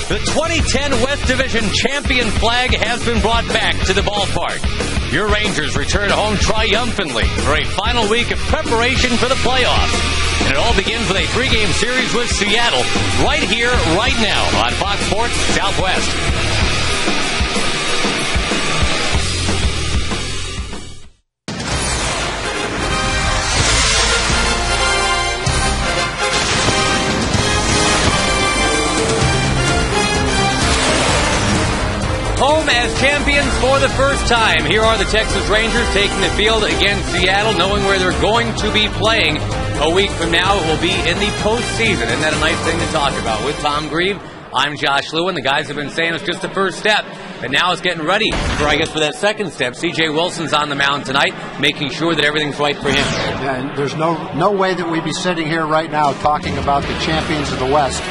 The 2010 West Division champion flag has been brought back to the ballpark. Your Rangers return home triumphantly for a final week of preparation for the playoffs. And it all begins with a 3-game series with Seattle right here, right now on Fox Sports Southwest. Home as champions for the first time. Here are the Texas Rangers taking the field against Seattle, knowing where they're going to be playing. A week from now, it will be in the postseason. Isn't that a nice thing to talk about? With Tom Grieve, I'm Josh Lewin. The guys have been saying it's just the first step, but now it's getting ready for that second step. C.J. Wilson's on the mound tonight, making sure that everything's right for him. And there's no way that we'd be sitting here right now talking about the champions of the West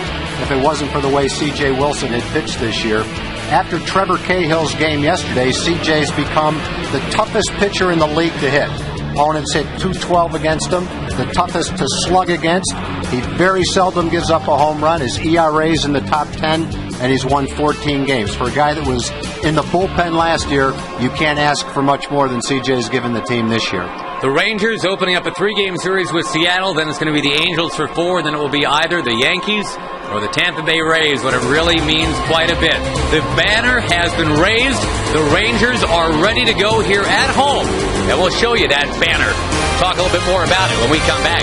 if it wasn't for the way C.J. Wilson had pitched this year. After Trevor Cahill's game yesterday, CJ's become the toughest pitcher in the league to hit. Opponents hit .212 against him, the toughest to slug against. He very seldom gives up a home run. His ERA's in the top 10, and he's won 14 games. For a guy that was in the bullpen last year, you can't ask for much more than CJ's given the team this year. The Rangers opening up a 3-game series with Seattle, then it's going to be the Angels for 4, then it will be either the Yankees or the Tampa Bay Rays, what it really means quite a bit. The banner has been raised. The Rangers are ready to go here at home, and we'll show you that banner. Talk a little bit more about it when we come back.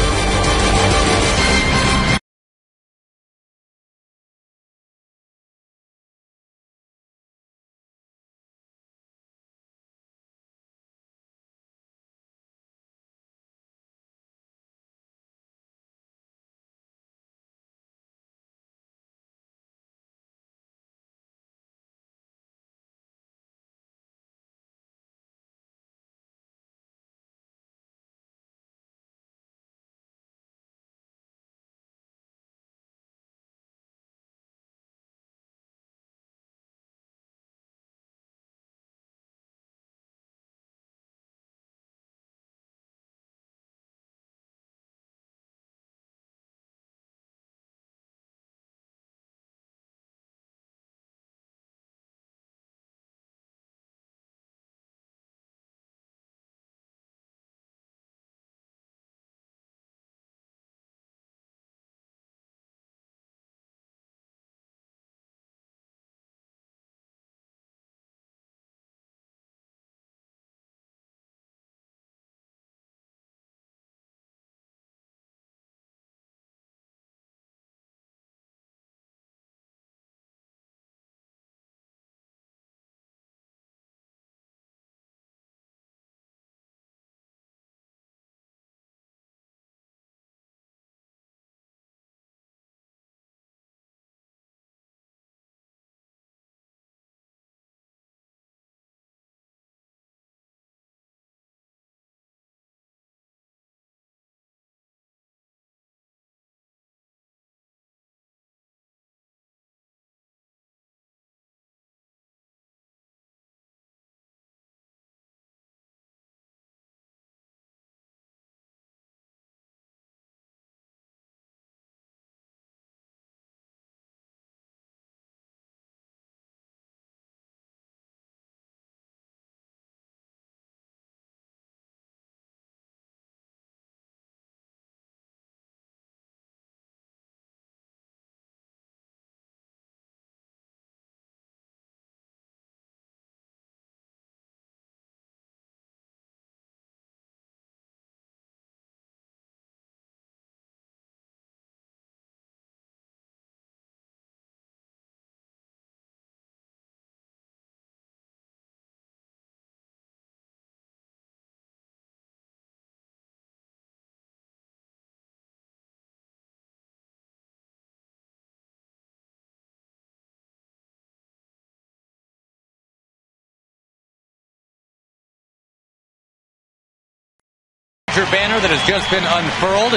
Banner that has just been unfurled,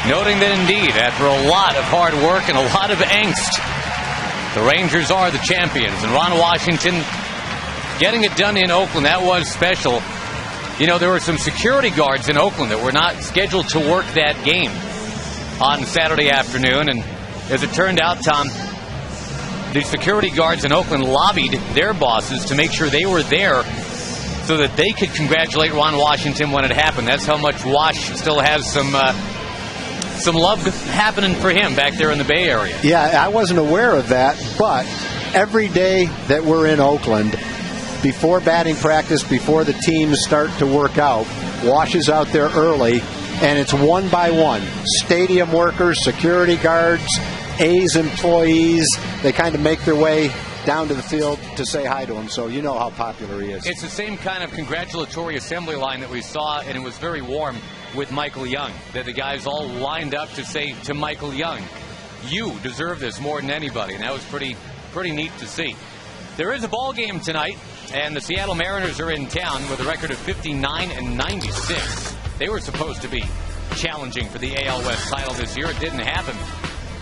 noting that indeed, after a lot of hard work and a lot of angst, the Rangers are the champions. And Ron Washington getting it done in Oakland, that was special. You know, there were some security guards in Oakland that were not scheduled to work that game on Saturday afternoon, and as it turned out, Tom, the security guards in Oakland lobbied their bosses to make sure they were there so that they could congratulate Ron Washington when it happened. That's how much Wash still has some love happening for him back there in the Bay Area. Yeah, I wasn't aware of that, but every day that we're in Oakland, before batting practice, before the teams start to work out, Wash is out there early, and it's one by one. Stadium workers, security guards, A's employees, they kind of make their way down to the field to say hi to him, so you know how popular he is. It's the same kind of congratulatory assembly line that we saw, and it was very warm with Michael Young, that the guys all lined up to say to Michael Young, you deserve this more than anybody, and that was pretty neat to see. There is a ball game tonight, and the Seattle Mariners are in town with a record of 59-96. They were supposed to be challenging for the AL West title this year. It didn't happen.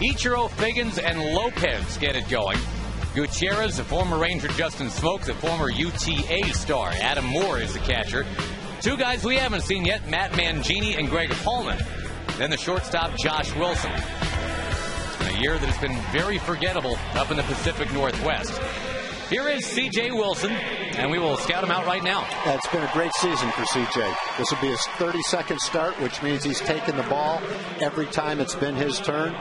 Ichiro, Figgins, and Lopez get it going. Gutierrez, the former Ranger Justin Smoke, the former UTA star Adam Moore is the catcher. Two guys we haven't seen yet, Matt Mangini and Greg Hallman. Then the shortstop, Josh Wilson. A year that has been very forgettable up in the Pacific Northwest. Here is C.J. Wilson, and we will scout him out right now. Yeah, it's been a great season for C.J. This will be his 32nd start, which means he's taken the ball every time it's been his turn.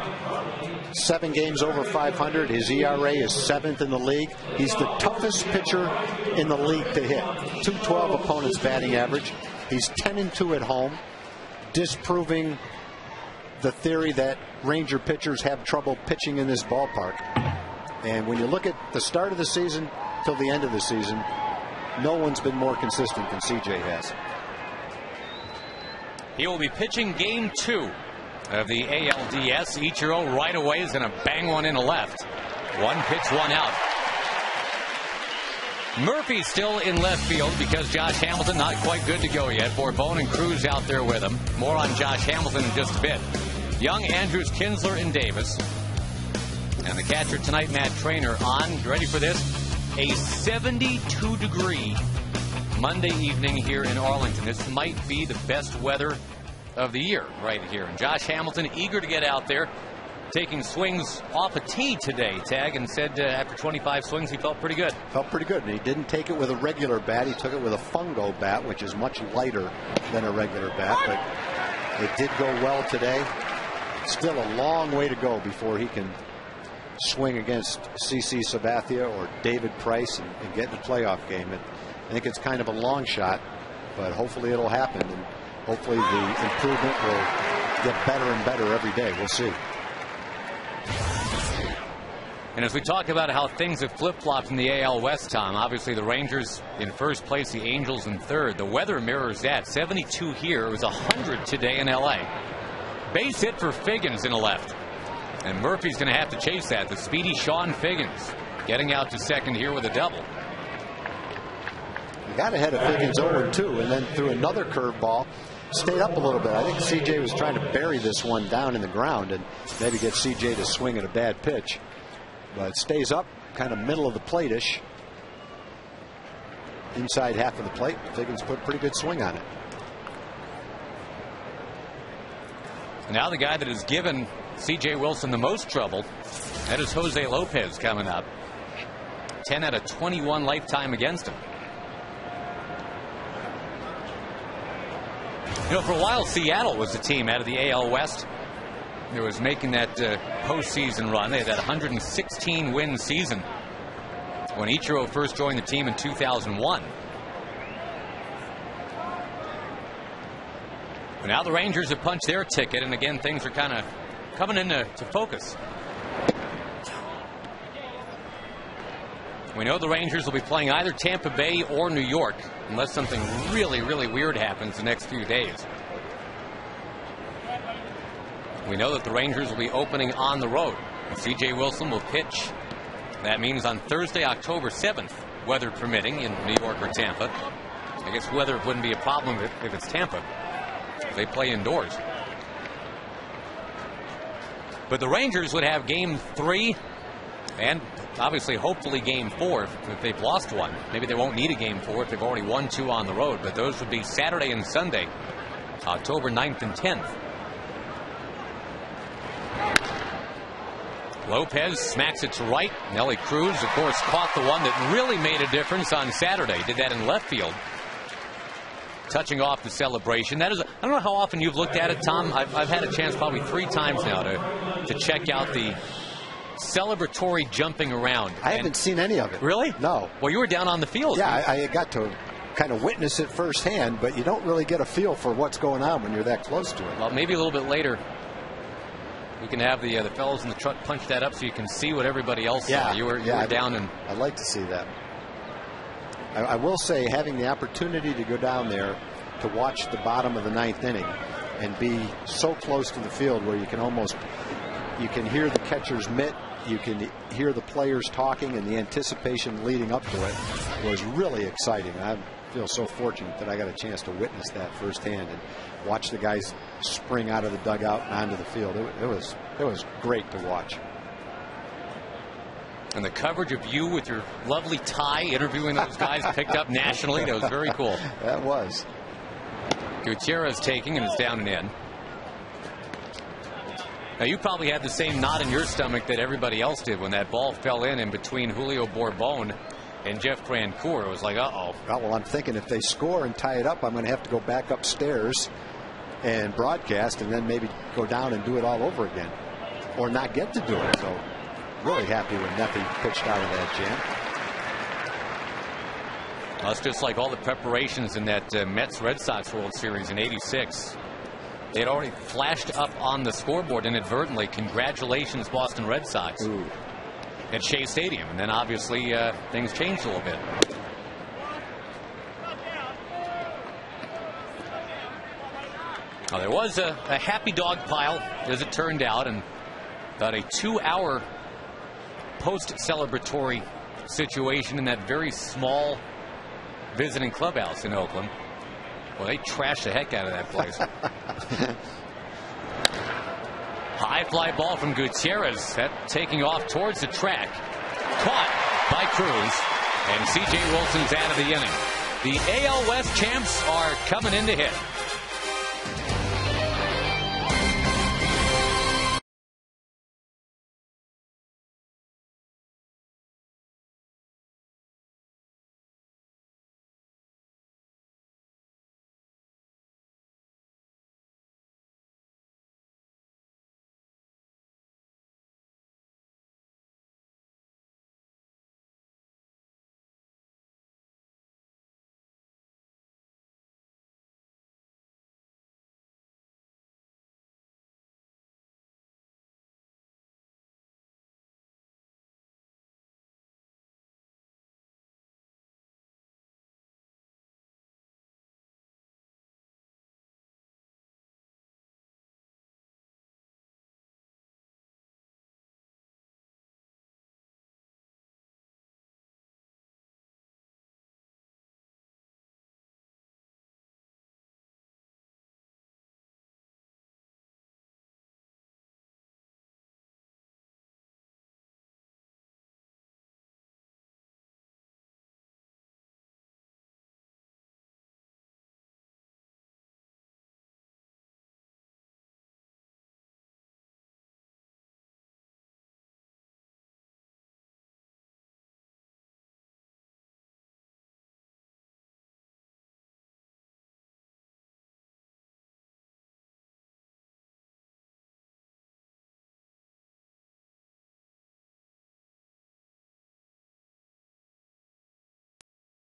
7 games over 500. His ERA is 7th in the league. He's the toughest pitcher in the league to hit. 212 opponents batting average. He's 10-2 at home, disproving the theory that Ranger pitchers have trouble pitching in this ballpark. And when you look at the start of the season till the end of the season, no one's been more consistent than CJ has. He will be pitching game 2 of the ALDS. Ichiro right away is going to bang one in the left. 1 pitch, 1 out. Murphy's still in left field because Josh Hamilton not quite good to go yet. Bourbon and Cruz out there with him. More on Josh Hamilton in just a bit. Young, Andrews, Kinsler, and Davis. And the catcher tonight, Matt Trainer, on. You ready for this? A 72-degree Monday evening here in Arlington. This might be the best weather of the year right here. And Josh Hamilton eager to get out there, taking swings off a tee today, Tag, and said after 25 swings he felt pretty good. Felt pretty good. And he didn't take it with a regular bat. He took it with a fungo bat, which is much lighter than a regular bat. But it did go well today. Still a long way to go before he can swing against CC Sabathia or David Price and get in a playoff game. I think it's kind of a long shot, but hopefully it'll happen, and hopefully the improvement will get better and better every day. We'll see. And as we talk about how things have flip-flopped in the AL West, Tom, obviously the Rangers in first place, the Angels in third. The weather mirrors that. 72 here. It was 100 today in LA. Base hit for Figgins in the left. And Murphy's going to have to chase that. The speedy Sean Figgins getting out to second here with a double. He got ahead of Figgins 0-2 and then threw another curveball. Stayed up a little bit. I think CJ was trying to bury this one down in the ground and maybe get CJ to swing at a bad pitch. But it stays up, kind of middle of the plate-ish. Inside half of the plate. Figgins put a pretty good swing on it. Now the guy that has given C.J. Wilson the most trouble, that is Jose Lopez coming up. 10 out of 21 lifetime against him. You know, for a while, Seattle was the team out of the AL West that was making that postseason run. They had that 116-win season when Ichiro first joined the team in 2001. But now the Rangers have punched their ticket, and again, things are kind of coming into focus. We know the Rangers will be playing either Tampa Bay or New York unless something really, really weird happens the next few days. We know that the Rangers will be opening on the road. C.J. Wilson will pitch. That means on Thursday, October 7th, weather permitting in New York or Tampa. I guess weather wouldn't be a problem if it's Tampa. They play indoors. But the Rangers would have game 3 and obviously hopefully game 4 if they've lost one. Maybe they won't need a game 4 if they've already won 2 on the road. But those would be Saturday and Sunday, October 9th and 10th. Lopez smacks it to right. Nelly Cruz, of course, caught the one that really made a difference on Saturday. Did that in left field. Touching off the celebration. That is, I don't know how often you've looked at it, Tom. I've had a chance probably 3 times now to check out the celebratory jumping around. I haven't seen any of it. Really? No. Well, you were down on the field. Yeah, I got to kind of witness it firsthand, but you don't really get a feel for what's going on when you're that close to it. Well, maybe a little bit later we can have the fellows in the truck punch that up so you can see what everybody else saw. You were down, and I'd like to see that. I will say, having the opportunity to go down there to watch the bottom of the 9th inning and be so close to the field where you can hear the catcher's mitt, you can hear the players talking, and the anticipation leading up to it was really exciting. I feel so fortunate that I got a chance to witness that firsthand and watch the guys spring out of the dugout and onto the field. It was great to watch. And the coverage of you with your lovely tie interviewing those guys picked up nationally. That was very cool. That was. Gutierrez taking, and it's down and in. Now, you probably had the same knot in your stomach that everybody else did when that ball fell in between Julio Bourbon and Jeff Francoeur. It was like, uh-oh. Well, I'm thinking if they score and tie it up, I'm going to have to go back upstairs and broadcast and then maybe go down and do it all over again or not get to do it. So really happy when Neffy pitched out of that jam. Well, it's just like all the preparations in that Mets-Red Sox World Series in '86. They had already flashed up on the scoreboard inadvertently, "Congratulations, Boston Red Sox," at Shea Stadium. And then obviously things changed a little bit. Well, there was a happy dog pile, as it turned out, and about a 2-hour post-celebratory situation in that very small visiting clubhouse in Oakland. Well, they trashed the heck out of that place. High fly ball from Gutierrez. That taking off towards the track. Caught by Cruz. And C.J. Wilson's out of the inning. The AL West champs are coming in to hit.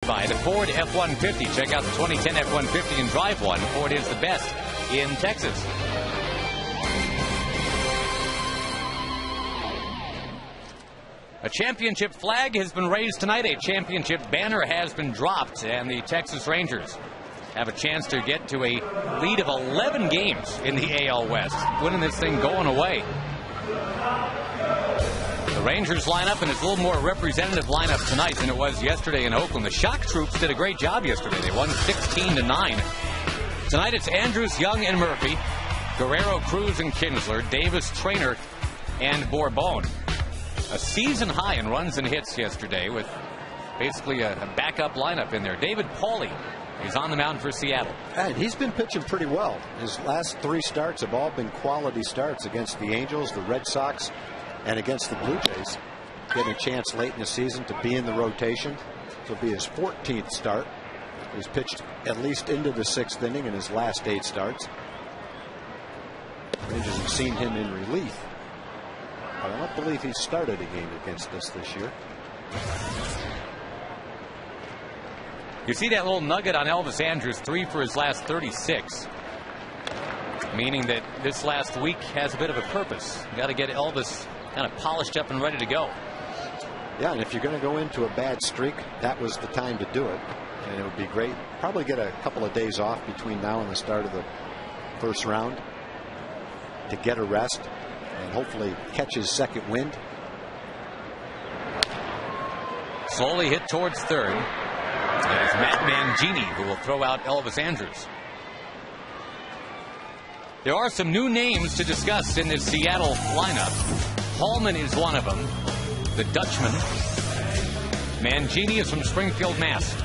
By the Ford F-150. Check out the 2010 F-150 and drive one. Ford is the best in Texas. A championship flag has been raised tonight. A championship banner has been dropped. And the Texas Rangers have a chance to get to a lead of 11 games in the AL West. Winning this thing going away. The Rangers lineup, and it's a little more representative lineup tonight than it was yesterday in Oakland. The Shock Troops did a great job yesterday. They won 16-9. Tonight it's Andrews, Young, and Murphy, Guerrero, Cruz, and Kinsler, Davis, Trainer, and Bourbon. A season high in runs and hits yesterday with basically a backup lineup in there. David Pauly is on the mound for Seattle. And he's been pitching pretty well. His last 3 starts have all been quality starts against the Angels, the Red Sox, And against the Blue Jays, getting a chance late in the season to be in the rotation. This will be his 14th start. He's pitched at least into the 6th inning in his last 8 starts. Rangers have seen him in relief, but I don't believe he started a game against us this year. You see that little nugget on Elvis Andrus, 3 for his last 36. Meaning that this last week has a bit of a purpose. You got to get Elvis kind of polished up and ready to go. Yeah, and if you're going to go into a bad streak, that was the time to do it. And it would be great. Probably get a couple of days off between now and the start of the first round to get a rest and hopefully catch his second wind. Slowly hit towards third. There's Matt Mangini, who will throw out Elvis Andrus. There are some new names to discuss in this Seattle lineup. Hallman is one of them, the Dutchman. Mangini is from Springfield, Mass.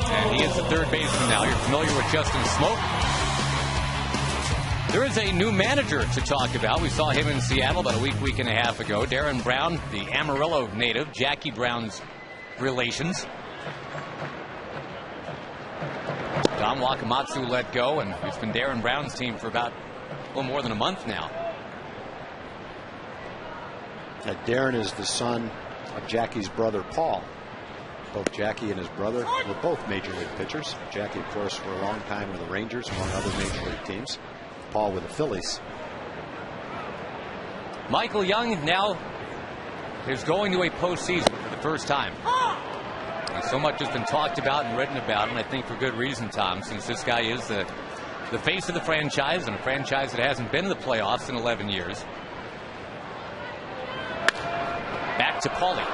And he is the third baseman now. You're familiar with Justin Smoke. There is a new manager to talk about. We saw him in Seattle about a week and a half ago. Darren Brown, the Amarillo native, Jackie Brown's relations. Don Wakamatsu let go, and it's been Darren Brown's team for about a little more than a month now. Darren is the son of Jackie's brother, Paul. Both Jackie and his brother were both major league pitchers. Jackie, of course, for a long time with the Rangers, among other major league teams. Paul with the Phillies. Michael Young now is going to a postseason for the first time. And so much has been talked about and written about, and I think for good reason, Tom, since this guy is the face of the franchise, and a franchise that hasn't been in the playoffs in 11 years. Back to Paulie.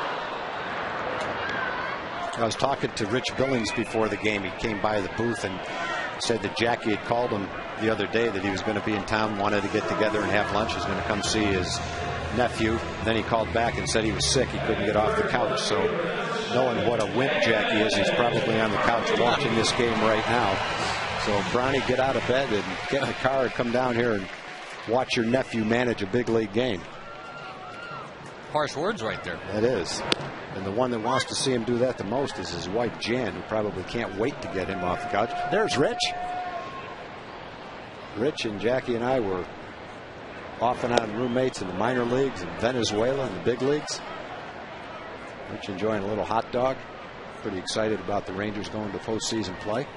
I was talking to Rich Billings before the game. He came by the booth and said that Jackie had called him the other day that he was going to be in town, wanted to get together and have lunch. He's going to come see his nephew. Then he called back and said he was sick. He couldn't get off the couch. So knowing what a wimp Jackie is, he's probably on the couch watching this game right now. So Brownie, get out of bed and get in the car and come down here and watch your nephew manage a big league game. Harsh words right there. It is. And the one that wants to see him do that the most is his wife, Jan, who probably can't wait to get him off the couch. There's Rich. Rich and Jackie and I were off and on roommates in the minor leagues in Venezuela and the big leagues. Rich enjoying a little hot dog. Pretty excited about the Rangers going to postseason play.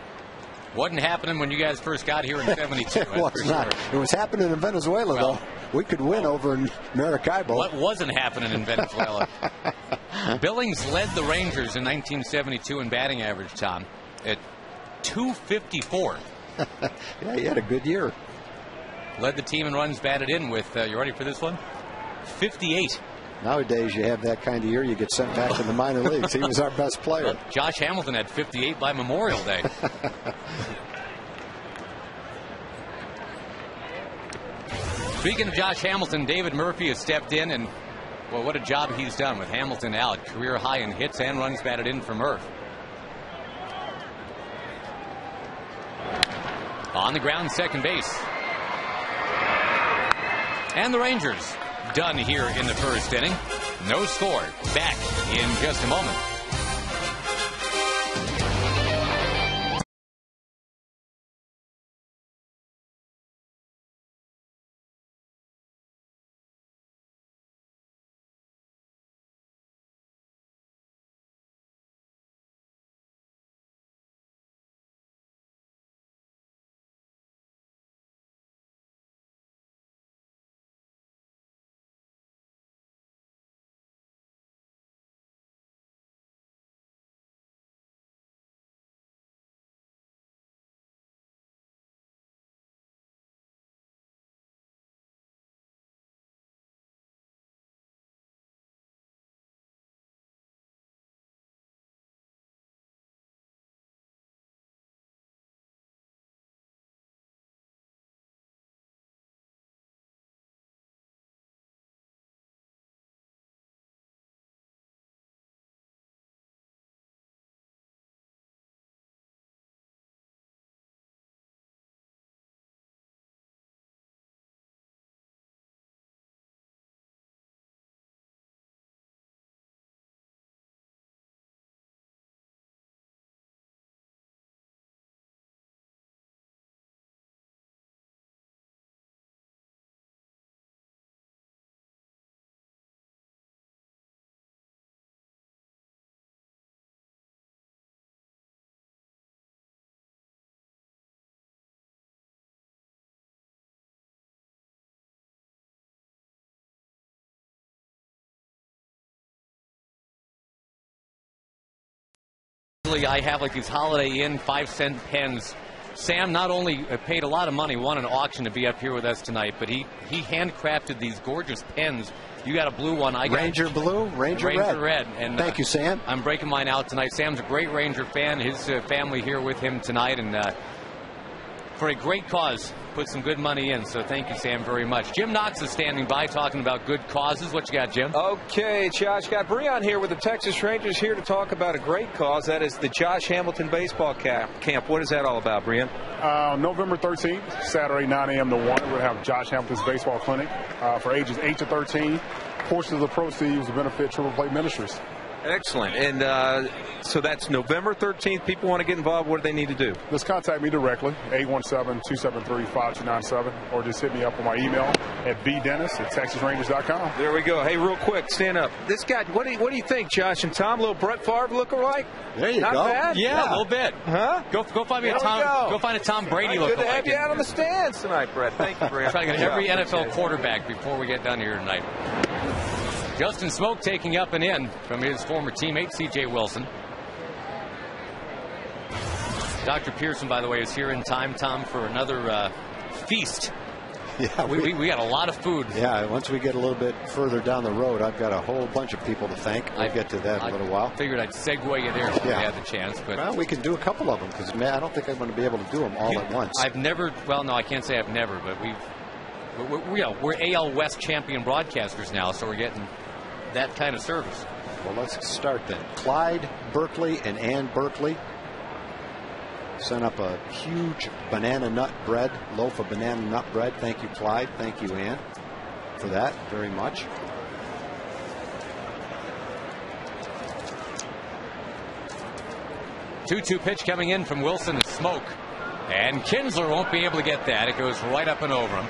Wasn't happening when you guys first got here in 72. It was not. Sure. It was happening in Venezuela, though. We could win over in Maracaibo. What wasn't happening in Venezuela? Billings led the Rangers in 1972 in batting average, Tom, at .254. Yeah, he had a good year. Led the team in runs batted in with, you ready for this one? 58. Nowadays, you have that kind of year, you get sent back to the minor leagues. He was our best player. Well, Josh Hamilton had 58 by Memorial Day. Speaking of Josh Hamilton, David Murphy has stepped in, and well, what a job he's done with Hamilton out. Career high in hits and runs batted in for Murph. On the ground, second base. And the Rangers done here in the first inning. No score. Back in just a moment. usually I have like these Holiday Inn 5-cent pens. Sam not only paid a lot of money, won an auction to be up here with us tonight, but he handcrafted these gorgeous pens. You got a blue one. I got Ranger blue, Ranger red. And thank you, Sam. I'm breaking mine out tonight. Sam's a great Ranger fan. His family here with him tonight, and for a great cause, put some good money in. So thank you, Sam, very much. Jim Knox is standing by talking about good causes. What you got, Jim? Okay, Josh. Got Breon here with the Texas Rangers here to talk about a great cause. That is the Josh Hamilton Baseball Camp. What is that all about, Breon? November 13th, Saturday, 9 a.m. to 1. We'll have Josh Hamilton's Baseball Clinic for ages 8 to 13. Portions of the proceeds will benefit Triple Play Ministries. Excellent. And so that's November 13th. People want to get involved. What do they need to do? Just contact me directly, 817-273-5297, or just hit me up on my email at bdennis@texasrangers.com. There we go. Hey, real quick, stand up. This guy, what do you think, Josh and Tom? A little Brett Favre look-alike? There you Not go. bad? Yeah, a little bit. Huh? Go find me a Tom. Go find a Tom Brady look. Good to have you out on the stands tonight, Brett. Thank you, Brett. Trying to get every NFL quarterback before we get done here tonight. Justin Smoke taking up and in from his former teammate, C.J. Wilson. Dr. Pearson, by the way, is here in time, Tom, for another feast. Yeah, we got a lot of food. Yeah, once we get a little bit further down the road, I've got a whole bunch of people to thank. I'll get to that in a little while. Figured I'd segue you there if we had the chance. But well, we can do a couple of them because I don't think I'm going to be able to do them all at once. I've never. Well, no, I can't say I've never, but we're AL West champion broadcasters now, so we're getting that kind of service. Well, let's start then. Clyde Berkeley and Ann Berkeley sent up a huge banana nut bread, loaf of banana nut bread. Thank you, Clyde. Thank you, Ann, for that very much. Two-two pitch coming in from Wilson and Smoke. And Kinsler won't be able to get that. It goes right up and over him.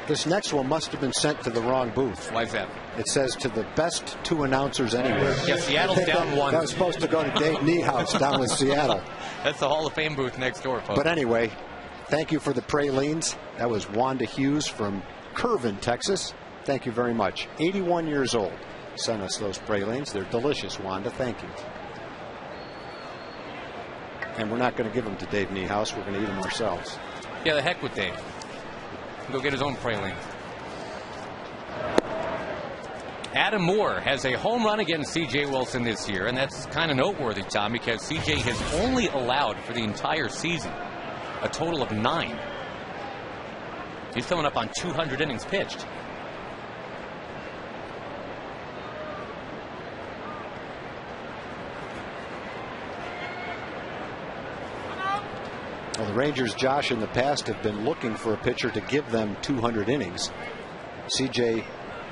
This next one must have been sent to the wrong booth. Why is that? It says to the best two announcers anywhere. Yeah, Seattle's down one. That was supposed to go to Dave Niehaus down in Seattle. That's the Hall of Fame booth next door, folks. But anyway, thank you for the pralines. That was Wanda Hughes from Curvin, Texas. Thank you very much. 81 years old. Sent us those pralines. They're delicious, Wanda. Thank you. And we're not going to give them to Dave Niehaus. We're going to eat them ourselves. Yeah, the heck with Dave. Go get his own praline. Adam Moore has a home run against C.J. Wilson this year, and that's kind of noteworthy, Tom, because C.J. has only allowed for the entire season a total of 9. He's coming up on 200 innings pitched. Well, the Rangers, Josh, in the past have been looking for a pitcher to give them 200 innings. CJ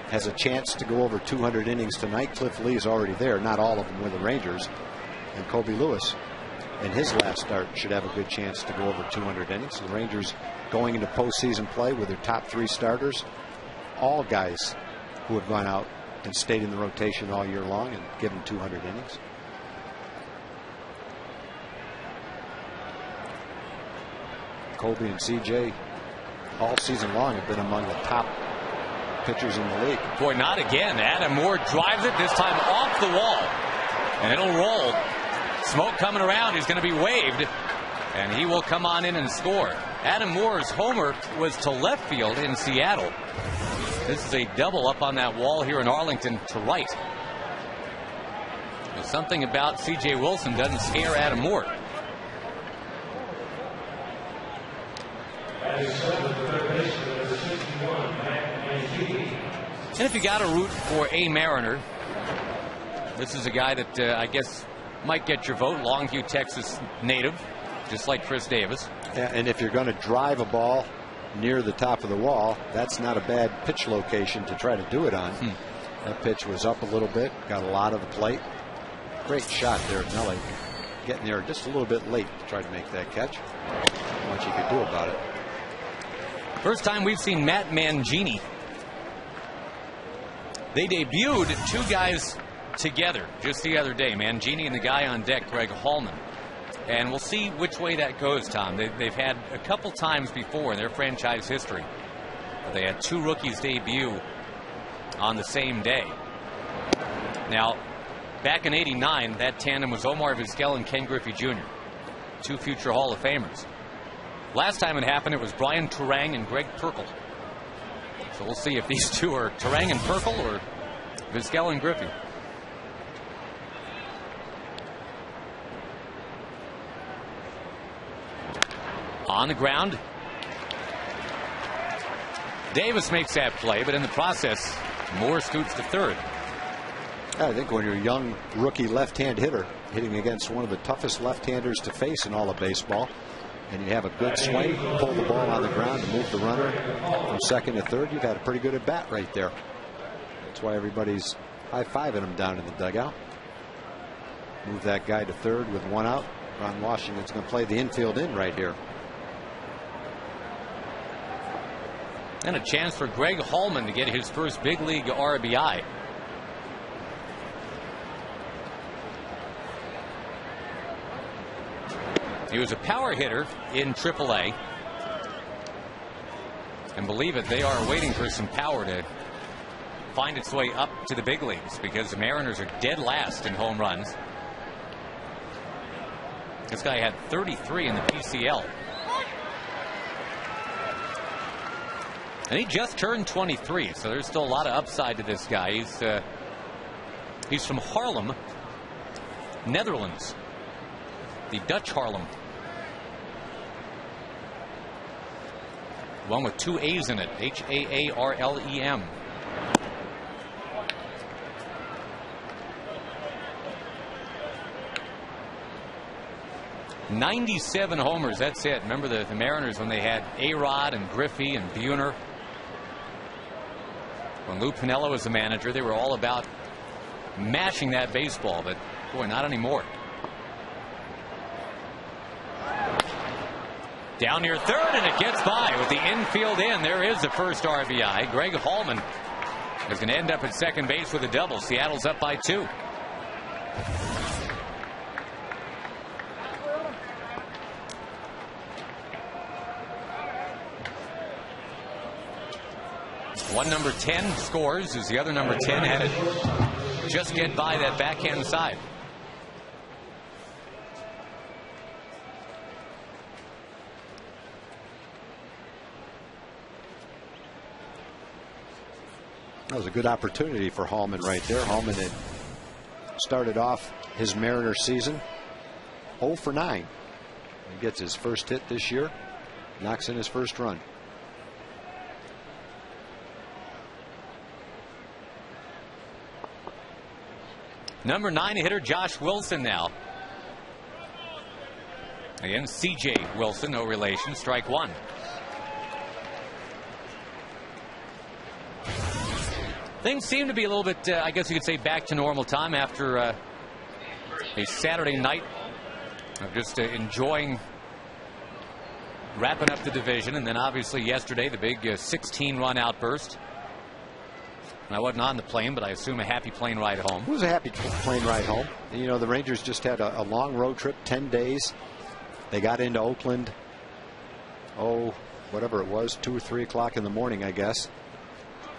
has a chance to go over 200 innings tonight. Cliff Lee is already there, not all of them with the Rangers. And Kobe Lewis, in his last start, should have a good chance to go over 200 innings. The Rangers going into postseason play with their top 3 starters, all guys who have gone out and stayed in the rotation all year long and given 200 innings. Kobe and CJ all season long have been among the top pitchers in the league. Boy, not again. Adam Moore drives it, this time off the wall. And it'll roll. Smoke coming around. He's going to be waved. And he will come on in and score. Adam Moore's homer was to left field in Seattle. This is a double up on that wall here in Arlington to right. There's something about C.J. Wilson doesn't scare Adam Moore. And if you got to root for a Mariner, this is a guy that I guess might get your vote. Longview, Texas native, just like Chris Davis. Yeah, and if you're going to drive a ball near the top of the wall, that's not a bad pitch location to try to do it on. That pitch was up a little bit, got a lot of the plate. Great shot there, Nelly. Getting there just a little bit late to try to make that catch. Not much he could do about it. First time we've seen Matt Mangini. They debuted 2 guys together just the other day. Mangini and the guy on deck, Greg Hallman. And we'll see which way that goes, Tom. They've had a couple times before in their franchise history. They had 2 rookies debut on the same day. Now, Back in '89, that tandem was Omar Vizquel and Ken Griffey Jr., 2 future Hall of Famers. Last time it happened, it was Brian Turang and Greg Perkle. So we'll see if these two are Turang and Perkle or Vizquel and Griffey. On the ground. Davis makes that play, but in the process, Moore scoots to third. I think when you're a young rookie left-hand hitter hitting against one of the toughest left-handers to face in all of baseball, and you have a good swing, pull the ball on the ground to move the runner from second to third, you've had a pretty good at bat right there. That's why everybody's high-fiving him down in the dugout. Move that guy to third with 1 out. Ron Washington's going to play the infield in right here. And a chance for Greg Hallman to get his first big league RBI. He was a power hitter in AAA. And believe it, they are waiting for some power to find its way up to the big leagues, because the Mariners are dead last in home runs. This guy had 33 in the PCL. And he just turned 23, so there's still a lot of upside to this guy. He's from Haarlem, Netherlands. The Dutch Haarlem. One with 2 A's in it. Haarlem. 97 homers. That's it. Remember the Mariners when they had A-Rod and Griffey and Buhner. When Lou Piniella was the manager, they were all about mashing that baseball, but boy, not anymore. Down near third, and it gets by with the infield in. There is the first RBI. Greg Hallman is going to end up at second base with a double. Seattle's up by 2. One number 10 scores as the other number 10 had it just get by that backhand side. That was a good opportunity for Hallman right there. Hallman had started off his Mariners season 0 for 9. He gets his first hit this year, knocks in his first run. Number 9 hitter Josh Wilson now. Again, C.J. Wilson, no relation. Strike 1. Things seem to be a little bit, I guess you could say, back to normal time after a Saturday night of just enjoying wrapping up the division. And then obviously yesterday, the big 16-run outburst. I wasn't on the plane, but I assume a happy plane ride home. It was a happy plane ride home. And, you know, the Rangers just had a long road trip, 10 days. They got into Oakland, whatever it was, 2 or 3 o'clock in the morning, I guess.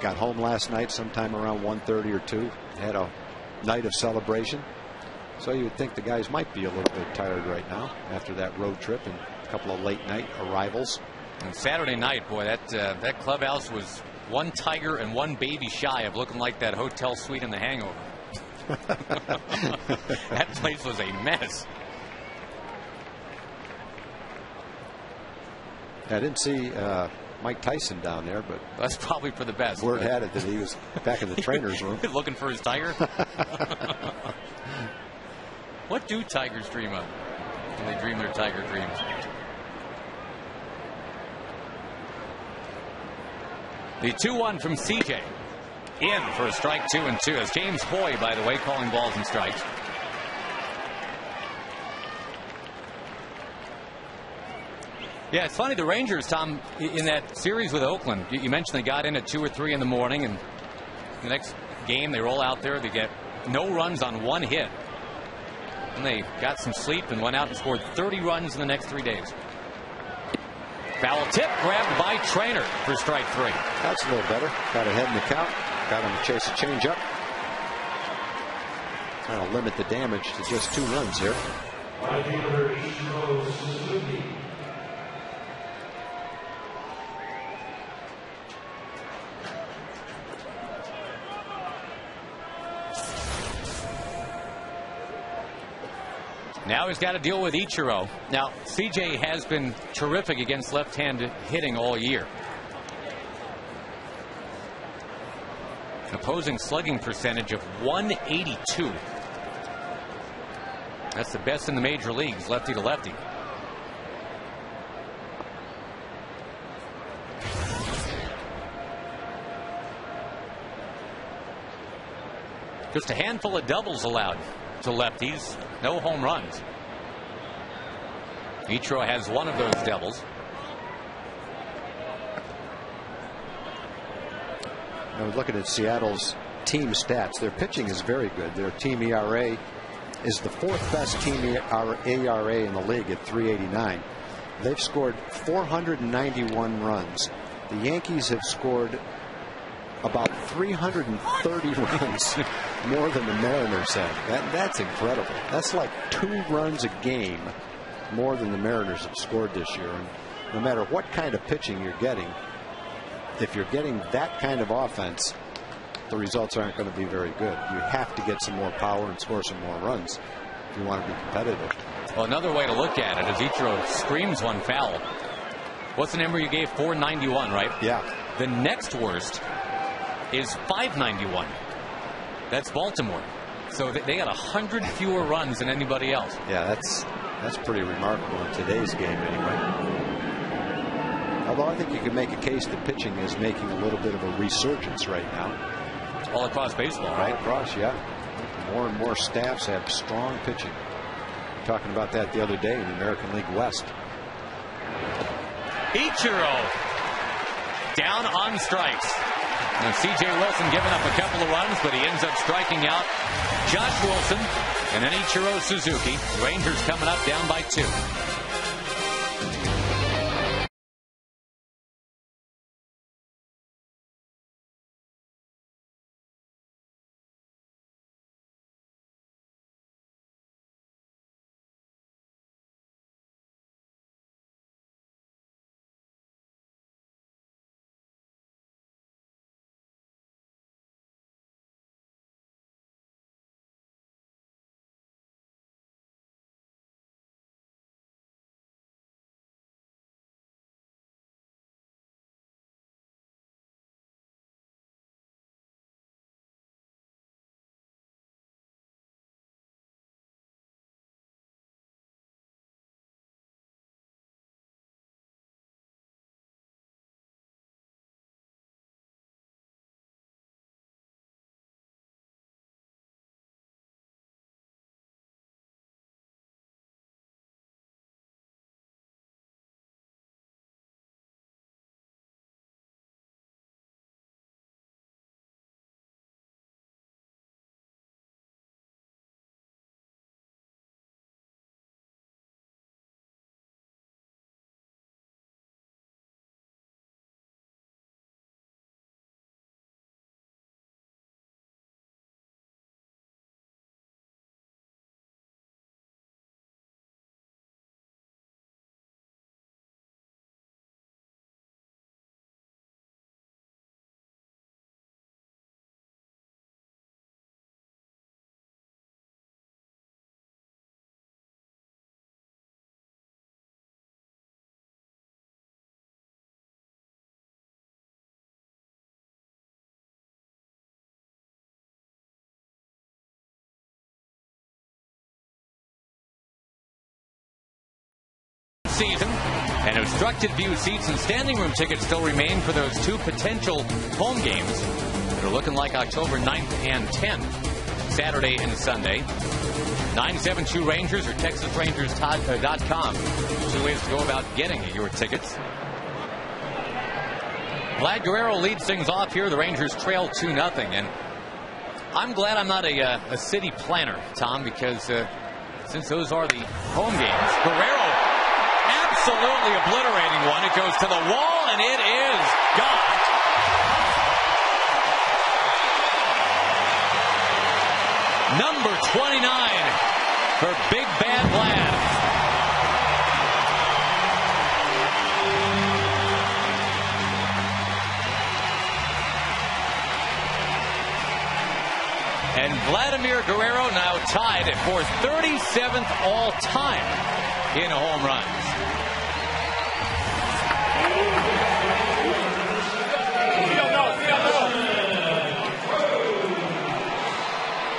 Got home last night sometime around 1:30 or 2. Had a night of celebration. So you would think the guys might be a little bit tired right now after that road trip and a couple of late night arrivals. And Saturday night, boy, that clubhouse was one tiger and one baby shy of looking like that hotel suite in The Hangover. That place was a mess. I didn't see Mike Tyson down there, but that's probably for the best. Word had it that he was back in the trainer's room. Looking for his tiger. What do tigers dream of when they dream their tiger dreams? The 2-1 from CJ. In for a strike 2 and 2. As James Hoy, by the way, calling balls and strikes. Yeah, it's funny, the Rangers, Tom, in that series with Oakland, you mentioned they got in at 2 or 3 in the morning, and the next game they roll out there, they get no runs on 1 hit. And they got some sleep and went out and scored 30 runs in the next 3 days. Foul tip grabbed by Trainer for strike 3. That's a little better. Got ahead in the count. Got him to chase a changeup. Trying to limit the damage to just 2 runs here. Now he's got to deal with Ichiro. Now, CJ has been terrific against left-handed hitting all year. Opposing slugging percentage of 182. That's the best in the major leagues, lefty to lefty. Just a handful of doubles allowed to lefties, no home runs. Ichiro has one of those doubles. Now, looking at Seattle's team stats, their pitching is very good. Their team ERA is the 4th best team ERA in the league at 3.89. They've scored 491 runs. The Yankees have scored about 330 runs more than the Mariners have. That's incredible. That's like 2 runs a game more than the Mariners have scored this year. And no matter what kind of pitching you're getting, if you're getting that kind of offense, the results aren't going to be very good. You have to get some more power and score some more runs if you want to be competitive. Well, another way to look at it is Ichiro screams one foul. What's the number you gave? 491, right? Yeah. The next worst is 591. That's Baltimore. So they got 100 fewer runs than anybody else. Yeah, that's pretty remarkable in today's game anyway. Although I think you could make a case that pitching is making a little bit of a resurgence right now. All across baseball, right? All across, yeah. More and more staffs have strong pitching. We were talking about that the other day in the American League West. Ichiro down on strikes. Now C.J. Wilson giving up a couple of runs, but he ends up striking out Josh Wilson and then Ichiro Suzuki. Rangers coming up down by 2. Season, and obstructed view seats and standing room tickets still remain for those 2 potential home games that are looking like October 9th and 10th, Saturday and Sunday. 972 Rangers or TexasRangers.com. 2 ways to go about getting your tickets. Vlad Guerrero leads things off here. The Rangers trail 2-0, and I'm glad I'm not a city planner, Tom, because since those are the home games, Guerrero absolutely obliterating one. It goes to the wall, and it is gone. Number 12 for Big Bad Vlad. And Vladimir Guerrero now tied for 37th all-time in home runs.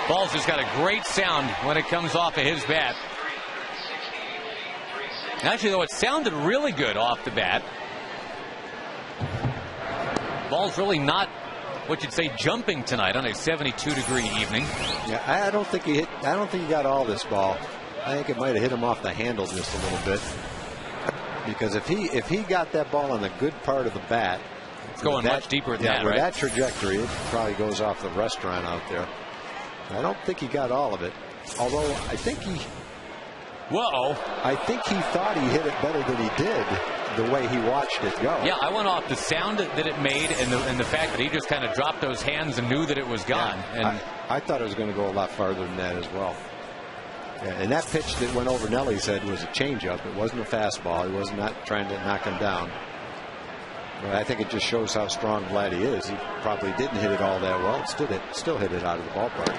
Ball's just got a great sound when it comes off of his bat. Actually, though, it sounded really good off the bat. Ball's really not what you'd say jumping tonight on a 72-degree evening. Yeah, I don't think he hit. I don't think he got all this ball. I think it might have hit him off the handle just a little bit. Because if he got that ball on the good part of the bat, it's going much deeper than that, with right? that trajectory, it probably goes off the restaurant out there. I don't think he got all of it. Although I think he. Whoa! I think he thought he hit it better than he did. The way he watched it go. Yeah, I went off the sound that it made and the fact that he just kind of dropped those hands and knew that it was gone. Yeah, and I thought it was going to go a lot farther than that as well. Yeah, and that pitch that went over Nelly's head was a changeup. It wasn't a fastball. He was not trying to knock him down. But I think it just shows how strong Vladdy is. He probably didn't hit it all that well. Still hit it out of the ballpark.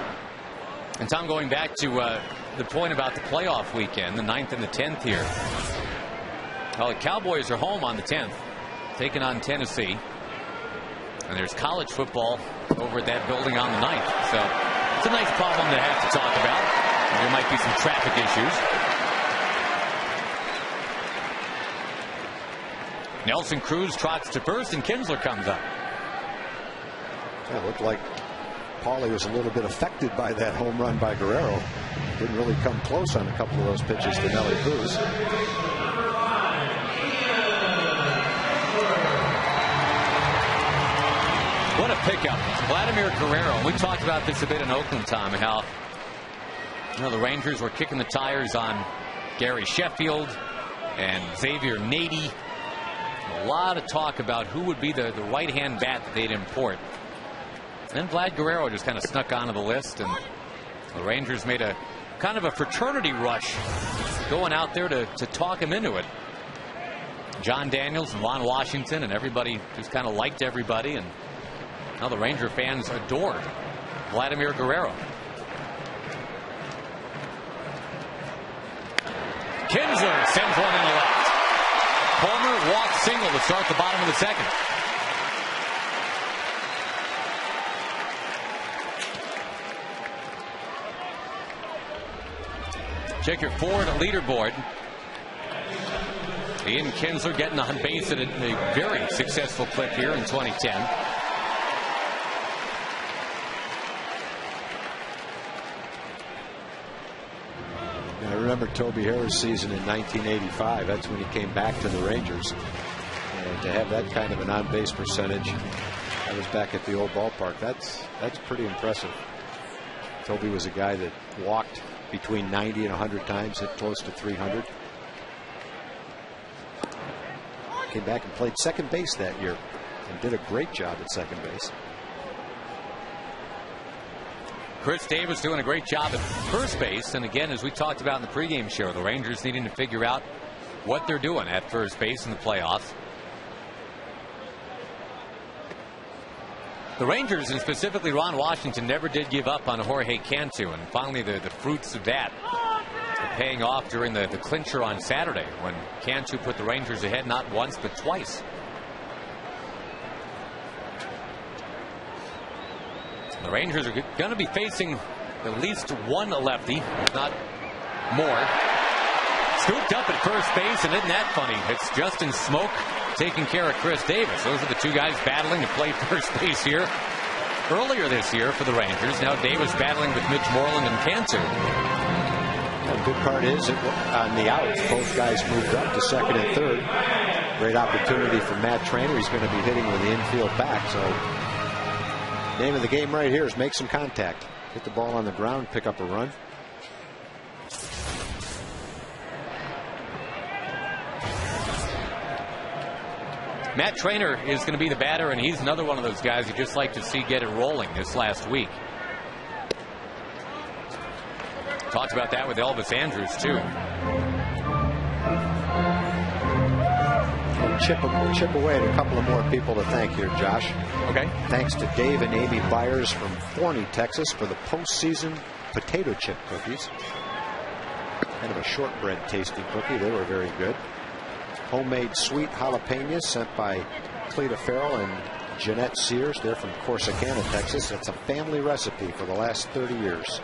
And Tom, going back to the point about the playoff weekend, the 9th and the 10th here. Well, the Cowboys are home on the 10th, taking on Tennessee. And there's college football over at that building on the 9th. So it's a nice problem to have to talk about. There might be some traffic issues. Nelson Cruz trots to first, and Kinsler comes up. Yeah, it looked like Paulie was a little bit affected by that home run by Guerrero. Didn't really come close on a couple of those pitches to Nelly Cruz. What a pickup. Vladimir Guerrero. We talked about this a bit in Oakland, Tom, and how the Rangers were kicking the tires on Gary Sheffield and Xavier Nady. A lot of talk about who would be the right-hand bat that they'd import. Then Vlad Guerrero just kind of snuck onto the list, and the Rangers made a kind of a fraternity rush going out there to talk him into it. John Daniels and Ron Washington and everybody just kind of liked everybody, and now the Ranger fans adored Vladimir Guerrero. Kinsler sends one in the left. Palmer walks single to start the bottom of the second. Check your Ford leaderboard. Ian Kinsler getting on base at a very successful clip here in 2010. I remember Toby Harris' season in 1985. That's when he came back to the Rangers. And to have that kind of an on-base percentage, I was back at the old ballpark. That's pretty impressive. Toby was a guy that walked between 90 and 100 times, hit close to 300. Came back and played second base that year and did a great job at second base. Chris Davis doing a great job at first base. And again, as we talked about in the pregame show, the Rangers needing to figure out what they're doing at first base in the playoffs. The Rangers, and specifically Ron Washington, never did give up on Jorge Cantu, and finally the fruits of that are paying off during the clincher on Saturday when Cantu put the Rangers ahead not once but twice. The Rangers are going to be facing at least one lefty, if not more. Scooped up at first base, and isn't that funny? It's Justin Smoke taking care of Chris Davis. Those are the two guys battling to play first base here earlier this year for the Rangers. Now Davis battling with Mitch Moreland and Cantu. The good part is that on the outs, both guys moved up to second and third. Great opportunity for Matt Trainer. He's going to be hitting with the infield back. So name of the game right here is make some contact. Hit the ball on the ground, pick up a run. Matt Trainer is going to be the batter, and he's another one of those guys you just like to see get it rolling this last week. Talked about that with Elvis Andrus, too. Chip away at a couple of more people to thank here, Josh. Okay. Thanks to Dave and Amy Byers from Forney, Texas, for the postseason potato chip cookies. Kind of a shortbread tasting cookie. They were very good. Homemade sweet jalapenos sent by Cleta Farrell and Jeanette Sears. They're from Corsicana, Texas. It's a family recipe for the last 30 years.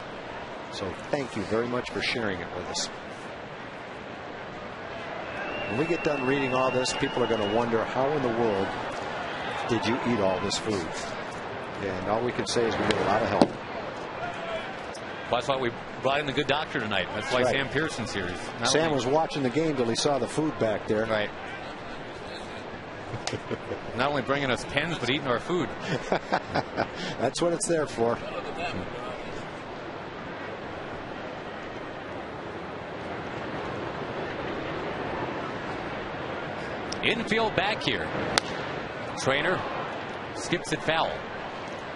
So thank you very much for sharing it with us. When we get done reading all this, people are going to wonder, how in the world did you eat all this food? And all we can say is we get a lot of help. Well, that's why we brought in the good doctor tonight. That's why Sam Pearson's here. Sam was watching the game till he saw the food back there. Right. Not only bringing us pens, but eating our food. That's what it's there for. Infield back here. Trainer skips it foul.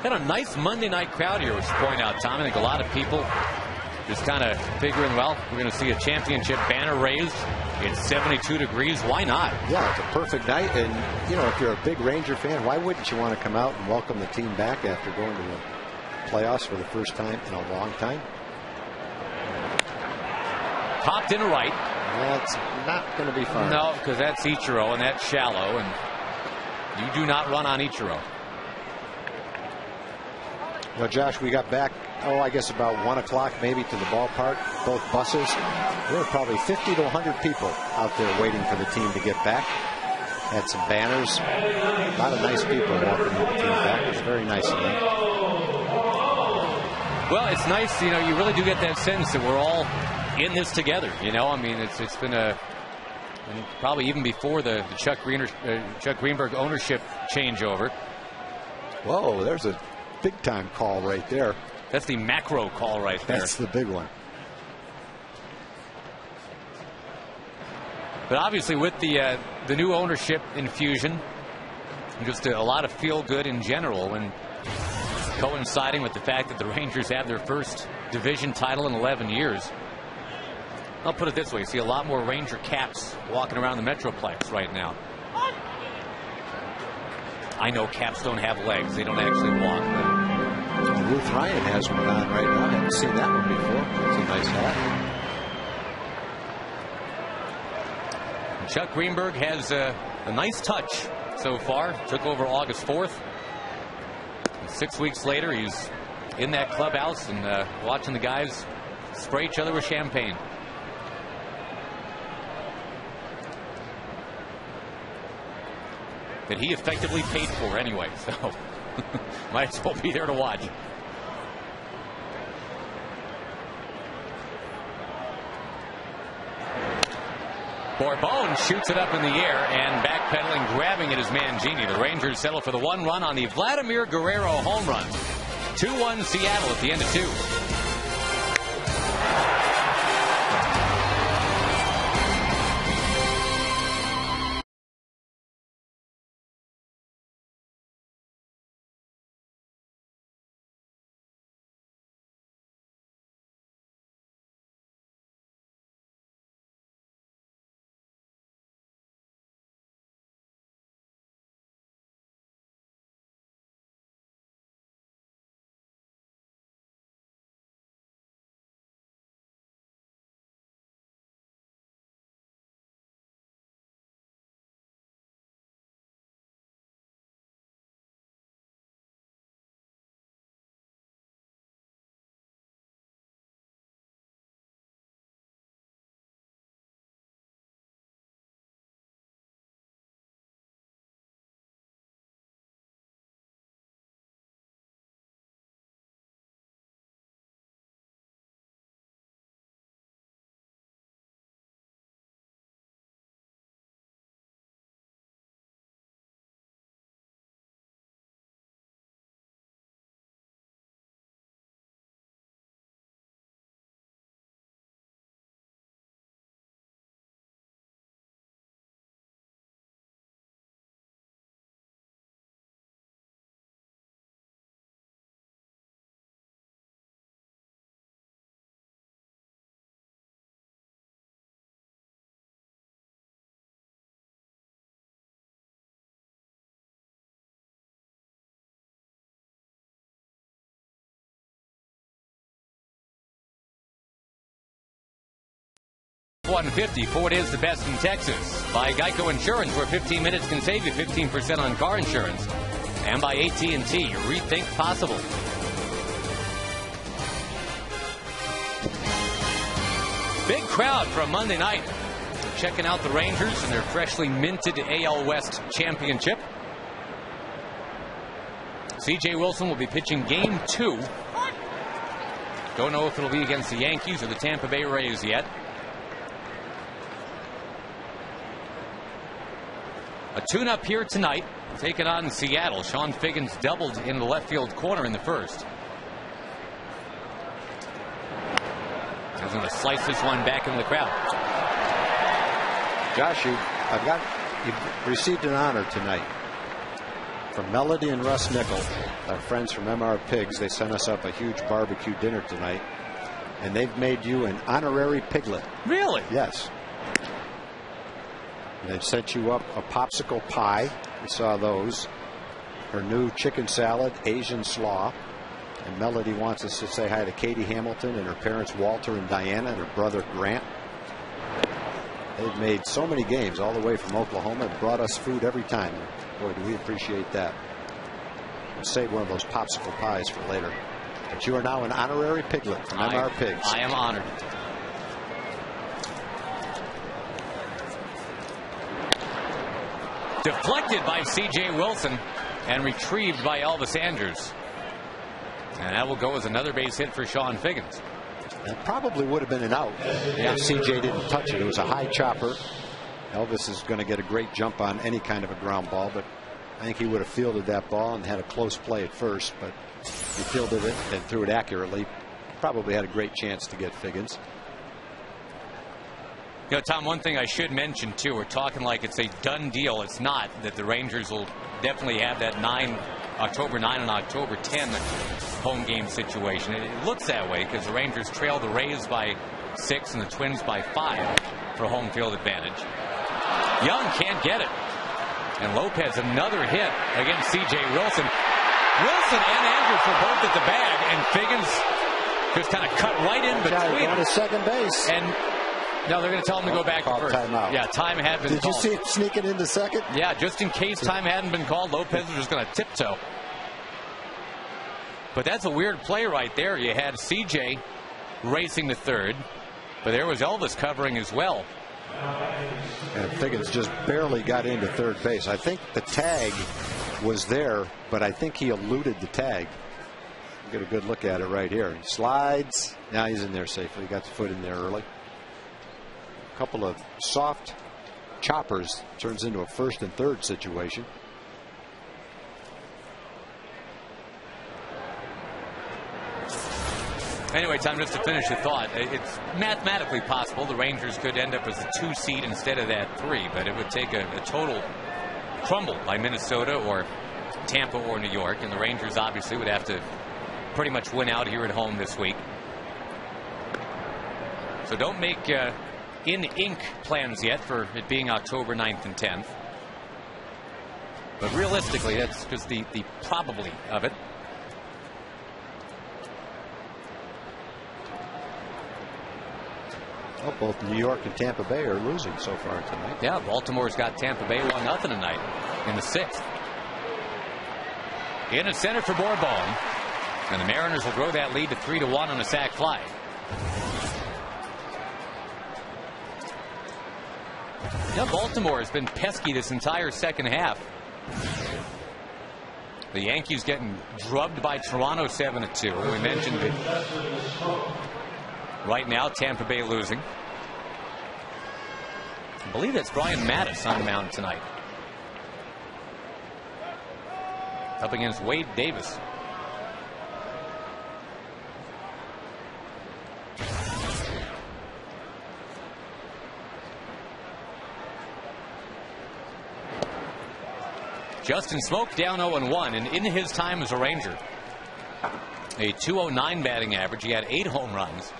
Got a nice Monday night crowd here, which is point out, Tom. I think a lot of people just kind of figuring, well, we're going to see a championship banner raised. It's 72 degrees. Why not? Yeah, it's a perfect night. And, you know, if you're a big Ranger fan, why wouldn't you want to come out and welcome the team back after going to the playoffs for the first time in a long time? Popped in right. That's not going to be fun. No, because that's Ichiro, and that's shallow, and you do not run on Ichiro. Well, Josh, we got back, I guess about 1 o'clock maybe to the ballpark, both buses. There were probably 50 to 100 people out there waiting for the team to get back. Had some banners. A lot of nice people welcoming the team back. It was very nice of them. Well, it's nice, you know, you really do get that sense that we're all in this together, you know. I mean, it's been and probably even before the Chuck Greenberg ownership changeover. Whoa, there's a big time call right there. That's the macro call right there. That's the big one. But obviously with the new ownership infusion, just a lot of feel good in general, and coinciding with the fact that the Rangers have their first division title in 11 years. I'll put it this way, you see a lot more Ranger caps walking around the Metroplex right now. I know caps don't have legs, they don't actually walk. But Ruth Ryan has one on right now. I haven't seen that one before. It's a nice hat. And Chuck Greenberg has a nice touch so far. Took over August 4th. 6 weeks later, he's in that clubhouse and watching the guys spray each other with champagne. That he effectively paid for anyway, so might as well be there to watch. Borbone shoots it up in the air, and backpedaling, grabbing it is Mangini. The Rangers settle for the 1 run on the Vladimir Guerrero home run. 2-1 Seattle at the end of 2. F-150. Ford is the best in Texas. By Geico Insurance, where 15 minutes can save you 15% on car insurance. And by AT&T, rethink possible. Big crowd for a Monday night. Checking out the Rangers and their freshly minted AL West championship. C.J. Wilson will be pitching Game 2. Don't know if it'll be against the Yankees or the Tampa Bay Rays yet. A tune-up here tonight, taking on Seattle. Sean Figgins doubled in the left field corner in the first. He's going to slice this one back into the crowd. Josh, you've received an honor tonight from Melody and Russ Nickel, our friends from MR Pigs. They sent us up a huge barbecue dinner tonight, and they've made you an honorary piglet. Really? Yes. And they've sent you up a popsicle pie. We saw those. Her new chicken salad, Asian slaw. And Melody wants us to say hi to Katie Hamilton and her parents Walter and Diana and her brother Grant. They've made so many games all the way from Oklahoma and brought us food every time. Boy, do we appreciate that. We'll save one of those popsicle pies for later. But you are now an honorary piglet from MR Pigs. I am honored. Deflected by C.J. Wilson and retrieved by Elvis Andrews. And that will go as another base hit for Sean Figgins. That probably would have been an out if C.J. didn't touch it. It was a high chopper. Elvis is going to get a great jump on any kind of a ground ball, but I think he would have fielded that ball and had a close play at first, but he fielded it and threw it accurately. Probably had a great chance to get Figgins. You know, Tom, one thing I should mention, too, we're talking like it's a done deal. It's not. That the Rangers will definitely have that October 9 and October 10 home game situation. It looks that way because the Rangers trail the Rays by 6 and the Twins by 5 for home field advantage. Young can't get it. And Lopez another hit against C.J. Wilson. Wilson and Andrews were both at the bag, and Figgins just kind of cut right in between. Going to second base. And no, they're going to tell him to go back to first. Timeout. Yeah, time had been called. Did you see it sneaking into second? Yeah, just in case time hadn't been called, Lopez was just going to tiptoe. But that's a weird play right there. You had C.J. racing to third, but there was Elvis covering as well. And Figgins just barely got into third base. I think the tag was there, but I think he eluded the tag. Get a good look at it right here. He slides. Now he's in there safely. He got the foot in there early. A couple of soft choppers turns into a first and third situation. Anyway, Tom, just to finish the thought, it's mathematically possible the Rangers could end up as a 2 seed instead of that 3, but it would take a total crumble by Minnesota or Tampa or New York, and the Rangers obviously would have to pretty much win out here at home this week. So don't make in ink plans yet for it being October 9th and 10th. But realistically, that's just the probably of it. Well, both New York and Tampa Bay are losing so far tonight. Yeah, Baltimore's got Tampa Bay 1-0 tonight in the 6th. In at center for Bourbon. And the Mariners will grow that lead to 3-1 on a sac fly. Yeah, Baltimore has been pesky this entire second half. The Yankees getting drubbed by Toronto 7-2. We mentioned it. Right now, Tampa Bay losing. I believe that's Brian Mattis on the mound tonight. Up against Wade Davis. Justin Smoak down 0-1, and in his time as a Ranger, a .209 batting average. He had 8 home runs.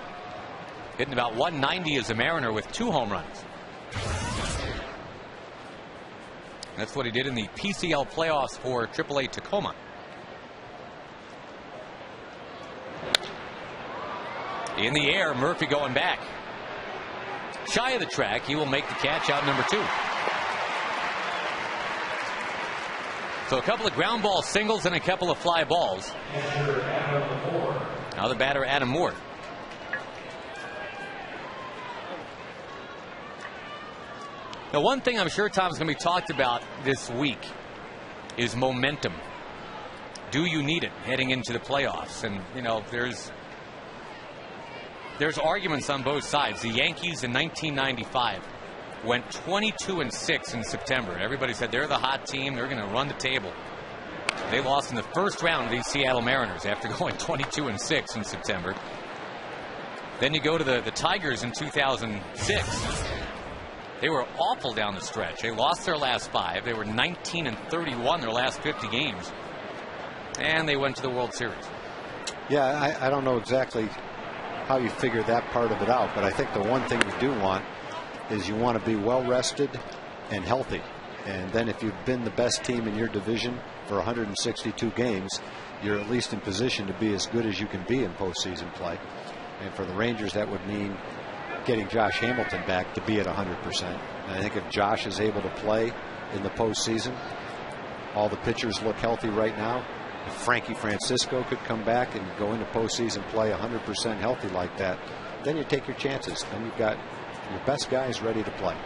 Hitting about 190 as a Mariner with 2 home runs. That's what he did in the PCL playoffs for AAA Tacoma. In the air, Murphy going back. shy of the track. He will make the catch out number 2. So a couple of ground ball singles and a couple of fly balls. Now the batter, Adam Moore. Now, one thing I'm sure Tom's going to be talked about this week is momentum. Do you need it heading into the playoffs? And, you know, there's arguments on both sides. The Yankees in 1995 went 22-6 in September. Everybody said they're the hot team. They're going to run the table. They lost in the first round to these Seattle Mariners after going 22-6 in September. Then you go to the Tigers in 2006. They were awful down the stretch. They lost their last 5. They were 19-31 their last 50 games. And they went to the World Series. Yeah, I don't know exactly how you figure that part of it out, but I think the one thing you do want is you want to be well rested and healthy. And then if you've been the best team in your division for 162 games, you're at least in position to be as good as you can be in postseason play. And for the Rangers, that would mean getting Josh Hamilton back to be at 100%. And I think if Josh is able to play in the postseason, all the pitchers look healthy right now. If Frankie Francisco could come back and go into postseason play 100% healthy like that, then you take your chances. Then you've got your best guys ready to play.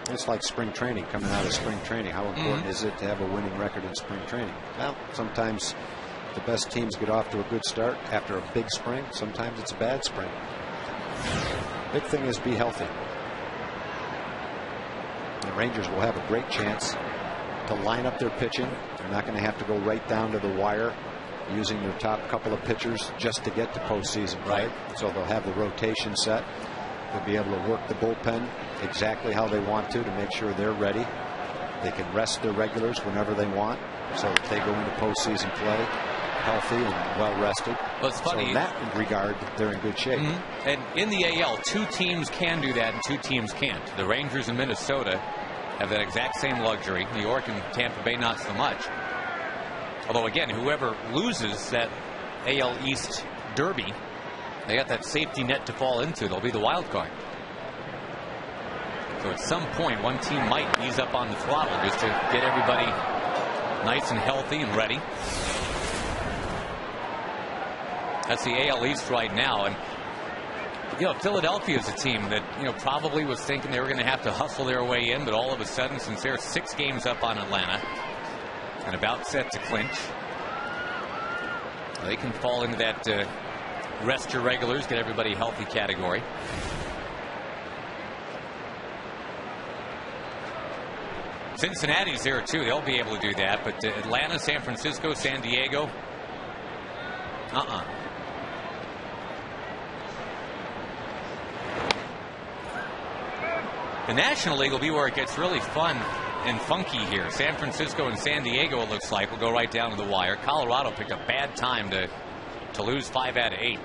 It's like spring training, coming out of spring training. How important is it to have a winning record in spring training? Well, sometimes the best teams get off to a good start after a big spring. Sometimes it's a bad spring. Big thing is be healthy. The Rangers will have a great chance to line up their pitching. They're not going to have to go right down to the wire using their top couple of pitchers just to get to postseason play. So they'll have the rotation set. They'll be able to work the bullpen exactly how they want to make sure they're ready. They can rest their regulars whenever they want, so that they go into postseason play healthy and well rested. Well, it's funny. So in that regard, they're in good shape. And in the AL, 2 teams can do that and 2 teams can't. The Rangers and Minnesota have that exact same luxury. New York and Tampa Bay not so much. Although again, whoever loses that AL East derby, they got that safety net to fall into. They'll be the wild card. So at some point, one team might ease up on the throttle just to get everybody nice and healthy and ready. That's the AL East right now. And, you know, Philadelphia is a team that, you know, probably was thinking they were going to have to hustle their way in. But all of a sudden, since they're 6 games up on Atlanta and about set to clinch, they can fall into that rest your regulars, get everybody healthy category. Cincinnati's there too. They'll be able to do that. But Atlanta, San Francisco, San Diego, The National League will be where it gets really fun and funky here. San Francisco and San Diego, it looks like, will go right down to the wire. Colorado picked a bad time to lose 5 out of 8.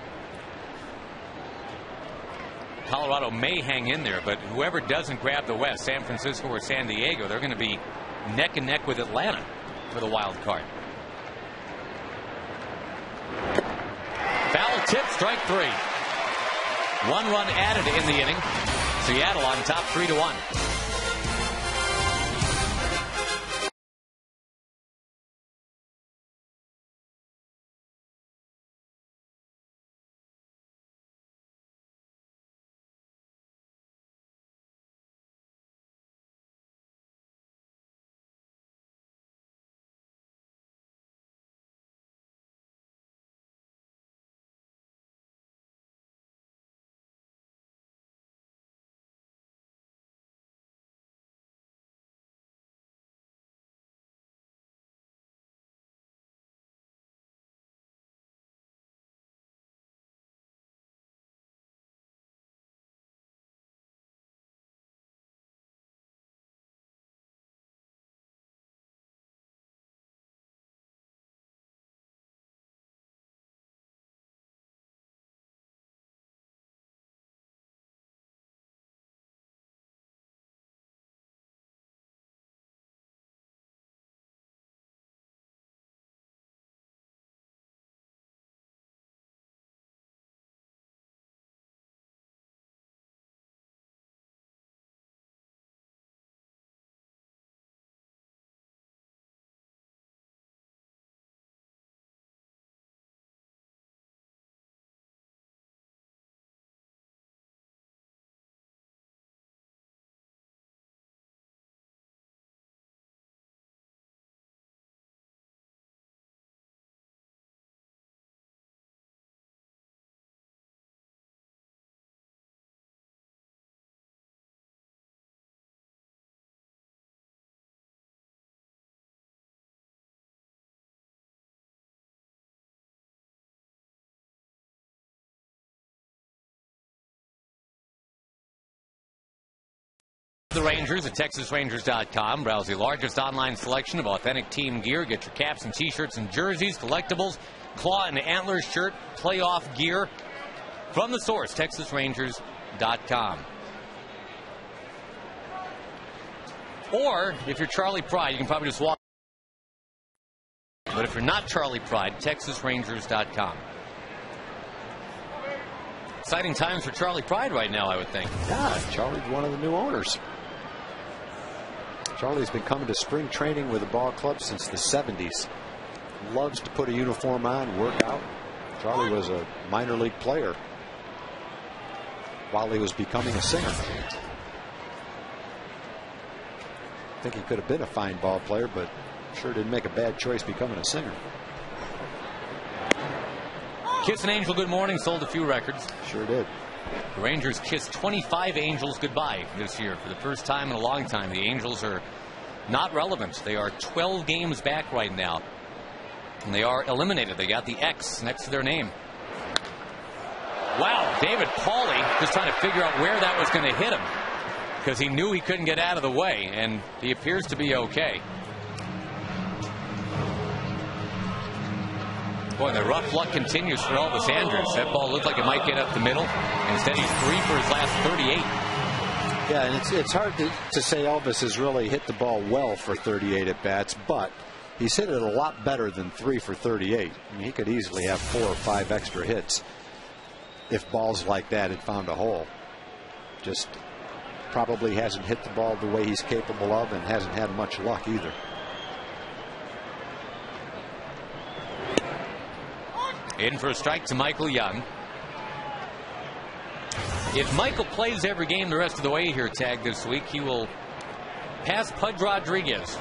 Colorado may hang in there, but whoever doesn't grab the West, San Francisco or San Diego, they're going to be neck and neck with Atlanta for the wild card. Foul tip, strike 3. 1 run added in the inning. Seattle on top 3-1. the Rangers at TexasRangers.com. Browse the largest online selection of authentic team gear. Get your caps and T-shirts and jerseys, collectibles, claw and antler shirt, playoff gear from the source, TexasRangers.com. Or if you're Charlie Pride, you can probably just walk. But if you're not Charlie Pride, TexasRangers.com. Exciting times for Charlie Pride right now, I would think. Yeah, Charlie's one of the new owners. Charlie's been coming to spring training with the ball club since the 70s. Loves to put a uniform on, work out. Charlie was a minor league player while he was becoming a singer. I think he could have been a fine ball player, but sure didn't make a bad choice becoming a singer. Kiss an Angel good morning sold a few records. Sure did. The Rangers kissed 25 Angels goodbye this year for the first time in a long time. The Angels are not relevant. They are 12 games back right now. And they are eliminated. They got the X next to their name. Wow, David Pauly just trying to figure out where that was going to hit him, because he knew he couldn't get out of the way, and he appears to be okay. Boy, the rough luck continues for Elvis Andrus. That ball looked like it might get up the middle. Instead, he's 3 for his last 38. Yeah, and it's hard to say Elvis has really hit the ball well for 38 at bats, but he's hit it a lot better than 3 for 38. I mean, he could easily have 4 or 5 extra hits if balls like that had found a hole. Just probably hasn't hit the ball the way he's capable of, and hasn't had much luck either. In for a strike to Michael Young. If Michael plays every game the rest of the way here, Tag, this week, he will pass Pudge Rodriguez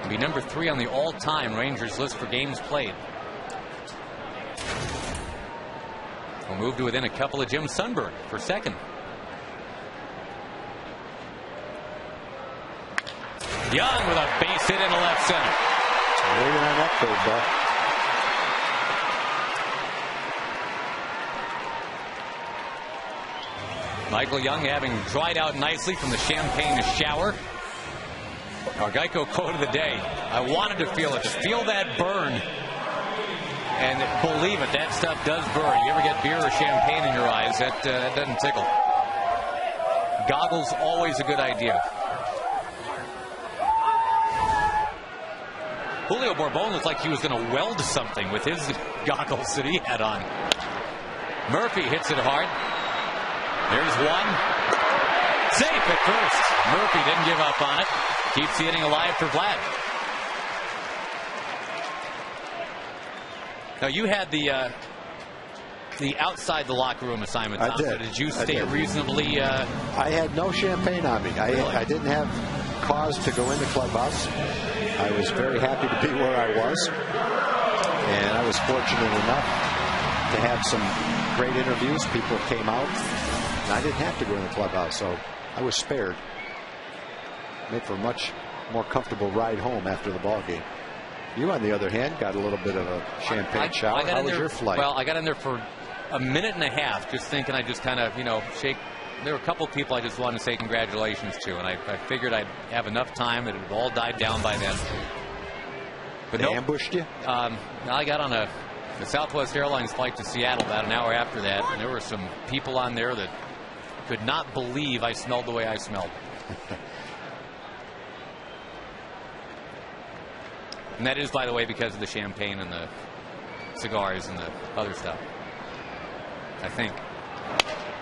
and be number 3 on the all-time Rangers list for games played. We'll move to within a couple of Jim Sundberg for second. Young with a base hit into left center. Waiting on that curveball. Michael Young having dried out nicely from the champagne shower. Our Geico quote of the day: I wanted to feel it. Feel that burn. And believe it, that stuff does burn. You ever get beer or champagne in your eyes, that doesn't tickle. Goggles, always a good idea. Julio Bourbon looked like he was going to weld something with his goggles that he had on. Murphy hits it hard. There's one. Safe at first. Murphy didn't give up on it. Keeps the inning alive for Vlad. Now, you had the outside the locker room assignment, Tom. I did. So did you stay reasonably... I had no champagne on me. I didn't have cause to go in the clubhouse. I was very happy to be where I was. And I was fortunate enough to have some great interviews. People came out. And I didn't have to go in the clubhouse, so I was spared. Made for a much more comfortable ride home after the ball game. You, on the other hand, got a little bit of a champagne shower. How was your flight? Well, I got in there for a minute and a half, just thinking I'd just kind of, shake. There were a couple of people I just wanted to say congratulations to, and I figured I'd have enough time. It had all died down by then. But they ambushed you? I got on the Southwest Airlines flight to Seattle about an hour after that, and there were some people on there that could not believe I smelled the way I smelled. And that is, by the way, because of the champagne and the cigars and the other stuff, I think.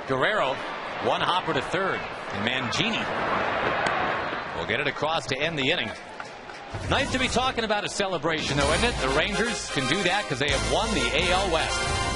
Guerrero, one hopper to third, and Mangini will get it across to end the inning. Nice to be talking about a celebration, though, isn't it? The Rangers can do that because they have won the AL West.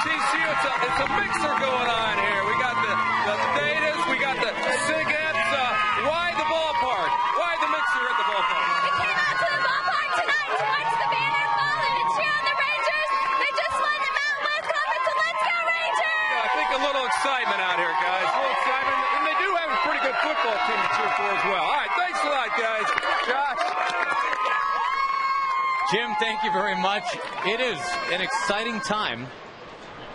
TCU. It's a mixer going on here. We got the Thetas, we got the Sigeps. Why the ballpark? Why the mixer at the ballpark? We came out to the ballpark tonight to watch the banner fall and cheer on the Rangers. They just won the Mountain West Conference, so let's go Rangers! I think a little excitement out here, guys. A little excitement. And they do have a pretty good football team to cheer for as well. All right, thanks a lot, guys. Josh. Jim, thank you very much. It is an exciting time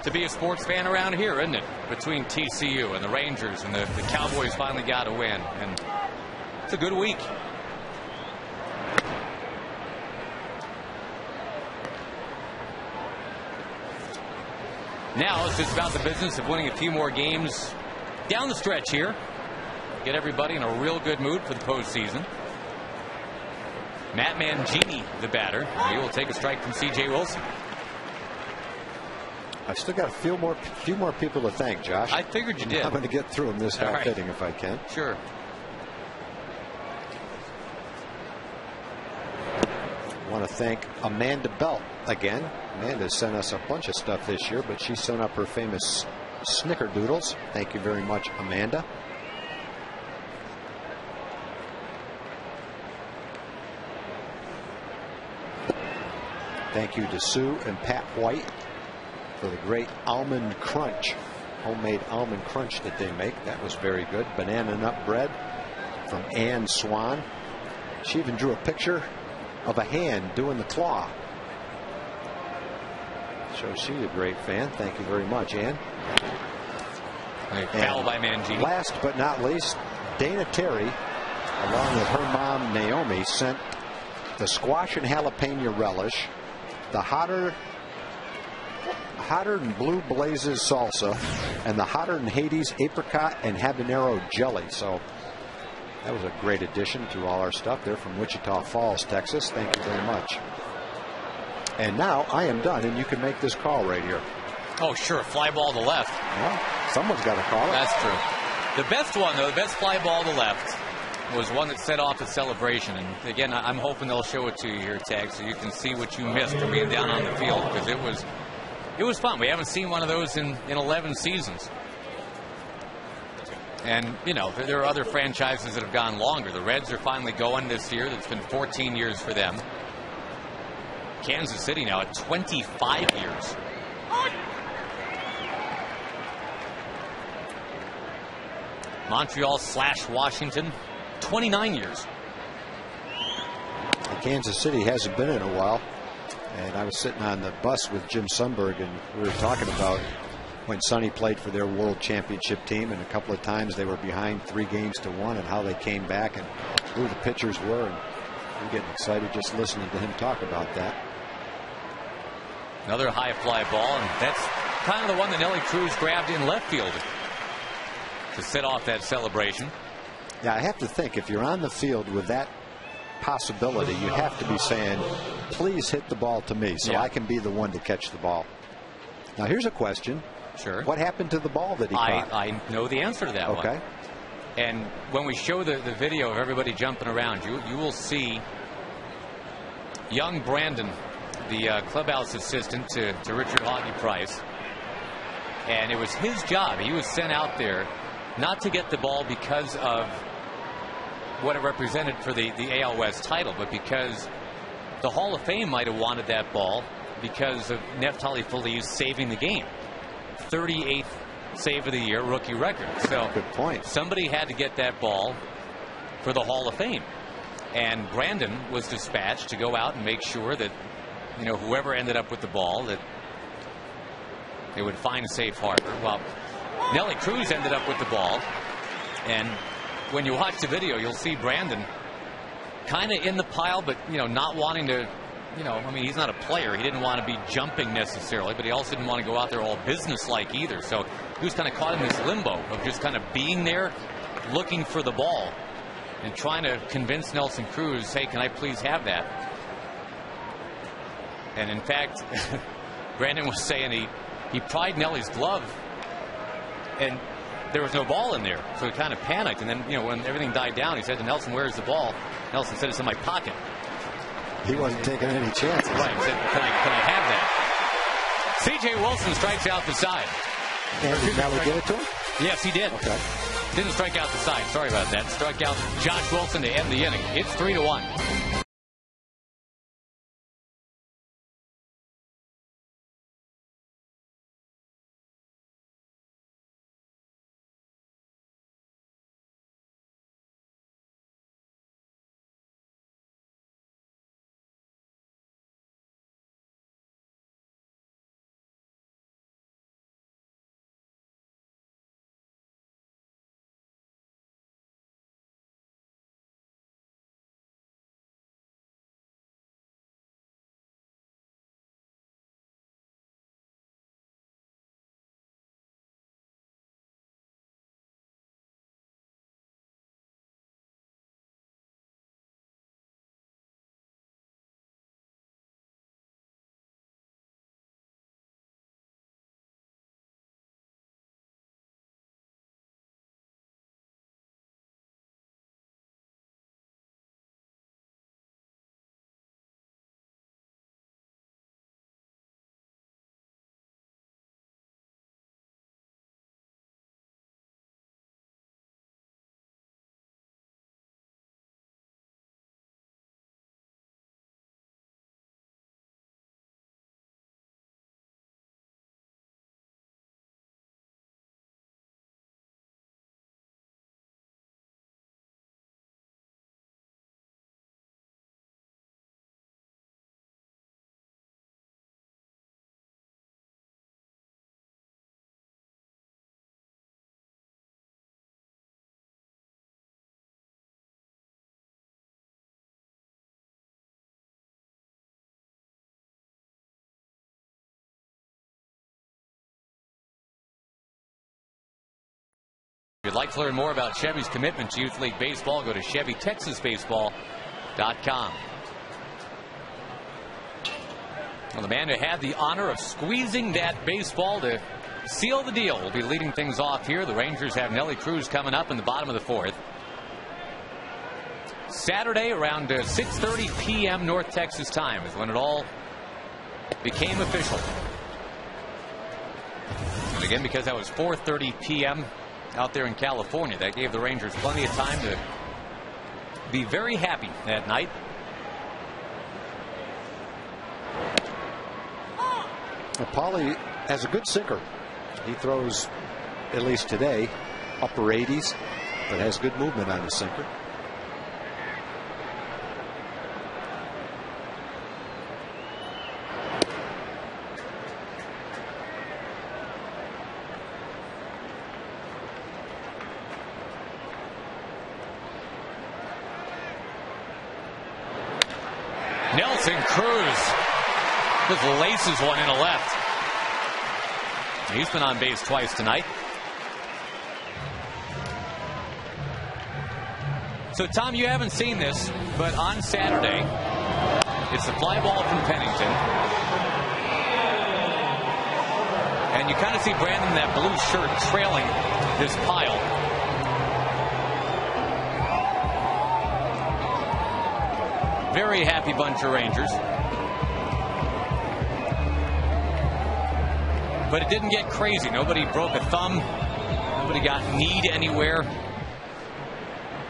to be a sports fan around here, isn't it? Between TCU and the Rangers, and the Cowboys finally got a win. And it's a good week. Now it's just about the business of winning a few more games down the stretch here. Get everybody in a real good mood for the postseason. Matt Mangini, the batter. He will take a strike from C.J. Wilson. I've still got a few more people to thank, Josh. I figured you did. I'm going to get through them this half inning if I can. Sure. I want to thank Amanda Belt again. Amanda sent us a bunch of stuff this year, but she sent up her famous snickerdoodles. Thank you very much, Amanda. Thank you to Sue and Pat White for the great almond crunch, homemade almond crunch that they make. That was very good. Banana nut bread from Ann Swan. She even drew a picture of a hand doing the claw. Shows she's a great fan. Thank you very much, Ann. Foul by Mangini. Last but not least, Dana Terry, along with her mom Naomi, sent the squash and jalapeno relish, the hotter than blue blazes salsa, and the hotter than Hades apricot and habanero jelly. So that was a great addition to all our stuff. They're from Wichita Falls, Texas. Thank you very much. And now I am done, and you can make this call right here. Oh, sure. Fly ball to left. Well, someone's got to call it. That's true. The best one, though, the best fly ball to left was one that set off the celebration. And again, I'm hoping they'll show it to you here, Tag, so you can see what you missed from being down on the field, because it was fun. We haven't seen one of those in 11 seasons. And, you know, there are other franchises that have gone longer. The Reds are finally going this year. It's been 14 years for them. Kansas City now at 25 years. Montreal/Washington, 29 years. Kansas City hasn't been in a while. And I was sitting on the bus with Jim Sundberg, and we were talking about when Sonny played for their world championship team, and a couple of times they were behind 3-1 and how they came back and who the pitchers were. And we're getting excited just listening to him talk about that. Another high fly ball, and that's kind of the one that Nelly Cruz grabbed in left field to set off that celebration. Yeah, I have to think, if you're on the field with that possibility, you have to be saying, please hit the ball to me so I can be the one to catch the ball. Now here's a question. Sure. What happened to the ball that he caught? I know the answer to that one. Okay. And when we show the video of everybody jumping around, you will see young Brandon, the clubhouse assistant to Richard Hoggy Price. And it was his job. He was sent out there not to get the ball because of what it represented for the AL West title, but because the Hall of Fame might have wanted that ball because of Neftali Feliz saving the game. 38th save of the year, rookie record. So good point. Somebody had to get that ball for the Hall of Fame. And Brandon was dispatched to go out and make sure that, you know, whoever ended up with the ball, that they would find a safe harbor. Well, Nelly Cruz ended up with the ball, and when you watch the video, you'll see Brandon kind of in the pile, but, you know, not wanting to, you know, I mean, he's not a player. He didn't want to be jumping necessarily, but he also didn't want to go out there all businesslike either. So he was kind of caught in this limbo of just kind of being there, looking for the ball, and trying to convince Nelson Cruz, hey, can I please have that? And in fact, Brandon was saying he pried Nelly's glove, and there was no ball in there, so he kind of panicked. And then, you know, when everything died down, he said to Nelson, "Where's the ball?" Nelson said, "It's in my pocket." He wasn't taking any chances. Right. He said, can I have that? C.J. Wilson strikes out the side. And did Nelly get it to him? Yes, he did. Okay. Didn't strike out the side. Sorry about that. Struck out Josh Wilson to end the inning. It's 3-1. If you'd like to learn more about Chevy's commitment to Youth League Baseball, go to ChevyTexasBaseball.com. Well, the man who had the honor of squeezing that baseball to seal the deal will be leading things off here. The Rangers have Nelly Cruz coming up in the bottom of the fourth. Saturday around 6:30 p.m. North Texas time is when it all became official. And again, because that was 4:30 p.m. out there in California, that gave the Rangers plenty of time to be very happy that night. Paulie has a good sinker. He throws, at least today, upper 80s, but has good movement on his sinker. Nelson Cruz just laces one into left. He's been on base twice tonight. So, Tom, you haven't seen this, but on Saturday, it's the fly ball from Pennington. And you kind of see Brandon in that blue shirt trailing this pile. Very happy bunch of Rangers. But it didn't get crazy. Nobody broke a thumb. Nobody got kneed anywhere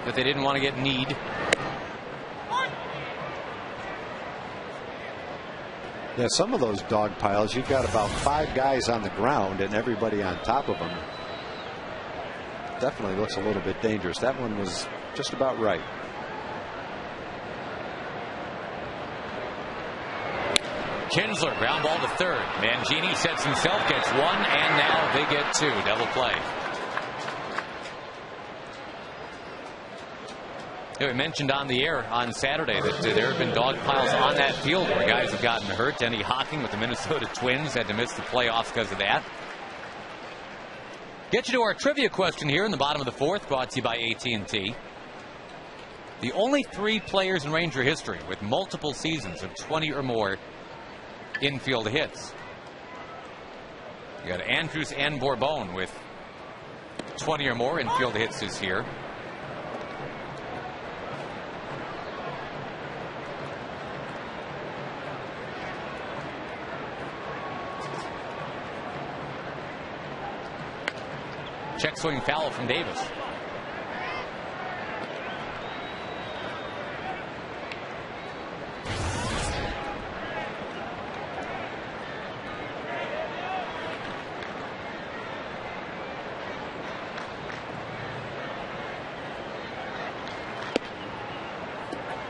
that they didn't want to get kneed. Yeah, some of those dog piles, you've got about 5 guys on the ground and everybody on top of them. Definitely looks a little bit dangerous. That one was just about right. Kinsler, ground ball to third. Mangini sets himself, gets one, and now they get two. Double play. We mentioned on the air on Saturday that there have been dog piles on that field where guys have gotten hurt. Denny Hocking with the Minnesota Twins had to miss the playoffs because of that. Get you to our trivia question here in the bottom of the fourth, brought to you by AT&T. The only 3 players in Ranger history with multiple seasons of 20 or more infield hits. You got Andrews and Bourbon with 20 or more infield hits this year. Check swing foul from Davis.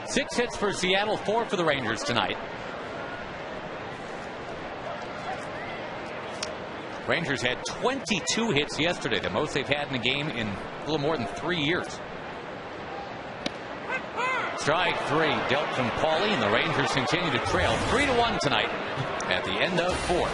Six hits for Seattle, 4 for the Rangers tonight. Rangers had 22 hits yesterday, the most they've had in a game in a little more than 3 years. Strike 3 dealt from Paulie, and the Rangers continue to trail 3-1 tonight at the end of 4.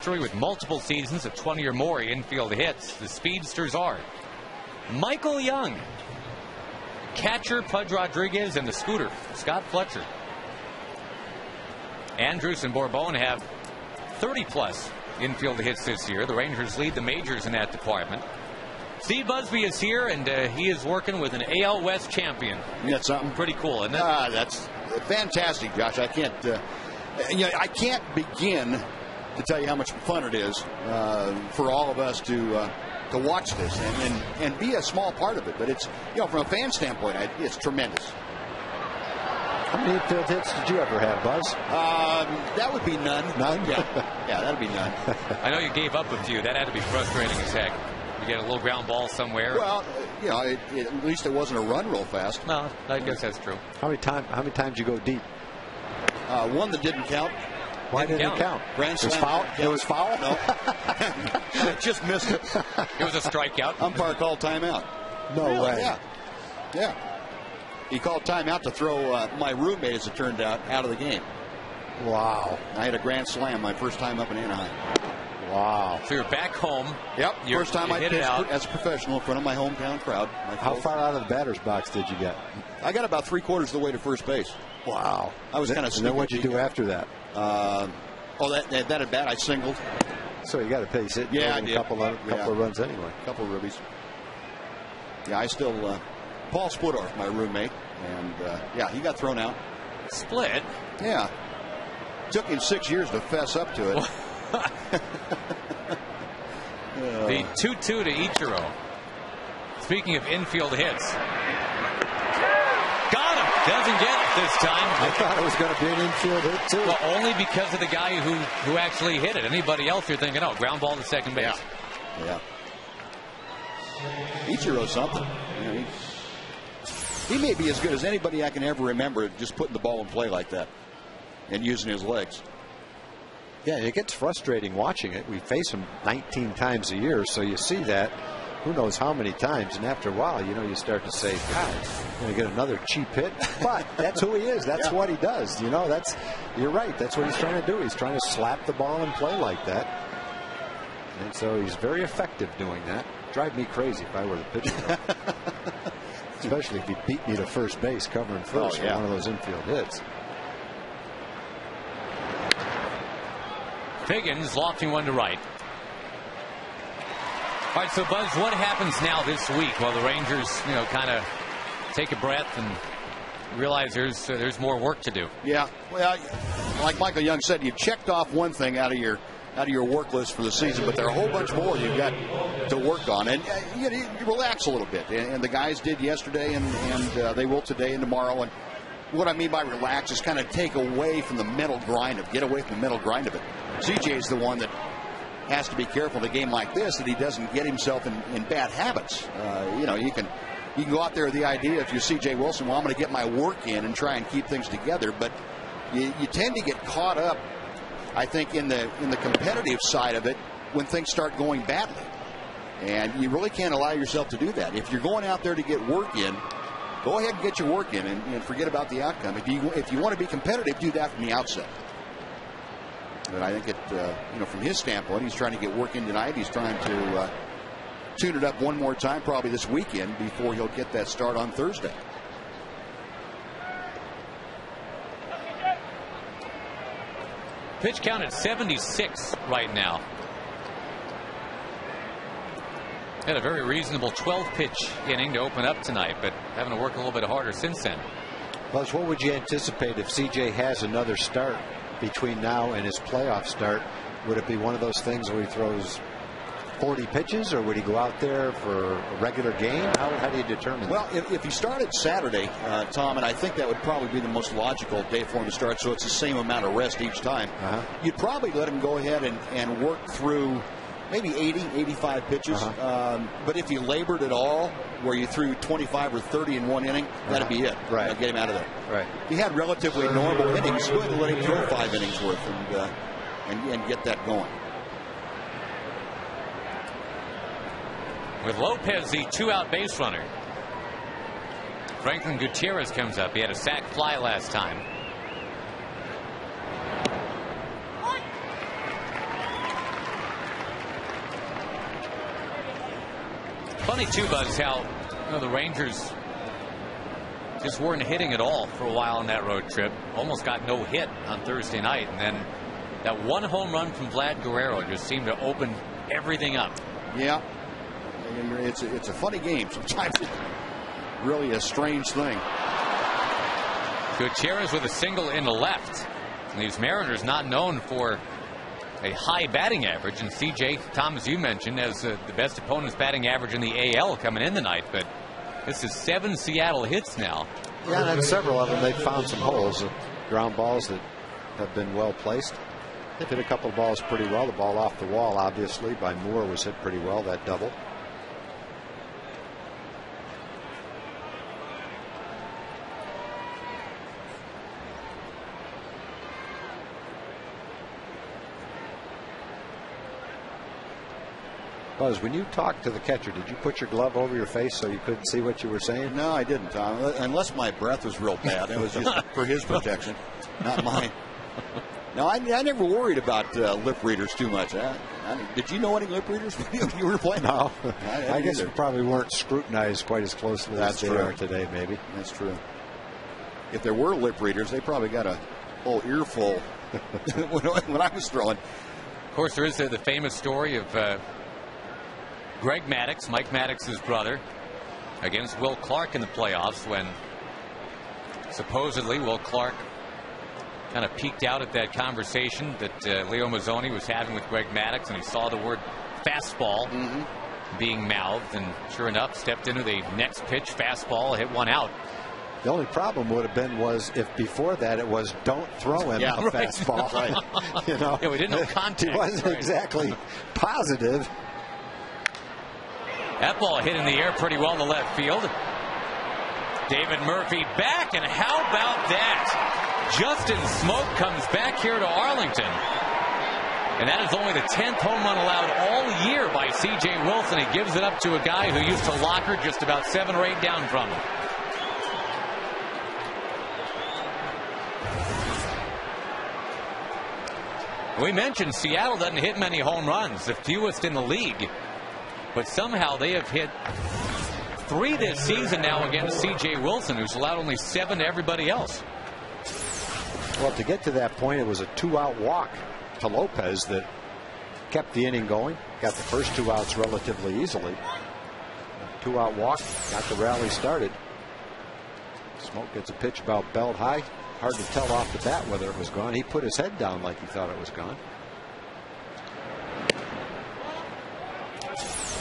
With multiple seasons of 20 or more infield hits, the speedsters are Michael Young, catcher Pudge Rodriguez, and the scooter Scott Fletcher. Andrus and Bourbon have 30-plus infield hits this year. The Rangers lead the majors in that department. Steve Busby is here, and he is working with an AL West champion. That's something pretty cool, isn't it? That's fantastic, Josh. I can't begin to tell you how much fun it is for all of us to watch this and be a small part of it. But it's, from a fan standpoint, it's tremendous. How many infield hits did you ever have, Buzz? That would be none. None? Yeah, that'd be none. I know you gave up a few. That had to be frustrating as heck. You get a little ground ball somewhere. Well, at least it wasn't a run real fast. No, I guess that's true. How many times you go deep? One that didn't count. Why didn't it count? Grand slam. It was foul? No. I just missed it. It was a strikeout. Umpire called timeout. No way. Yeah. He called timeout to throw my roommate, as it turned out of the game. Wow. I had a grand slam my first time up in Anaheim. Wow. So you're back home. Yep. First time I pitched as a professional in front of my hometown crowd. How far out of the batter's box did you get? I got about 3/4 of the way to first base. Wow. I was kind of. And then what'd you do after that? That at bat I singled. So you got to pace it. Yeah, I did. A couple of runs anyway. A couple of ribbies. Yeah, I still. Paul Splittorff, my roommate, and he got thrown out. Split? Yeah. Took him 6 years to fess up to it. The 2-2 to Ichiro. Speaking of infield hits. Got him. Doesn't get it this time. I thought it was going to be an infield hit, too. Well, only because of the guy who actually hit it. Anybody else, you're thinking, ground ball to second base. Yeah. Ichiro's something. He may be as good as anybody I can ever remember, just putting the ball in play like that and using his legs. Yeah, it gets frustrating watching it. We face him 19 times a year, so you see that. who knows how many times, and after a while, you start to say, God, I'm going to get another cheap hit. But that's who he is. That's what he does. You're right. That's what he's trying to do. He's trying to slap the ball and play like that. And so he's very effective doing that. Drive me crazy if I were the pitcher. Especially if he beat me to first base covering first for one of those infield hits. Higgins lofting one to right. All right, so Buzz, what happens now this week while the Rangers, kind of take a breath and realize there's more work to do? Yeah, well, like Michael Young said, you checked off one thing out of your work list for the season, but there are a whole bunch more you've got to work on, and you relax a little bit. And the guys did yesterday, and they will today and tomorrow. And what I mean by relax is kind of take away from the mental grind of get away from the mental grind of it. CJ is the one that has to be careful in a game like this that he doesn't get himself in bad habits. You can go out there with the idea if you're CJ Wilson, well, I'm going to get my work in and try and keep things together, but you tend to get caught up, I think, in the competitive side of it when things start going badly, and you really can't allow yourself to do that. If you're going out there to get work in, go ahead and get your work in and forget about the outcome. If you want to be competitive, do that from the outset. But I think from his standpoint, he's trying to get work in tonight. He's trying to tune it up one more time, probably this weekend, before he'll get that start on Thursday. Pitch count at 76 right now. Had a very reasonable 12-pitch inning to open up tonight, but having to work a little bit harder since then. Buzz, what would you anticipate if CJ has another start between now and his playoff start? Would it be one of those things where he throws 40 pitches, or would he go out there for a regular game? How do you determine well, that? If he started Saturday, Tom, and I think that would probably be the most logical day for him to start, so it's the same amount of rest each time, you'd probably let him go ahead and work through maybe 80, 85 pitches. But if you labored at all, where you threw 25 or 30 in one inning, that'd be it. Right. Get him out of there. Right. He had relatively normal innings. Go ahead and let him throw 5 innings worth and get that going. With Lopez, the 2-out base runner. Franklin Gutierrez comes up. He had a sac fly last time. Funny too, Buzz, how the Rangers just weren't hitting at all for a while on that road trip. Almost got no hit on Thursday night, and then that one home run from Vlad Guerrero just seemed to open everything up. Yeah, it's a funny game. Sometimes it's really a strange thing. Gutierrez with a single in the left. And these Mariners not known for a high batting average, and CJ, Tom, as you mentioned, as the best opponent's batting average in the AL coming in tonight, but this is 7 Seattle hits now. Yeah, and several of them, they've found some holes, ground balls that have been well placed. They've hit a couple of balls pretty well. The ball off the wall, obviously, by Moore was hit pretty well, that double. Buzz, when you talked to the catcher, did you put your glove over your face so you couldn't see what you were saying? No, I didn't, Tom. Unless my breath was real bad. It was just for his protection, not mine. No, I never worried about lip readers too much. Did you know any lip readers when you were playing? No. I guess you probably weren't scrutinized quite as closely as they are today, maybe. That's true. If there were lip readers, they probably got a whole earful when I was throwing. Of course, there is the famous story of Greg Maddux, Mike Maddox's brother, against Will Clark in the playoffs, when supposedly Will Clark kind of peeked out at that conversation that Leo Mazzoni was having with Greg Maddux, and he saw the word fastball being mouthed, and sure enough, stepped into the next pitch, fastball, hit one out. The only problem would have been was if before that it was don't throw him a fastball. Right. Yeah, we didn't know contact. He wasn't exactly positive. That ball hit in the air pretty well in the left field. David Murphy back, and how about that? Justin Smoke comes back here to Arlington. And that is only the 10th home run allowed all year by C.J. Wilson. He gives it up to a guy who used to lock her just about 7 or 8 down from him. We mentioned Seattle doesn't hit many home runs, the fewest in the league. But somehow they have hit 3 this season now against C.J. Wilson, who's allowed only 7 to everybody else. Well, to get to that point, it was a 2-out walk to Lopez that kept the inning going. Got the first 2 outs relatively easily. 2-out walk got the rally started. Smoke gets a pitch about belt high. Hard to tell off the bat whether it was gone. He put his head down like he thought it was gone.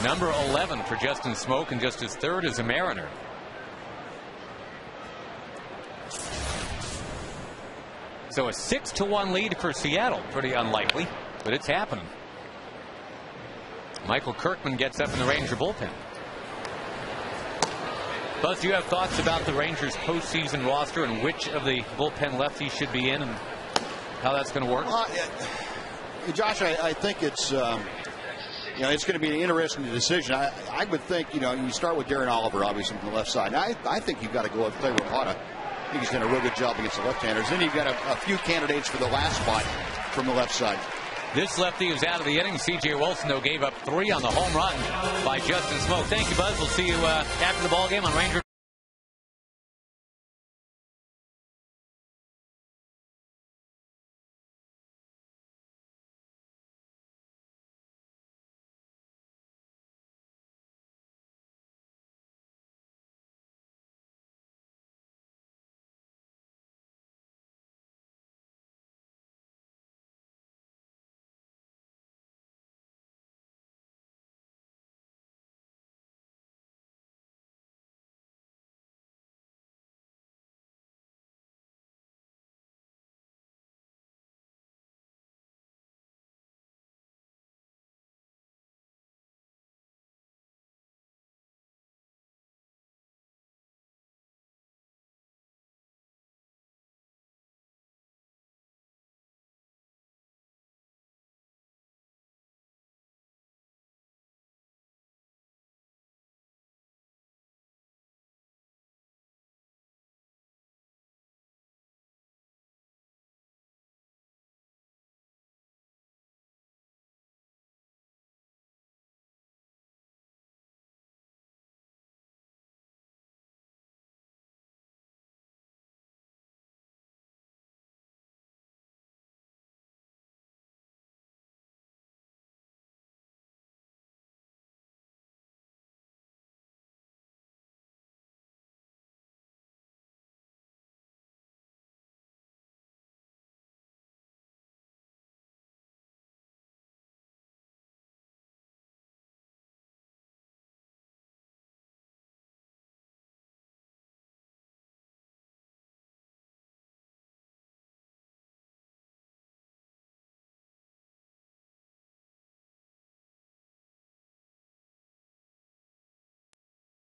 Number 11 for Justin Smoke, and just his 3rd as a Mariner. So a 6-1 lead for Seattle. Pretty unlikely, but it's happening. Michael Kirkman gets up in the Ranger bullpen. Buzz, do you have thoughts about the Rangers postseason roster and which of the bullpen lefties should be in and how that's going to work? Josh, I think it's it's going to be an interesting decision. I would think you start with Darren Oliver, obviously, from the left side. I think you've got to go with Clay Rahada. I think he's done a real good job against the left-handers. Then you've got a few candidates for the last spot from the left side. This lefty is out of the inning. C.J. Wilson, though, gave up 3 on the home run by Justin Smoke. Thank you, Buzz. We'll see you after the ball game on Ranger.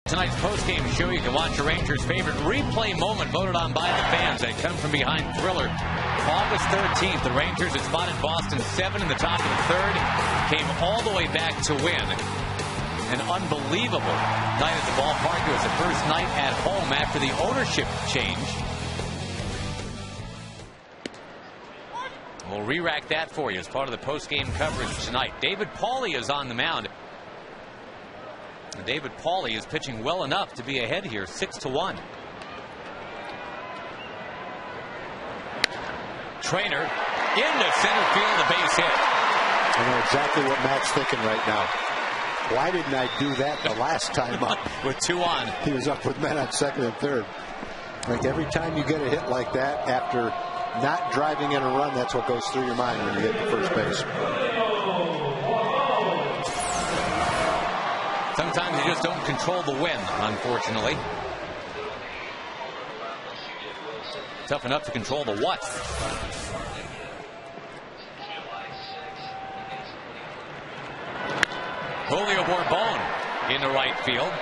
Tonight's postgame show, you can watch your Rangers' favorite replay moment voted on by the fans. They come from behind thriller. August 13th, the Rangers had spotted Boston 7 in the top of the 3rd. Came all the way back to win. An unbelievable night at the ballpark. It was the first night at home after the ownership change. We'll re-rack that for you as part of the postgame coverage tonight. David Pauly is on the mound. David Pauly is pitching well enough to be ahead here, 6-1. Trainer into center field, a base hit. I know exactly what Matt's thinking right now. Why didn't I do that the last time up? With 2 on. He was up with men on 2nd and 3rd. Like every time you get a hit like that after not driving in a run, that's what goes through your mind when you get to first base. Sometimes you just don't control the wind, unfortunately. Tough enough to control the what. Julio Bourbon into right field.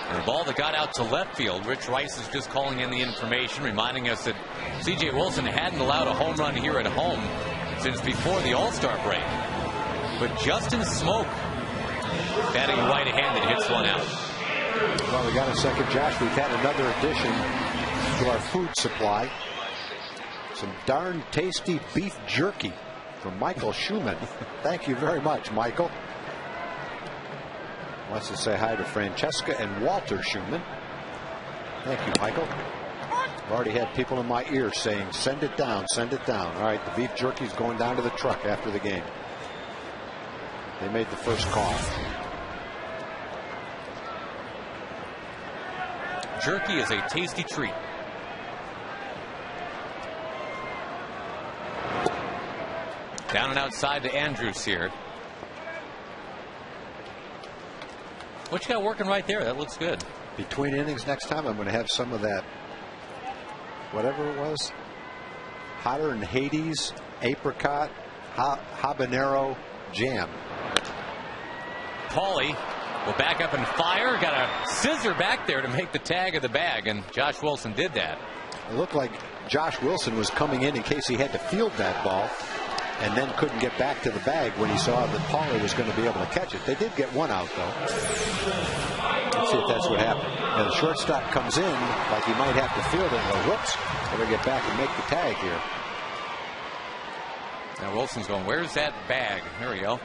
And a ball that got out to left field. Rich Rice is just calling in the information, reminding us that C.J. Wilson hadn't allowed a home run here at home since before the All-Star break. But Justin Smoke batting right-handed hits one out. Well, we got a second, Josh. We've had another addition to our food supply. Some darn tasty beef jerky from Michael Schumann. Thank you very much, Michael. Wants to say hi to Francesca and Walter Schumann. Thank you, Michael. I've already had people in my ear saying, send it down, send it down. All right, the beef jerky's going down to the truck after the game. They made the first call. Jerky is a tasty treat. Down and outside to Andrews here. What you got working right there? That looks good. Between innings next time, I'm going to have some of that, whatever it was, hotter than Hades apricot habanero jam. Paulie will back up and fire. Got a scissor back there to make the tag of the bag, and Josh Wilson did that. It looked like Josh Wilson was coming in case he had to field that ball, and then couldn't get back to the bag when he saw that Paulie was going to be able to catch it. They did get one out, though. Let's see if that's what happened. And the shortstop comes in like he might have to field it and go, whoops, better get back and make the tag here. Now Wilson's going, where's that bag? Here we go.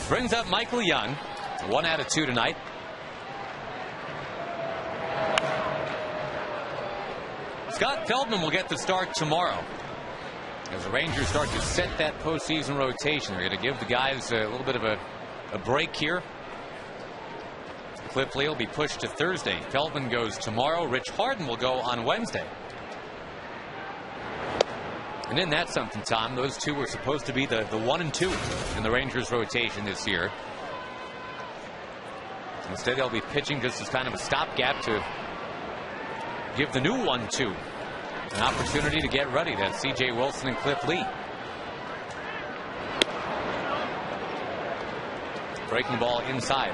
Brings up Michael Young. 1 out of 2 tonight. Scott Feldman will get the start tomorrow. As the Rangers start to set that postseason rotation, they're going to give the guys a little bit of a break here. Cliff Lee will be pushed to Thursday. Feldman goes tomorrow. Rich Harden will go on Wednesday. And isn't that something, Tom? Those two were supposed to be the 1 and 2 in the Rangers rotation this year. Instead, they'll be pitching just as kind of a stopgap to give the new 1-2 an opportunity to get ready. That's C.J. Wilson and Cliff Lee. Breaking ball inside.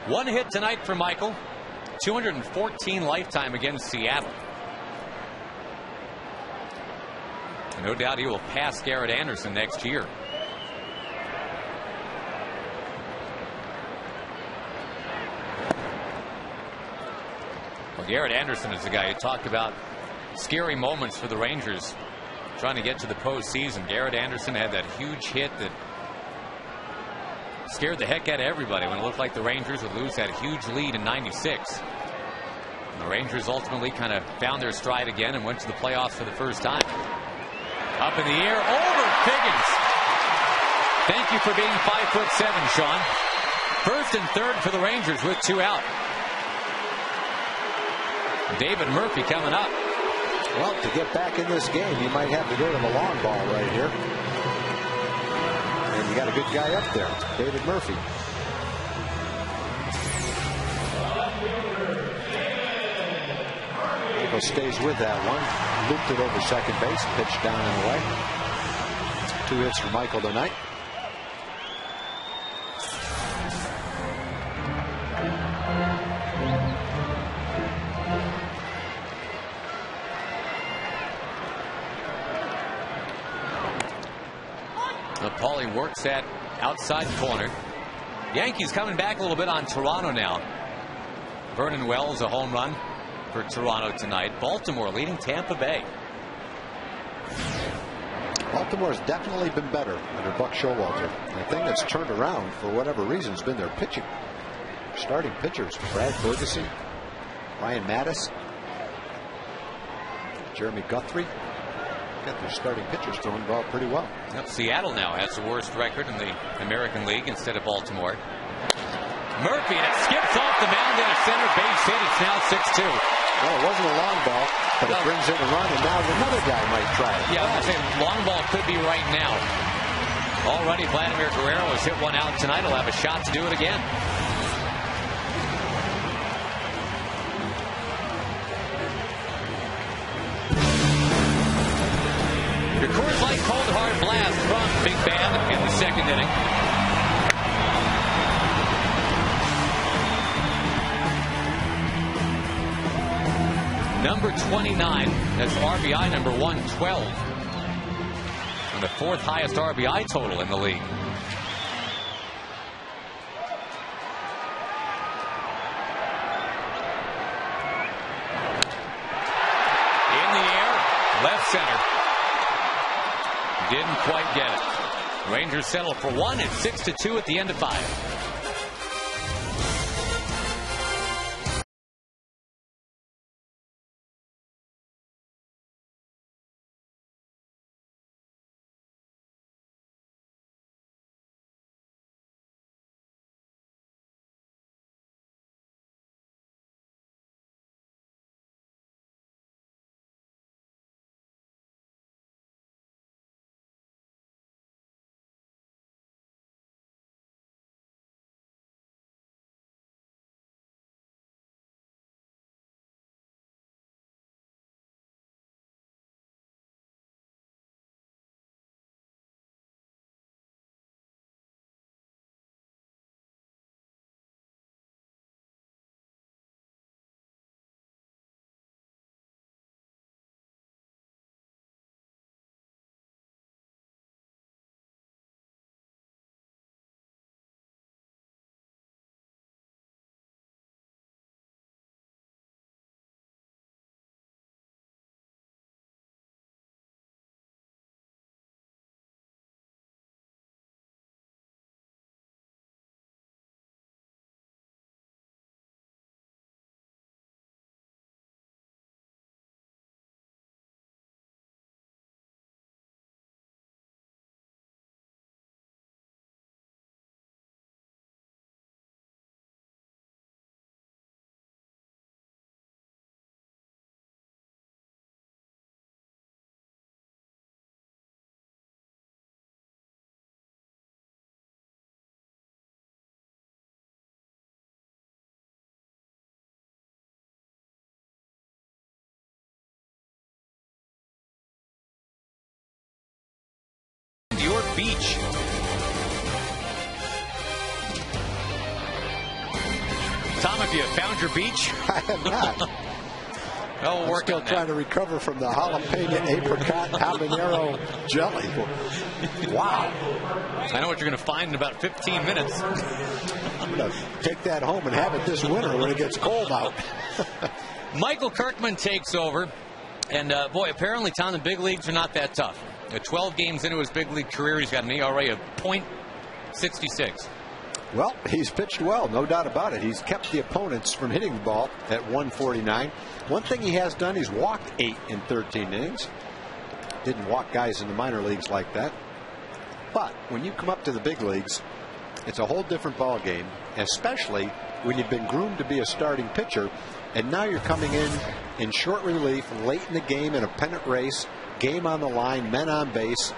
One hit tonight for Michael. 214 lifetime against Seattle. No doubt he will pass Garrett Anderson next year. Well, Garrett Anderson is the guy who talked about scary moments for the Rangers trying to get to the postseason. Garrett Anderson had that huge hit that scared the heck out of everybody when it looked like the Rangers would lose that huge lead in '96. The Rangers ultimately kind of found their stride again and went to the playoffs for the first time. Up in the air, over Figgins. Thank you for being 5'7", Sean. First and third for the Rangers with 2 out. David Murphy coming up. Well, to get back in this game, you might have to go to the long ball right here. And you got a good guy up there, David Murphy. Michael stays with that one. Looped it over second base, pitched down and away. 2 hits for Michael tonight. Paulie works that outside corner. Yankees coming back a little bit on Toronto now. Vernon Wells a home run for Toronto tonight. Baltimore leading Tampa Bay. Baltimore's definitely been better under Buck Showalter. The thing that's turned around for whatever reason has been their pitching. Starting pitchers: Brad Ferguson, Ryan Mattis, Jeremy Guthrie. Got their starting pitchers throwing the ball pretty well. Yep, Seattle now has the worst record in the American League instead of Baltimore. Murphy, and it skips off the mound in a center base hit. It's now 6-2. Well, it wasn't a long ball, but it brings in a run, and now another guy might try it. Yeah, I was saying long ball could be right now. Already Vladimir Guerrero has hit one out tonight. He'll have a shot to do it again. bad in the second inning. Number 29, that's RBI number 112. And the 4th highest RBI total in the league. In the air, left center. Didn't quite get it. Rangers settle for 1. It's 6-2 at the end of 5. York Beach. Tom, have you found your beach? I have not. Oh, I'm still trying to recover from the jalapeno apricot habanero jelly. Wow. I know what you're going to find in about 15 minutes. I'm going to take that home and have it this winter when it gets cold out. Michael Kirkman takes over. And, boy, apparently, Tom, the big leagues are not that tough. 12 games into his big league career, he's got an ERA of .66. Well, he's pitched well, no doubt about it. He's kept the opponents from hitting the ball at 149. One thing he has done, he's walked 8 in 13 innings. Didn't walk guys in the minor leagues like that. But when you come up to the big leagues, it's a whole different ball game, especially when you've been groomed to be a starting pitcher, and now you're coming in short relief, late in the game in a pennant race, game on the line, men on base,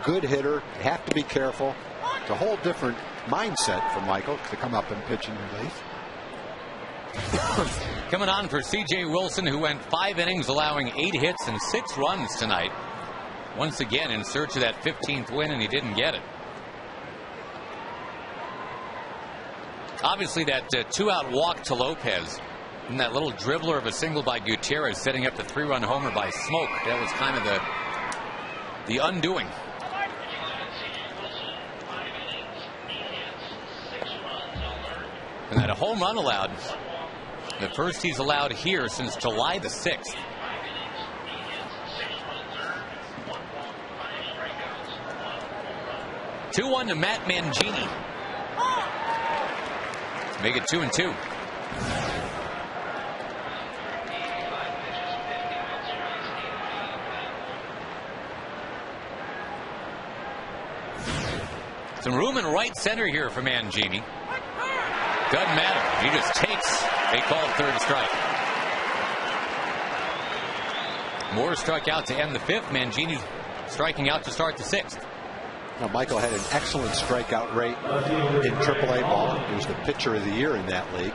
good hitter, have to be careful. It's a whole different mindset for Michael to come up and pitch in relief. Coming on for C.J. Wilson, who went 5 innings, allowing 8 hits and 6 runs tonight. Once again in search of that 15th win, and he didn't get it. Obviously, that 2-out walk to Lopez and that little dribbler of a single by Gutierrez setting up the 3-run homer by Smoke. That was kind of the undoing. And that a home run allowed. The first he's allowed here since July the 6th. Two-1 to Matt Mangini. Make it 2-2. Some room in right center here for Mangini. Doesn't matter. He just takes a called third strike. Moore struck out to end the 5th. Mangini striking out to start the 6th. Now, Michael had an excellent strikeout rate in AAA ball. He was the pitcher of the year in that league.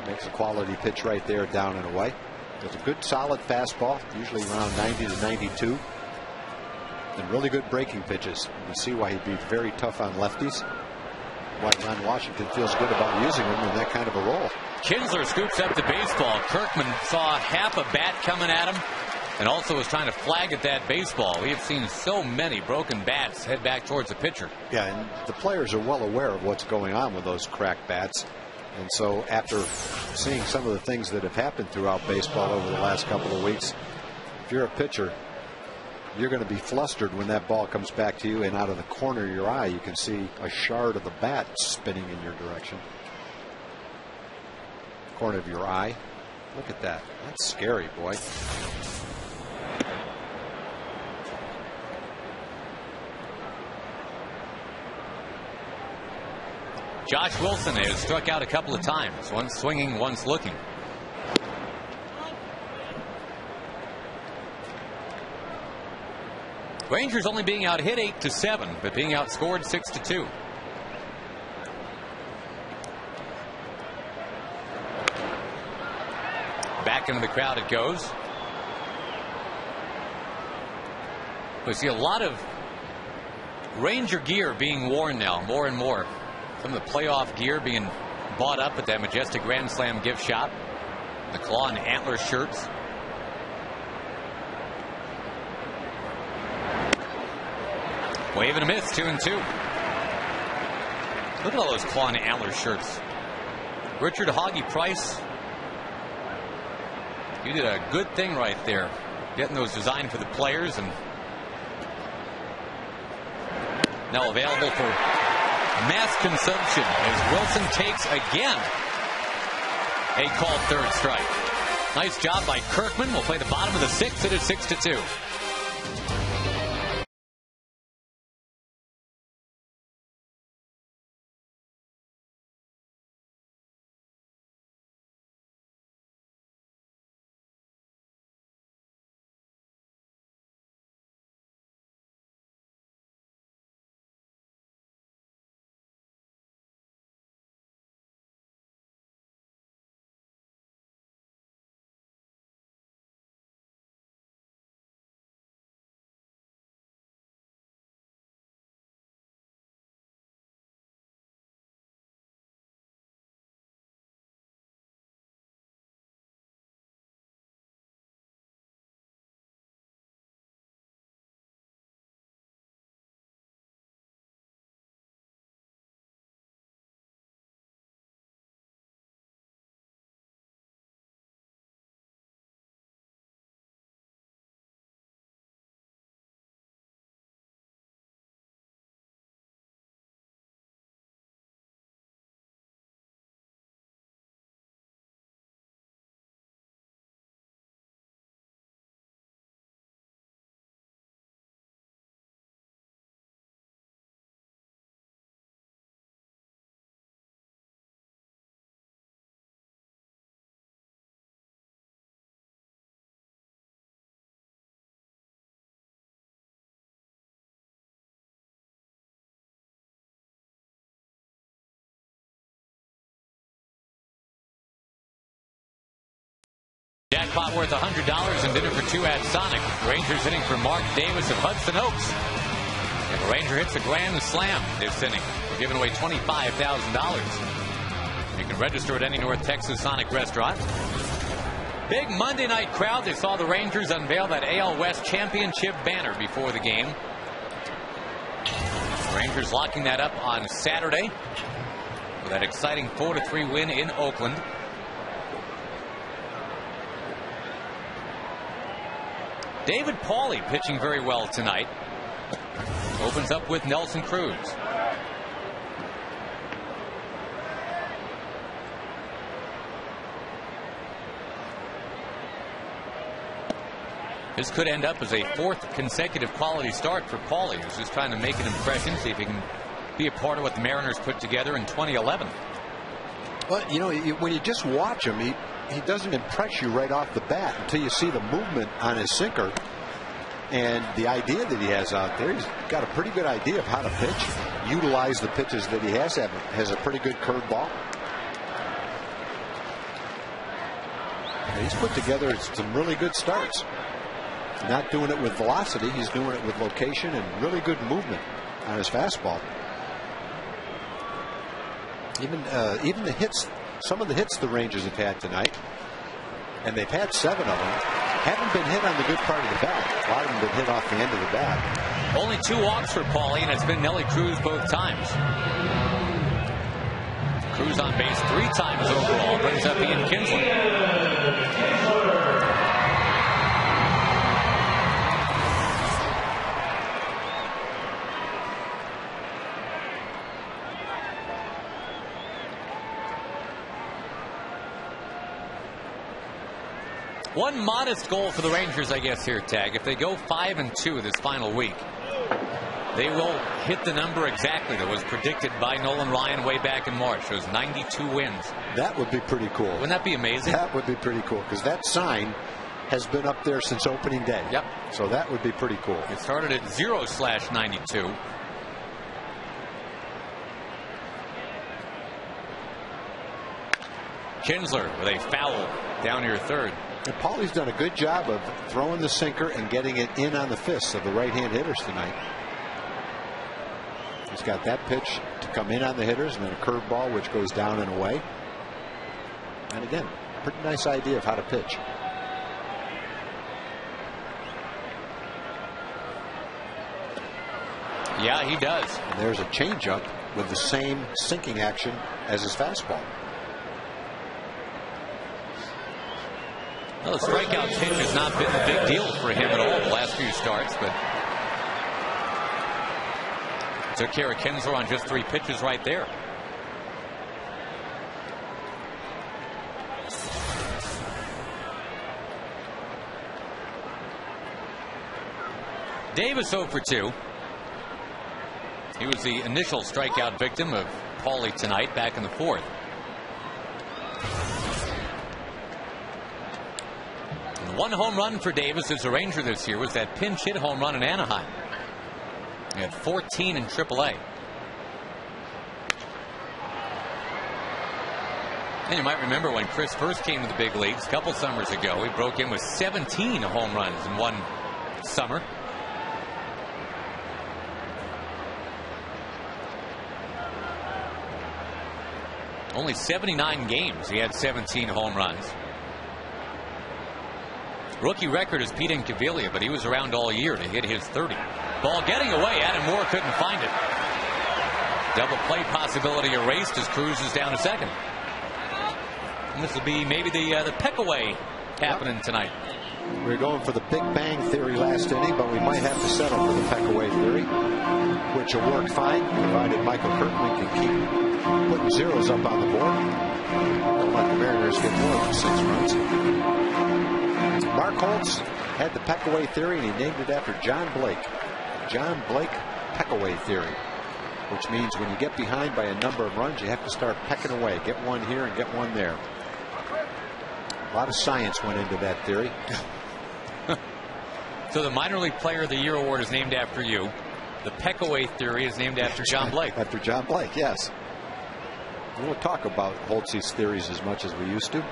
Makes a quality pitch right there, down and away. Does a good solid fastball, usually around 90 to 92. and really good breaking pitches. You see why he'd be very tough on lefties. Why Ron Washington feels good about using him in that kind of a role. Kinsler scoops up the baseball. Kirkman saw half a bat coming at him and also was trying to flag at that baseball. We have seen so many broken bats head back towards the pitcher. Yeah, and the players are well aware of what's going on with those cracked bats. And so after seeing some of the things that have happened throughout baseball over the last couple of weeks, if you're a pitcher, you're going to be flustered when that ball comes back to you, and out of the corner of your eye you can see a shard of the bat spinning in your direction. Corner of your eye. Look at that. That's scary, boy. Josh Wilson has struck out a couple of times, once swinging, once looking. Rangers only being out hit 8-7, but being outscored 6-2. Back into the crowd it goes. We see a lot of Ranger gear being worn now, more and more. Some of the playoff gear being bought up at that Majestic Grand Slam gift shop. The claw and antler shirts. Wave and a miss, 2-2. Look at all those claw and antler shirts. Richard Hoggy Price, you did a good thing right there, getting those designed for the players, and now available for mass consumption as Wilson takes again a called third strike. Nice job by Kirkman. We'll play the bottom of the sixth. It is 6-2. Jackpot worth $100 and dinner for two at Sonic. Rangers hitting for Mark Davis of Hudson Oaks. If a Ranger hits a grand slam this inning, we're giving away $25,000. You can register at any North Texas Sonic restaurant. Big Monday night crowd. They saw the Rangers unveil that AL West championship banner before the game. Rangers locking that up on Saturday with that exciting 4-3 win in Oakland. David Pauly pitching very well tonight. Opens up with Nelson Cruz. This could end up as a fourth consecutive quality start for Pauly, who's just trying to make an impression, see if he can be a part of what the Mariners put together in 2011. Well, you know, when you just watch him, he doesn't impress you right off the bat until you see the movement on his sinker and the idea that he has out there. He's got a pretty good idea of how to pitch, utilize the pitches that he has a pretty good curveball. He's put together some really good starts. not doing it with velocity. He's doing it with location and really good movement on his fastball. Even the hits, some of the hits the Rangers have had tonight, and they've had 7 of them, haven't been hit on the good part of the bat. A lot of them have been hit off the end of the bat. Only 2 walks for Paulie, and it's been Nelly Cruz both times. Cruz on base 3 times overall, brings up Ian Kinsler. One modest goal for the Rangers, I guess, here, Tag. If they go 5-2 this final week, they will hit the number exactly that was predicted by Nolan Ryan way back in March. Those 92 wins. That would be pretty cool. Wouldn't that be amazing? That would be pretty cool, because that sign has been up there since opening day. Yep. So that would be pretty cool. It started at 0/92. Kinsler with a foul down near third. And Paulie's done a good job of throwing the sinker and getting it in on the fists of the right-hand hitters tonight. He's got that pitch to come in on the hitters, and then a curveball which goes down and away. And again, pretty nice idea of how to pitch. Yeah, he does. And there's a changeup with the same sinking action as his fastball. Well, the strikeout pitch has not been a big deal for him at all the last few starts, but took care of Kinsler on just 3 pitches right there. Davis 0 for 2. He was the initial strikeout victim of Paulie tonight back in the 4th. One home run for Davis as a Ranger this year was that pinch hit home run in Anaheim. He had 14 in AAA. And you might remember when Chris first came to the big leagues a couple summers ago, he broke in with 17 home runs in one summer. Only 79 games he had 17 home runs. Rookie record is Pete Incaviglia, but he was around all year to hit his 30. Ball getting away. Adam Moore couldn't find it. Double play possibility erased as Cruz is down to second. And this will be maybe the peck-away happening tonight. We were going for the Big Bang Theory last inning, but we might have to settle for the peck-away theory, which will work fine, provided Michael Kirkman can keep putting zeros up on the board. Don't let the Mariners get more than 6 runs. Mark Holtz had the peck-away theory, and he named it after John Blake. John Blake peck-away theory, which means when you get behind by a number of runs, you have to start pecking away. Get one here and get one there. A lot of science went into that theory. So the Minor League Player of the Year award is named after you. The peck-away theory is named after John Blake. After John Blake, yes. We don't talk about Holtz's theories as much as we used to.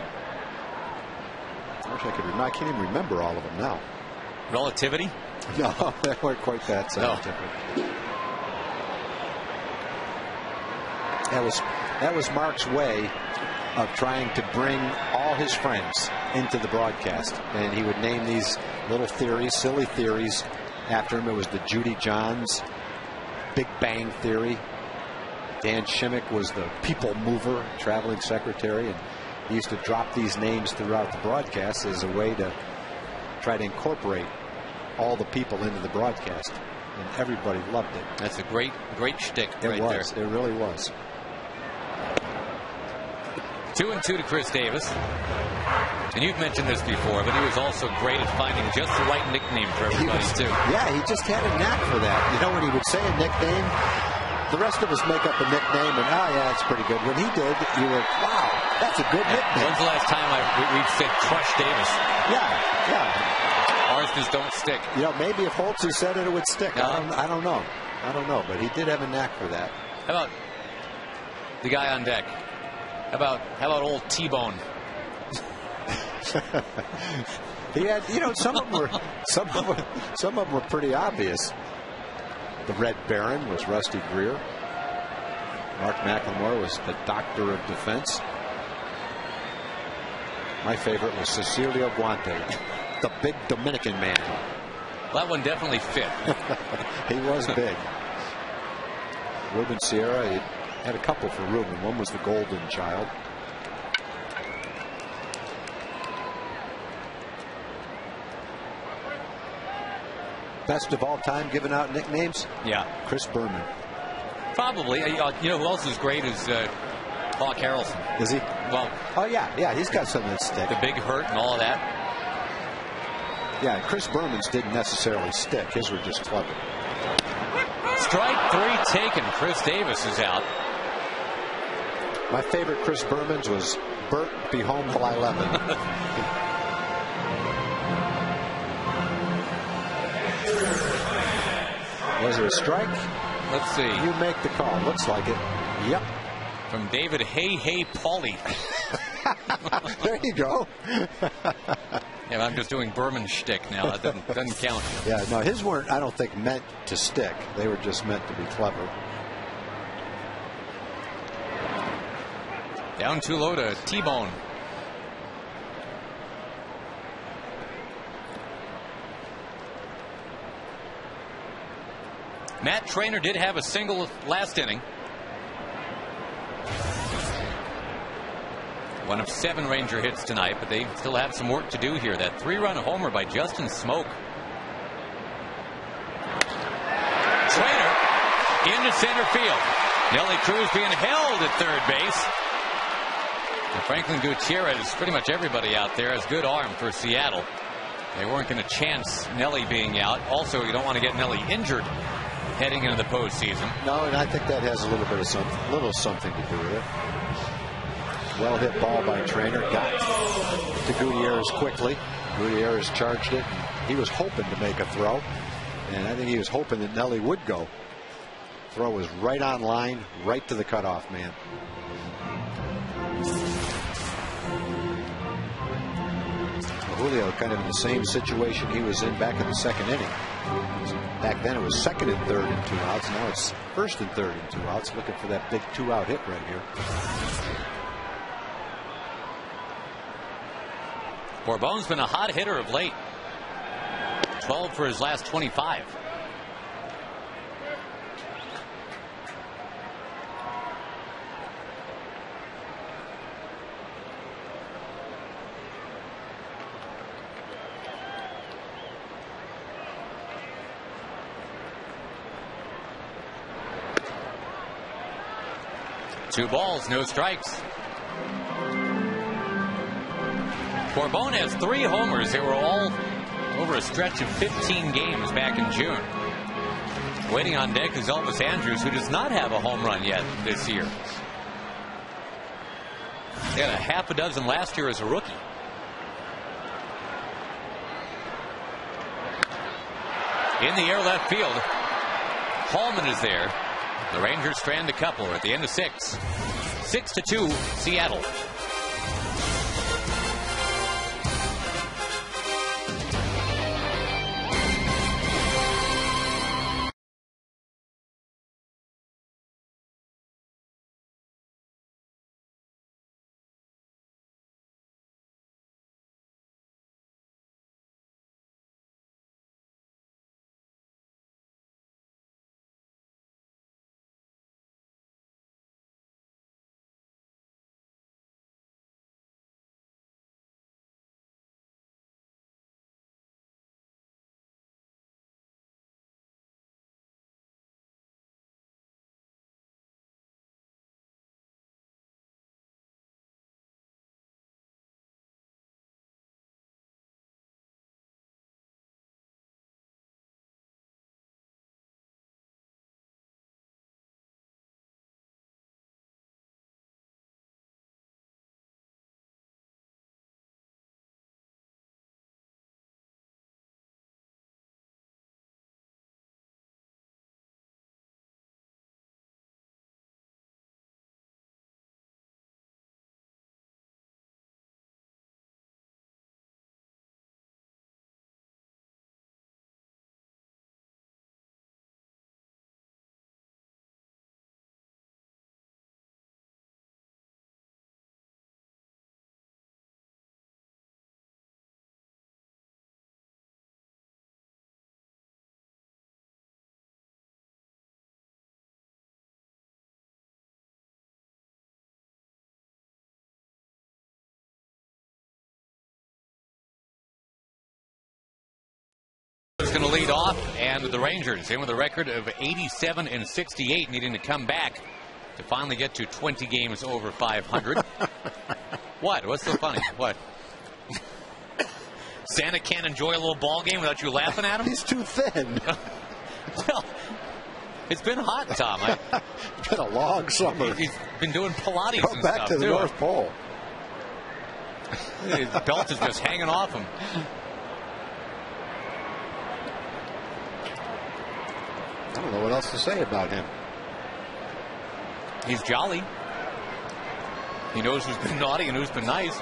I wish I could remember. I can't even remember all of them now. Relativity? No, they weren't quite that scientific. No. That was Mark's way of trying to bring all his friends into the broadcast, and he would name these little theories, silly theories, after him. It was the Judy Johns Big Bang Theory. Dan Shimmick was the people mover, traveling secretary, and he used to drop these names throughout the broadcast as a way to try to incorporate all the people into the broadcast, and everybody loved it. That's a great shtick right there. It really was. 2-2 to Chris Davis. And you've mentioned this before, but he was also great at finding just the right nickname for everybody, too. Yeah, he just had a knack for that. You know, when he would say a nickname, the rest of us make up a nickname, and, oh, yeah, that's pretty good. When he did, you were, wow, that's a good nickname. When's the last time we've said Crush Davis? Yeah. Ours just don't stick. You know, maybe if Holtz had said it, it would stick. I don't know. But he did have a knack for that. How about the guy on deck? How about old T-Bone? He had, some of them were pretty obvious. The Red Baron was Rusty Greer. Mark McLemore was the doctor of defense. My favorite was Cecilio Guante, the big Dominican man. That one definitely fit. He was big. Ruben Sierra, he had a couple for Ruben. One was the golden child. Best of all time giving out nicknames? Yeah. Chris Berman. Probably. You know who else is great is Hawk Harrelson. Is he? Well. Oh, yeah, he's got something that stick. The big hurt and all of that. Yeah, Chris Berman's didn't necessarily stick. His were just clever. Strike 3 taken. Chris Davis is out. My favorite Chris Berman's was Bert, be home by 11. Was it a strike? Let's see. You make the call. Looks like it. Yep. From David Hey Pauly. There you go. Yeah, I'm just doing Berman shtick now. That doesn't count. Yeah, no, his weren't, I don't think, meant to stick. They were just meant to be clever. Down too low to T-Bone. Matt Trainer did have a single last inning. One of 7 Ranger hits tonight, but they still have some work to do here. That 3-run homer by Justin Smoke. Trainer into center field. Nelly Cruz being held at third base. And Franklin Gutierrez, pretty much everybody out there, has good arm for Seattle. They weren't going to chance Nelly being out. Also, you don't want to get Nelly injured heading into the postseason. No, and I think that has a little bit of something to do with it. Well hit ball by Trainer. Got to Gutierrez quickly. Gutierrez charged it. He was hoping to make a throw. And I think he was hoping that Nelly would go. Throw was right on line, right to the cutoff man. Julio kind of in the same situation he was in back in the second inning. Back then it was second and third and 2 outs. Now it's first and third and 2 outs. Looking for that big 2-out hit right here. Bourbone's been a hot hitter of late. 12 for his last 25. Two balls, no strikes. Bourbon has 3 homers. They were all over a stretch of 15 games back in June. Waiting on deck is Elvis Andrews, who does not have a home run yet this year. He had a half a dozen last year as a rookie. In the air left field. Hallman is there. The Rangers strand the couple at the end of 6. 6-2 Seattle. going to lead off, and the Rangers in with a record of 87 and 68, needing to come back to finally get to 20 games over 500. What? What's so funny? What? Santa can't enjoy a little ball game without you laughing at him? He's too thin. Well, it's been hot, Tom. It's been a long summer. He's been doing Pilates Go and back stuff, to the too. North Pole. His belt is just hanging off him. I don't know what else to say about him. He's jolly. He knows who's been naughty and who's been nice.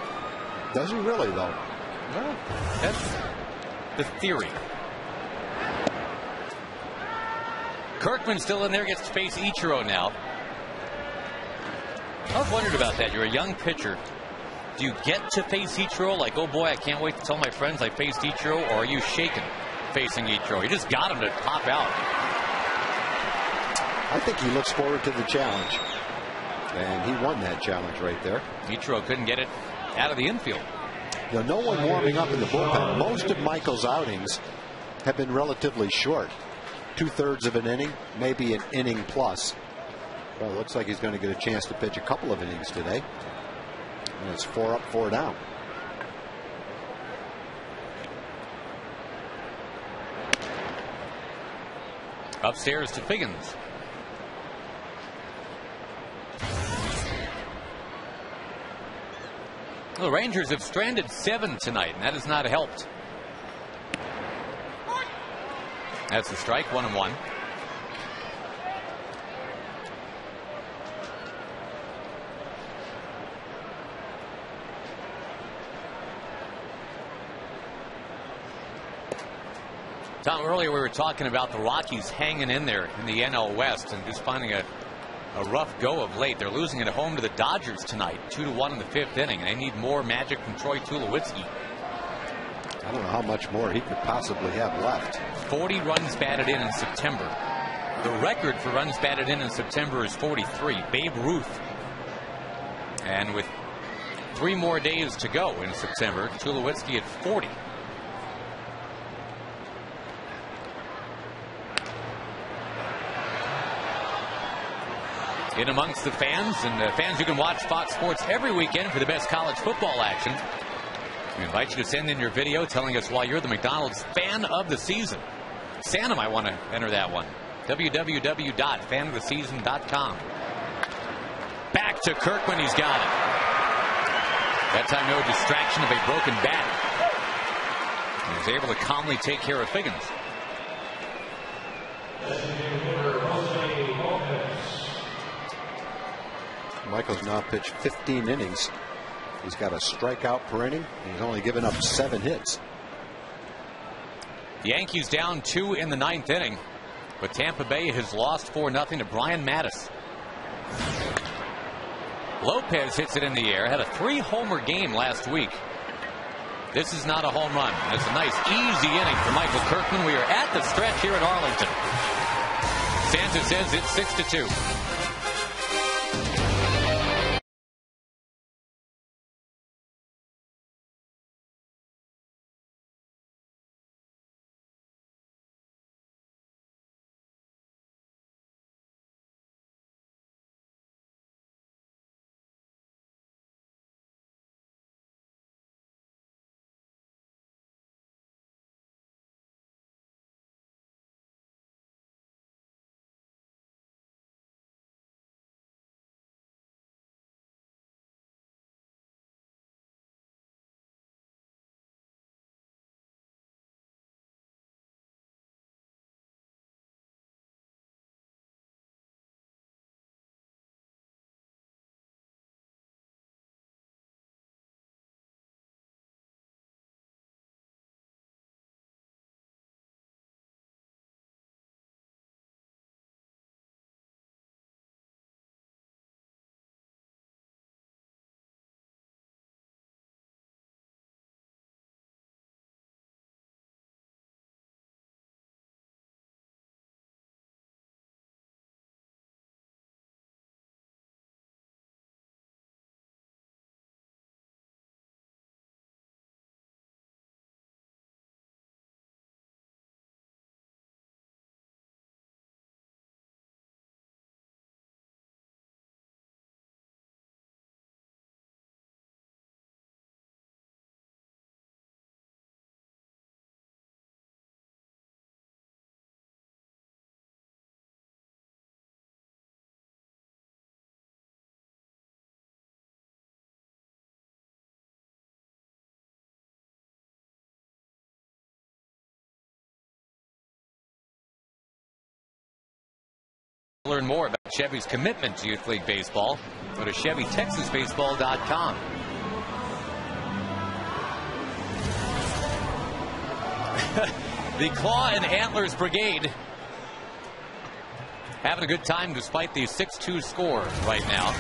Does he really, though? Well, that's the theory. Kirkman still in there, gets to face Ichiro now. I've wondered about that. You're a young pitcher. Do you get to face Ichiro like, oh boy, I can't wait to tell my friends I faced Ichiro, or are you shaken facing Ichiro? You just got him to pop out. I think he looks forward to the challenge. And he won that challenge right there. Ichiro couldn't get it out of the infield. You know, no one warming up in the bullpen. Most of Michael's outings have been relatively short. 2/3 of an inning, maybe an inning plus. Well, it looks like he's going to get a chance to pitch a couple of innings today. And it's 4 up, 4 down. Upstairs to Figgins. The Rangers have stranded 7 tonight, and that has not helped. That's the strike, 1-1. Tom, earlier we were talking about the Rockies hanging in there in the NL West and just finding a rough go of late. They're losing at home to the Dodgers tonight, 2-1 in the 5th inning. They need more magic from Troy Tulowitzki. I don't know how much more he could possibly have left. 40 runs batted in September. The record for runs batted in September is 43. Babe Ruth. And with 3 more days to go in September, Tulowitzki at 40. In amongst the fans, and the fans who can watch Fox Sports every weekend for the best college football action. We invite you to send in your video telling us why you're the McDonald's fan of the season. Santa might want to enter that one. www.fanoftheseason.com. Back to Kirkman. He's got it. That time no distraction of a broken bat. He was able to calmly take care of Figgins. Michael's now pitched 15 innings. He's got a strikeout per inning. He's only given up 7 hits. The Yankees down 2 in the 9th inning, but Tampa Bay has lost 4-0 to Brian Mattis. Lopez hits it in the air. Had a 3-homer game last week. This is not a home run. It's a nice, easy inning for Michael Kirkman. We are at the stretch here at Arlington. Santa says it's 6-2. Learn more about Chevy's commitment to Youth League Baseball. Go to ChevyTexasBaseball.com. The Claw and Antlers Brigade having a good time despite the 6-2 score right now.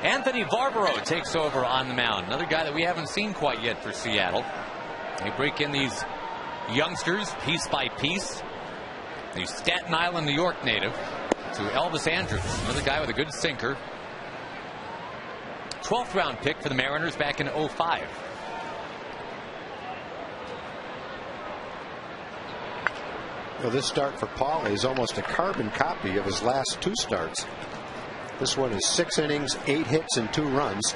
Anthony Barbaro takes over on the mound. Another guy that we haven't seen quite yet for Seattle. They break in these youngsters piece by piece. The Staten Island, New York native to Elvis Andrews, another guy with a good sinker. 12th round pick for the Mariners back in 2005. Well, this start for Paulie is almost a carbon copy of his last 2 starts. This one is 6 innings, 8 hits, and 2 runs.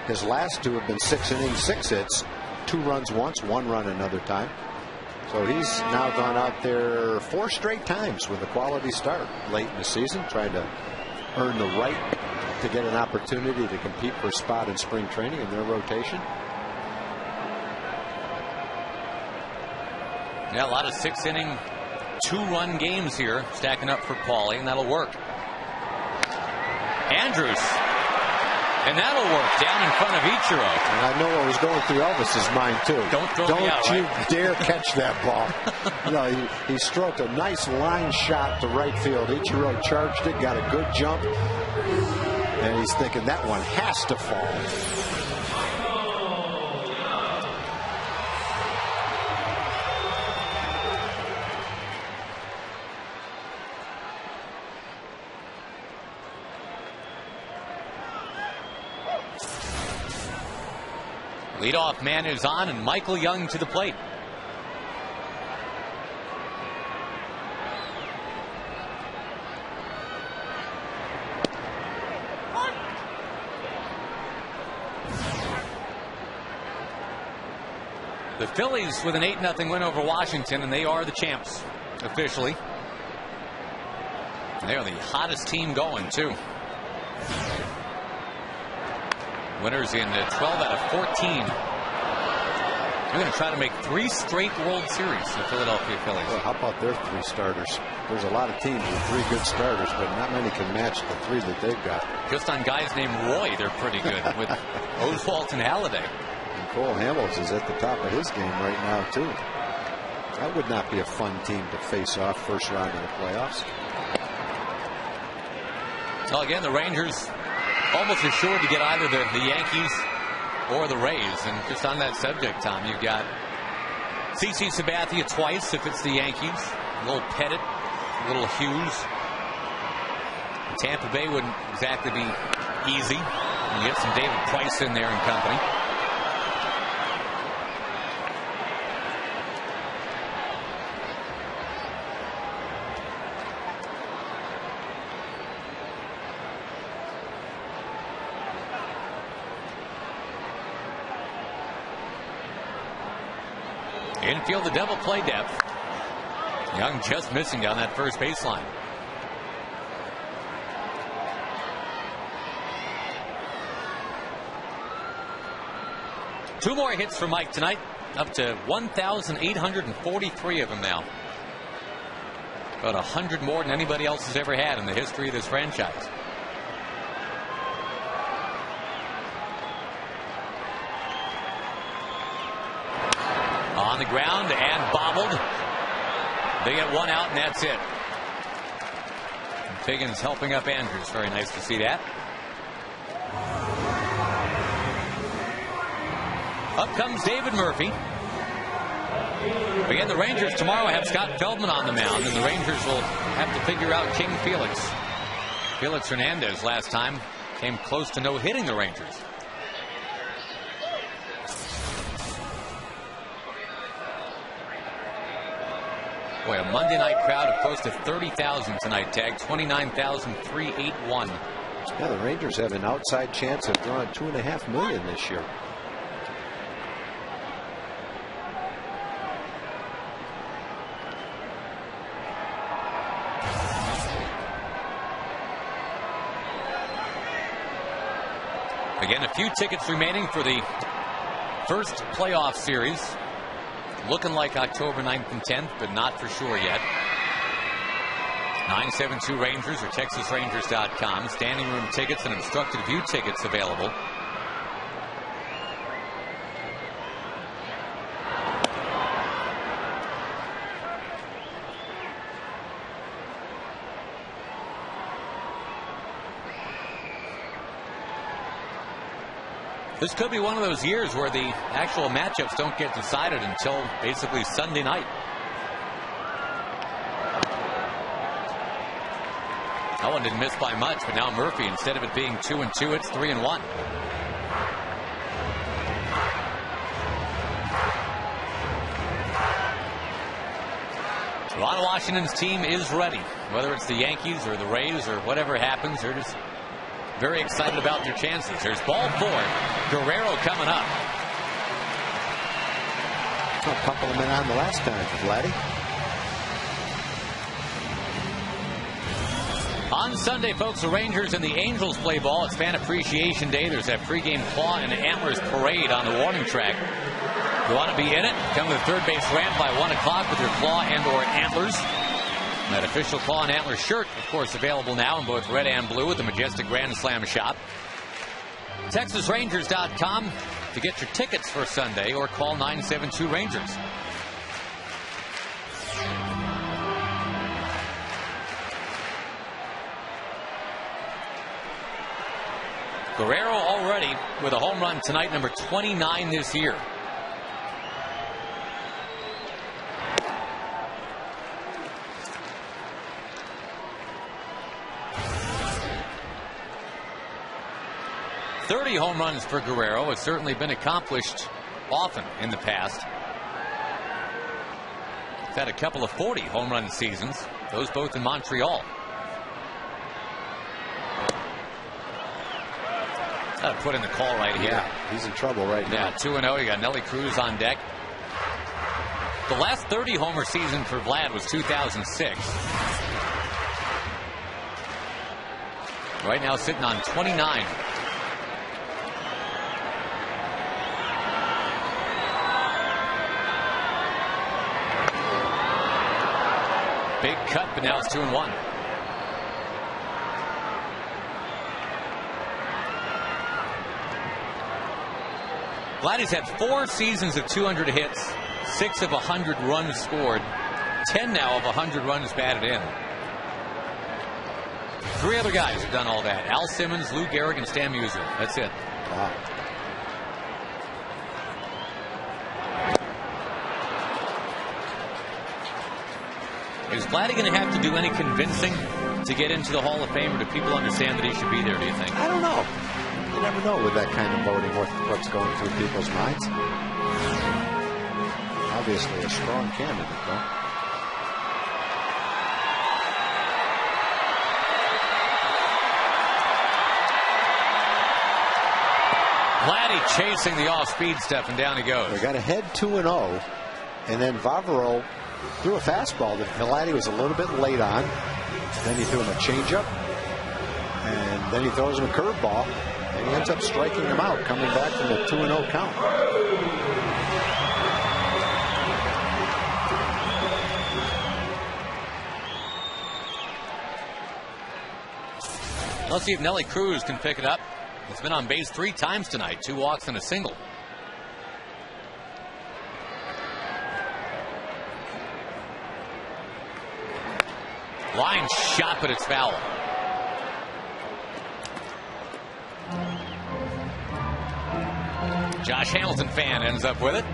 His last 2 have been 6 innings, 6 hits, 2 runs once, 1 run another time. So he's now gone out there 4 straight times with a quality start late in the season, trying to earn the right to get an opportunity to compete for a spot in spring training in their rotation. Yeah, a lot of 6-inning, 2-run games here stacking up for Paulie, and that'll work. Andrews. And that'll work down in front of Ichiro. And I know what was going through Elvis's mind, too. Don't you right? dare catch that ball. No, he stroked a nice line shot to right field. Ichiro charged it, got a good jump. And he's thinking that one has to fall. Leadoff man is on, and Michael Young to the plate. The Phillies with an 8-0 win over Washington, and they are the champs officially. They are the hottest team going, too. Winners in 12 out of 14. They're going to try to make 3 straight World Series, the Philadelphia Phillies. Well, how about their 3 starters? There's a lot of teams with 3 good starters, but not many can match the 3 that they've got. Just on guys named Roy, they're pretty good with Oswalt and Halladay. And Cole Hamels is at the top of his game right now, too. That would not be a fun team to face off first round of the playoffs. Well, again, the Rangers almost assured to get either the Yankees or the Rays. And just on that subject, Tom, you've got CC Sabathia twice if it's the Yankees. A little Pettit, a little Hughes. Tampa Bay wouldn't exactly be easy. You get some David Price in there and company. Infield, the double play depth. Young just missing down that first baseline. Two more hits for Mike tonight, up to 1,843 of them now. About 100 more than anybody else has ever had in the history of this franchise. On the ground and bobbled. They get 1 out, and that's it. Figgins helping up Andrews. Very nice to see that. Up comes David Murphy. Again, the Rangers tomorrow have Scott Feldman on the mound, and the Rangers will have to figure out King Felix. Felix Hernandez last time came close to no-hitting the Rangers. Boy, a Monday night crowd of close to 30,000 tonight, Tag. 29,381. Yeah, the Rangers have an outside chance of drawing $2.5 million this year. Again, a few tickets remaining for the first playoff series. Looking like October 9th and 10th, but not for sure yet. 972 Rangers or TexasRangers.com. Standing room tickets and obstructed view tickets available. This could be one of those years where the actual matchups don't get decided until basically Sunday night. That one didn't miss by much, but now Murphy, instead of it being 2-2, it's 3-1. Ron Washington's team is ready. Whether it's the Yankees or the Rays or whatever happens, they're just very excited about their chances. There's ball 4. Guerrero coming up. A couple of men on the last time for Vladdy. On Sunday, folks, the Rangers and the Angels play ball. It's Fan Appreciation Day. There's that pregame Claw and Antlers parade on the warning track. If you want to be in it, come to the third base ramp by 1 o'clock with your Claw and or Antlers. That official Claw and Antler shirt, of course, available now in both red and blue at the Majestic Grand Slam shop. TexasRangers.com to get your tickets for Sunday, or call 972 Rangers. Guerrero already with a home run tonight, number 29 this year. .30 home runs for Guerrero has certainly been accomplished often in the past. He's had a couple of 40 home run seasons, those both in Montreal. Got to put in the call right here. Yeah, he's in trouble right now. Yeah, 2-0. You got Nelly Cruz on deck. The last 30 homer season for Vlad was 2006. Right now sitting on 29. Big cut, but now it's 2-1. Vladdy's had 4 seasons of 200 hits, 6 of 100 runs scored, 10 now of 100 runs batted in. 3 other guys have done all that. Al Simmons, Lou Gehrig, and Stan Musial. That's it. Wow. Is Vladdy going to have to do any convincing to get into the Hall of Fame, or do people understand that he should be there, do you think? I don't know. You never know with that kind of voting what's going through people's minds. Obviously a strong candidate, though. Vladdy chasing the off-speed stuff, and down he goes. They got ahead 2-0, and then Vavaro threw a fastball that Vladdy was a little bit late on. Then he threw him a changeup, and then he throws him a curveball, and he ends up striking him out, coming back from a 2-0 count. Let's see if Nelly Cruz can pick it up. He's been on base 3 times tonight, 2 walks and a single. Line shot, but it's foul. Josh Hamilton fan ends up with it.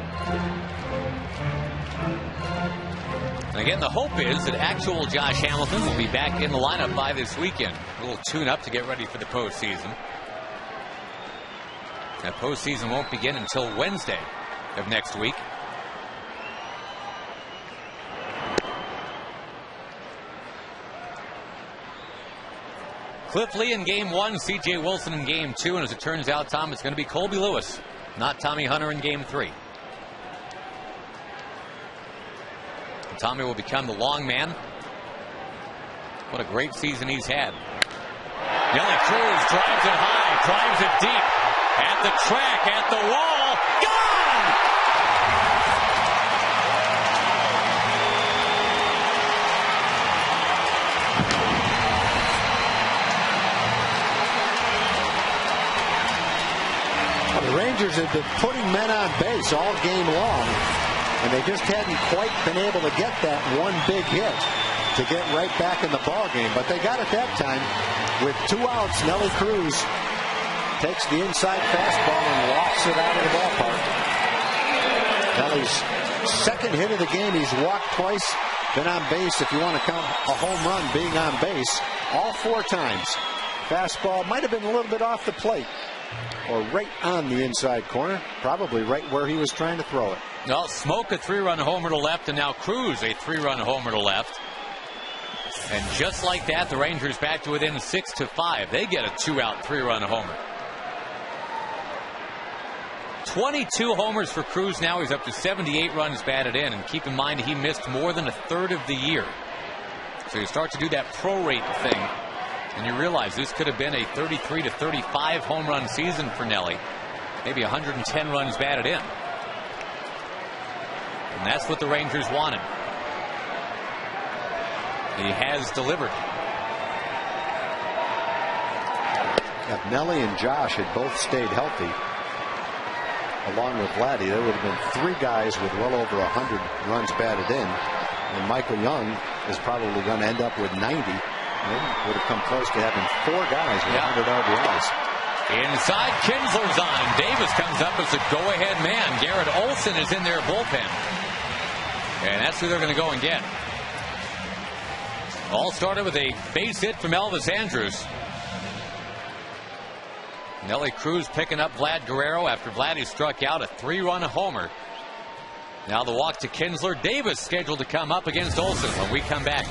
And again, the hope is that actual Josh Hamilton will be back in the lineup by this weekend. A little tune-up to get ready for the postseason. That postseason won't begin until Wednesday of next week. Cliff Lee in game 1, C.J. Wilson in game 2, and as it turns out, Tom, it's going to be Colby Lewis, not Tommy Hunter in game 3. And Tommy will become the long man. What a great season he's had. Nelly Cruz drives it high, drives it deep, at the track, at the wall, gone! Rangers had been putting men on base all game long, and they just hadn't quite been able to get that one big hit to get right back in the ball game. But they got it that time. With 2 outs, Nelly Cruz takes the inside fastball and lofts it out of the ballpark. Nelly's second hit of the game. He's walked twice, been on base, if you want to count a home run being on base, all 4 times. Fastball might have been a little bit off the plate or right on the inside corner, probably right where he was trying to throw it. Well, Smoke a 3-run homer to left, and now Cruz a 3-run homer to left. And just like that, the Rangers back to within 6-5. They get a 2-out 3-run homer. 22 homers for Cruz now. He's up to 78 runs batted in. And keep in mind, he missed more than a third of the year. So you start to do that prorate thing, and you realize this could have been a 33 to 35 home run season for Nelly. Maybe 110 runs batted in. And that's what the Rangers wanted. He has delivered. If Nelly and Josh had both stayed healthy, along with Vladdy, there would have been 3 guys with well over 100 runs batted in. And Michael Young is probably going to end up with 90. And would have come close to having 4 guys with 100 RBIs. Inside, Kinsler's on, and Davis comes up as a go-ahead man. Garrett Olson is in their bullpen. And that's who they're going to go and get. All started with a base hit from Elvis Andrus. Nelly Cruz picking up Vlad Guerrero after Vladdy struck out, a 3-run homer. Now the walk to Kinsler. Davis scheduled to come up against Olson when we come back.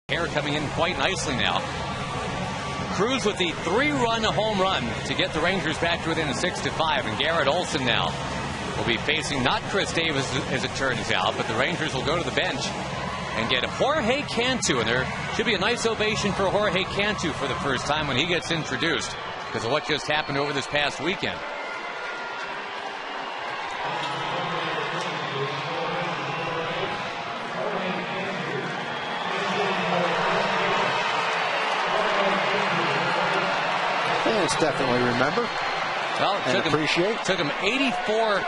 Hair coming in quite nicely now. Cruz with the 3-run home run to get the Rangers back to within 6-5. And Garrett Olson now will be facing not Chris Davis, as it turns out, but the Rangers will go to the bench and get Jorge Cantu. And there should be a nice ovation for Jorge Cantu for the first time when he gets introduced because of what just happened over this past weekend. Definitely remember. Well, appreciate. Took him 84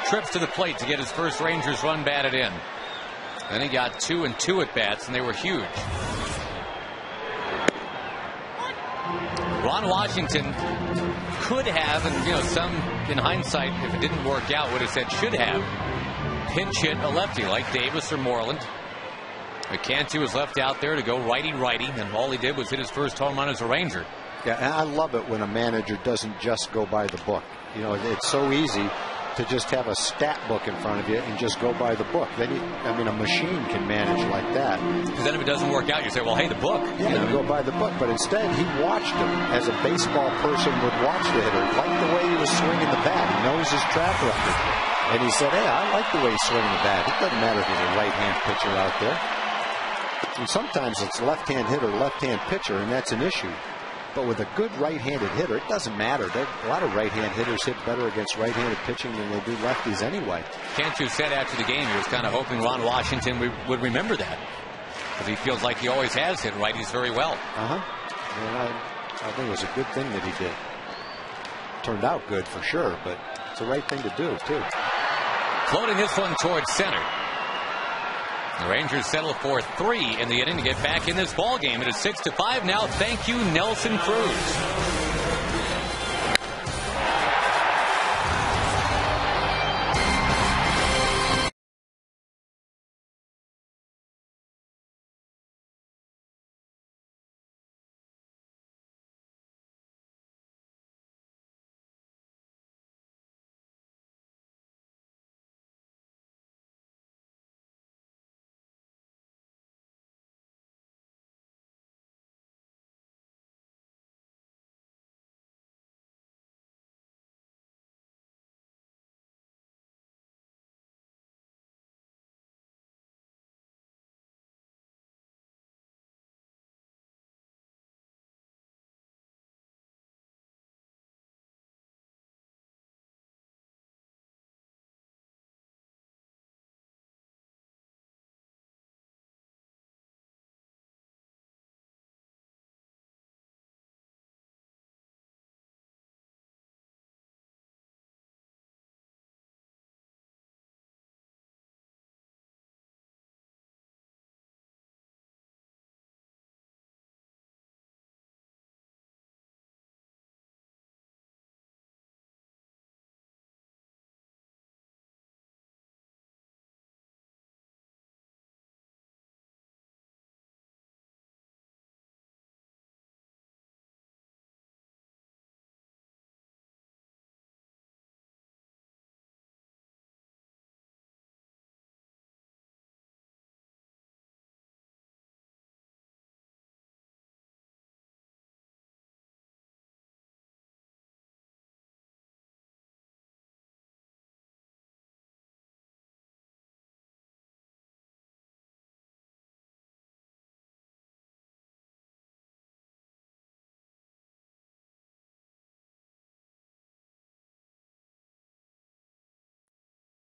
trips to the plate to get his first Rangers run batted in. Then he got 2 and 2 at bats, and they were huge. Ron Washington could have, and some in hindsight, if it didn't work out, would have said should have pinch hit a lefty like Davis or Moreland. But Cantu was left out there to go righty-righty, and all he did was hit his first home run as a Ranger. Yeah, and I love it when a manager doesn't just go by the book. It's so easy to just have a stat book in front of you and just go by the book. Then a machine can manage like that. Because then if it doesn't work out, you say, well, hey, the book. Yeah, you go by the book. But instead, he watched him as a baseball person would watch the hitter. Liked the way he was swinging the bat. He knows his track record. And he said, hey, I like the way he's swinging the bat. It doesn't matter if he's a right-hand pitcher out there. And sometimes it's left-hand hitter, left-hand pitcher, and that's an issue. But with a good right-handed hitter, it doesn't matter. A lot of right-hand hitters hit better against right-handed pitching than they do lefties anyway. Cantu said after the game he was kind of hoping Ron Washington would remember that, because he feels like he always has hit righties very well. And I think it was a good thing that he did. Turned out good for sure, but it's the right thing to do, too. Floating this one towards center. The Rangers settle for 3 in the inning to get back in this ball game. It is 6-5 now. Thank you, Nelson Cruz.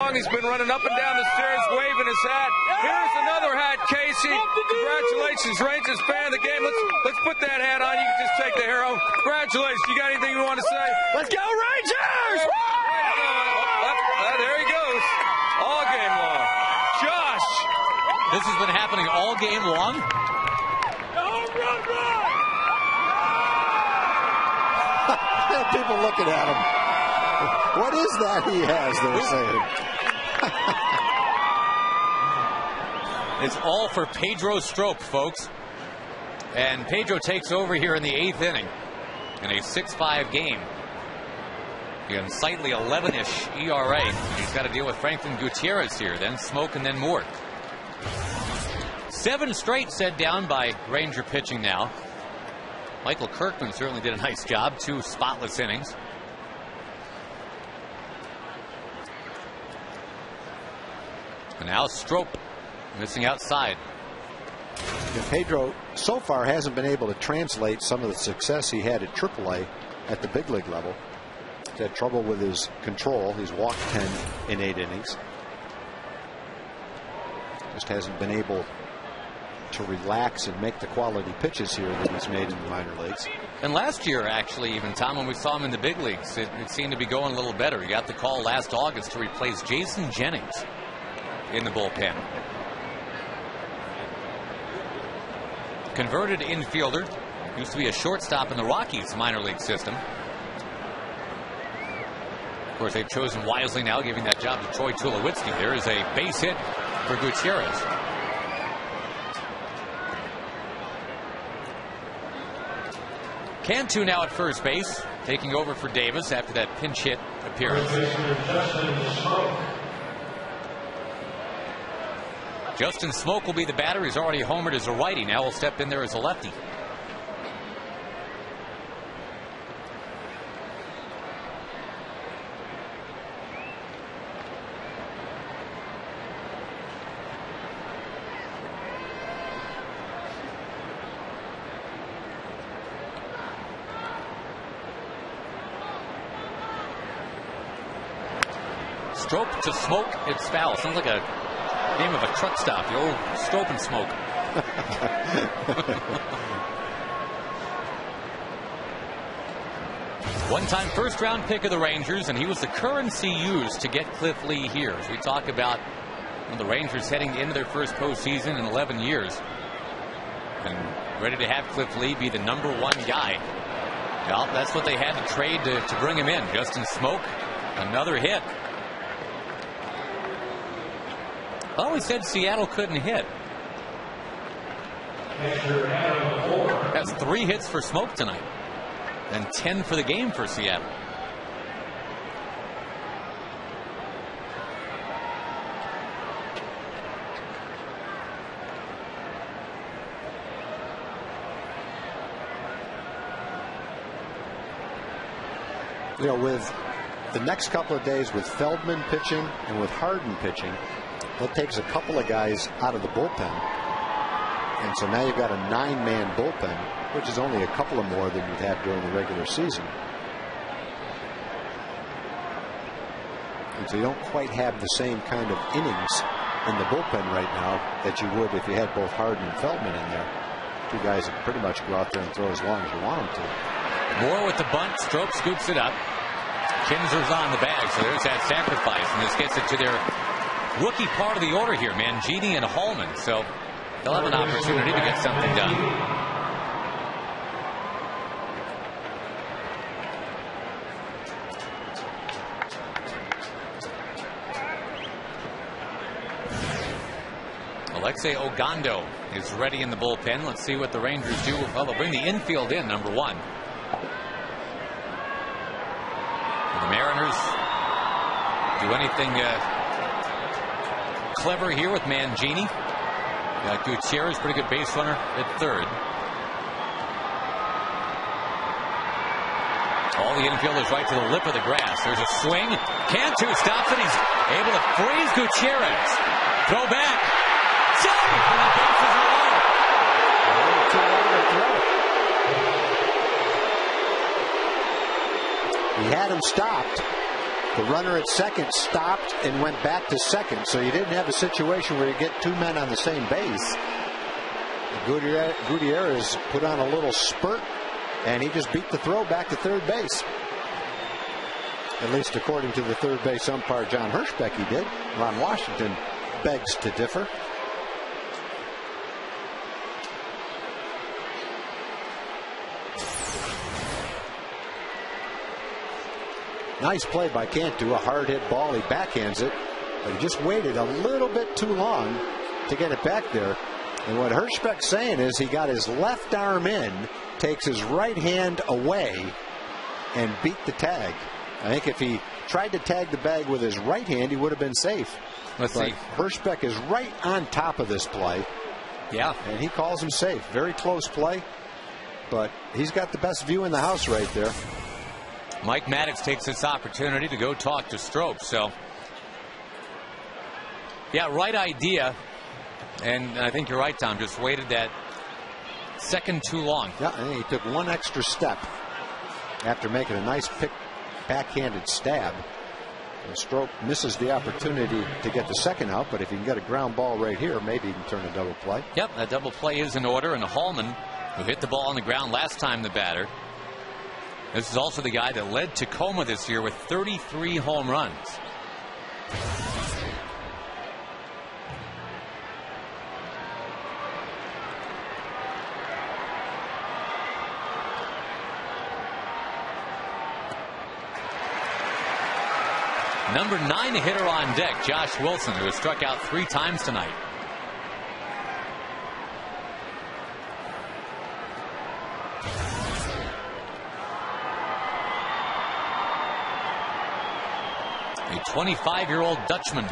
He's been running up and down the stairs waving his hat. Here's another hat, Casey. Congratulations, Rangers fan of the game. Let's put that hat on. You can just take the hair off. Congratulations. You got anything you want to say? Let's go, Rangers! There he goes. All game long. Josh. This has been happening all game long. People looking at him. What is that he has, they're saying? It's all for Pedro Strop, folks. And Pedro takes over here in the 8th inning in a 6-5 game. The unsightly 11-ish ERA. He's got to deal with Franklin Gutierrez here, then Smoke, and then Moore. 7 straight set down by Ranger pitching now. Michael Kirkman certainly did a nice job. 2 spotless innings. And now Strop missing outside. And Pedro so far hasn't been able to translate some of the success he had at AAA at the big league level. He's had trouble with his control. He's walked 10 in 8 innings. Just hasn't been able to relax and make the quality pitches here that he's made in the minor leagues. And last year, actually, even, Tom, when we saw him in the big leagues, it seemed to be going a little better. He got the call last August to replace Jason Jennings in the bullpen. Converted infielder. Used to be a shortstop in the Rockies minor league system. Of course, they've chosen wisely now, giving that job to Troy Tulowitzki. There is a base hit for Gutierrez. Cantu now at first base, taking over for Davis after that pinch hit appearance. Justin Smoke will be the batter. He's already homered as a righty. Now he'll step in there as a lefty. Strop to Smoke. It's foul. Sounds like a name of a truck stop. The old Strop and Smoke. One-time first-round pick of the Rangers, and he was the currency used to get Cliff Lee here. As we talk about the Rangers heading into their first postseason in 11 years. And ready to have Cliff Lee be the #1 guy. Well, that's what they had to trade to bring him in. Justin Smoke, another hit. I always said Seattle couldn't hit. That's 3 hits for Smoke tonight. And 10 for the game for Seattle. You know, with the next couple of days with Feldman pitching and with Harden pitching, that takes a couple of guys out of the bullpen. And so now you've got a 9-man bullpen, which is only a couple of more than you'd have during the regular season. And so you don't quite have the same kind of innings in the bullpen right now that you would if you had both Harden and Feldman in there. 2 guys that pretty much go out there and throw as long as you want them to. Moore with the bunt. Strop scoops it up. Kinzer's on the bag, so there's that sacrifice. And this gets it to their rookie part of the order here, Mangini and Hallman. So they'll have an opportunity to get something done. Alexei Ogando is ready in the bullpen. Let's see what the Rangers do. Well, they'll bring the infield in, #1. Will the Mariners do anything clever here with Mangini? Gutierrez, pretty good base runner at third. All the infielders right to the lip of the grass. There's a swing. Cantu stops it. He's able to freeze Gutierrez. Throw back. Save! And the bases are low. He had him stopped. The runner at second stopped and went back to second, so you didn't have a situation where you get 2 men on the same base. Gutierrez put on a little spurt, and he just beat the throw back to third base. At least according to the third base umpire, John Hirschbeck, he did. Ron Washington begs to differ. Nice play by Cantu, a hard hit ball. He backhands it, but he just waited a little bit too long to get it back there. And what Hirschbeck's saying is he got his left arm in, takes his right hand away, and beat the tag. I think if he tried to tag the bag with his right hand, he would have been safe. Let's see. Hirschbeck is right on top of this play. Yeah. And he calls him safe. Very close play, but he's got the best view in the house right there. Mike Maddox takes this opportunity to go talk to Strop. So, yeah, right idea. And I think you're right, Tom. Just waited that second too long. Yeah, I think he took one extra step after making a nice backhanded stab. And Strop misses the opportunity to get the second out, but if he can get a ground ball right here, maybe he can turn a double play. Yep, that double play is in order. And Hallman, who hit the ball on the ground last time, the batter. This is also the guy that led Tacoma this year with 33 home runs. #9 hitter on deck, Josh Wilson, who has struck out 3 times tonight. A 25-year-old Dutchman.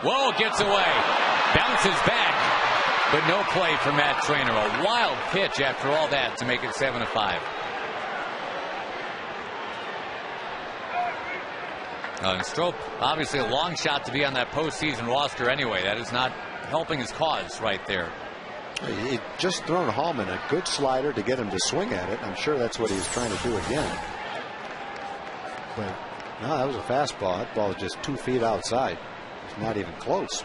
Whoa, gets away. Bounces back. But no play for Matt Trainer. A wild pitch after all that to make it 7-5. And Strop, obviously a long shot to be on that postseason roster anyway. That is not helping his cause right there. He just thrown Hallman a good slider to get him to swing at it. I'm sure that's what he was trying to do again. But no, that was a fastball. That ball is just 2 feet outside. It's not even close.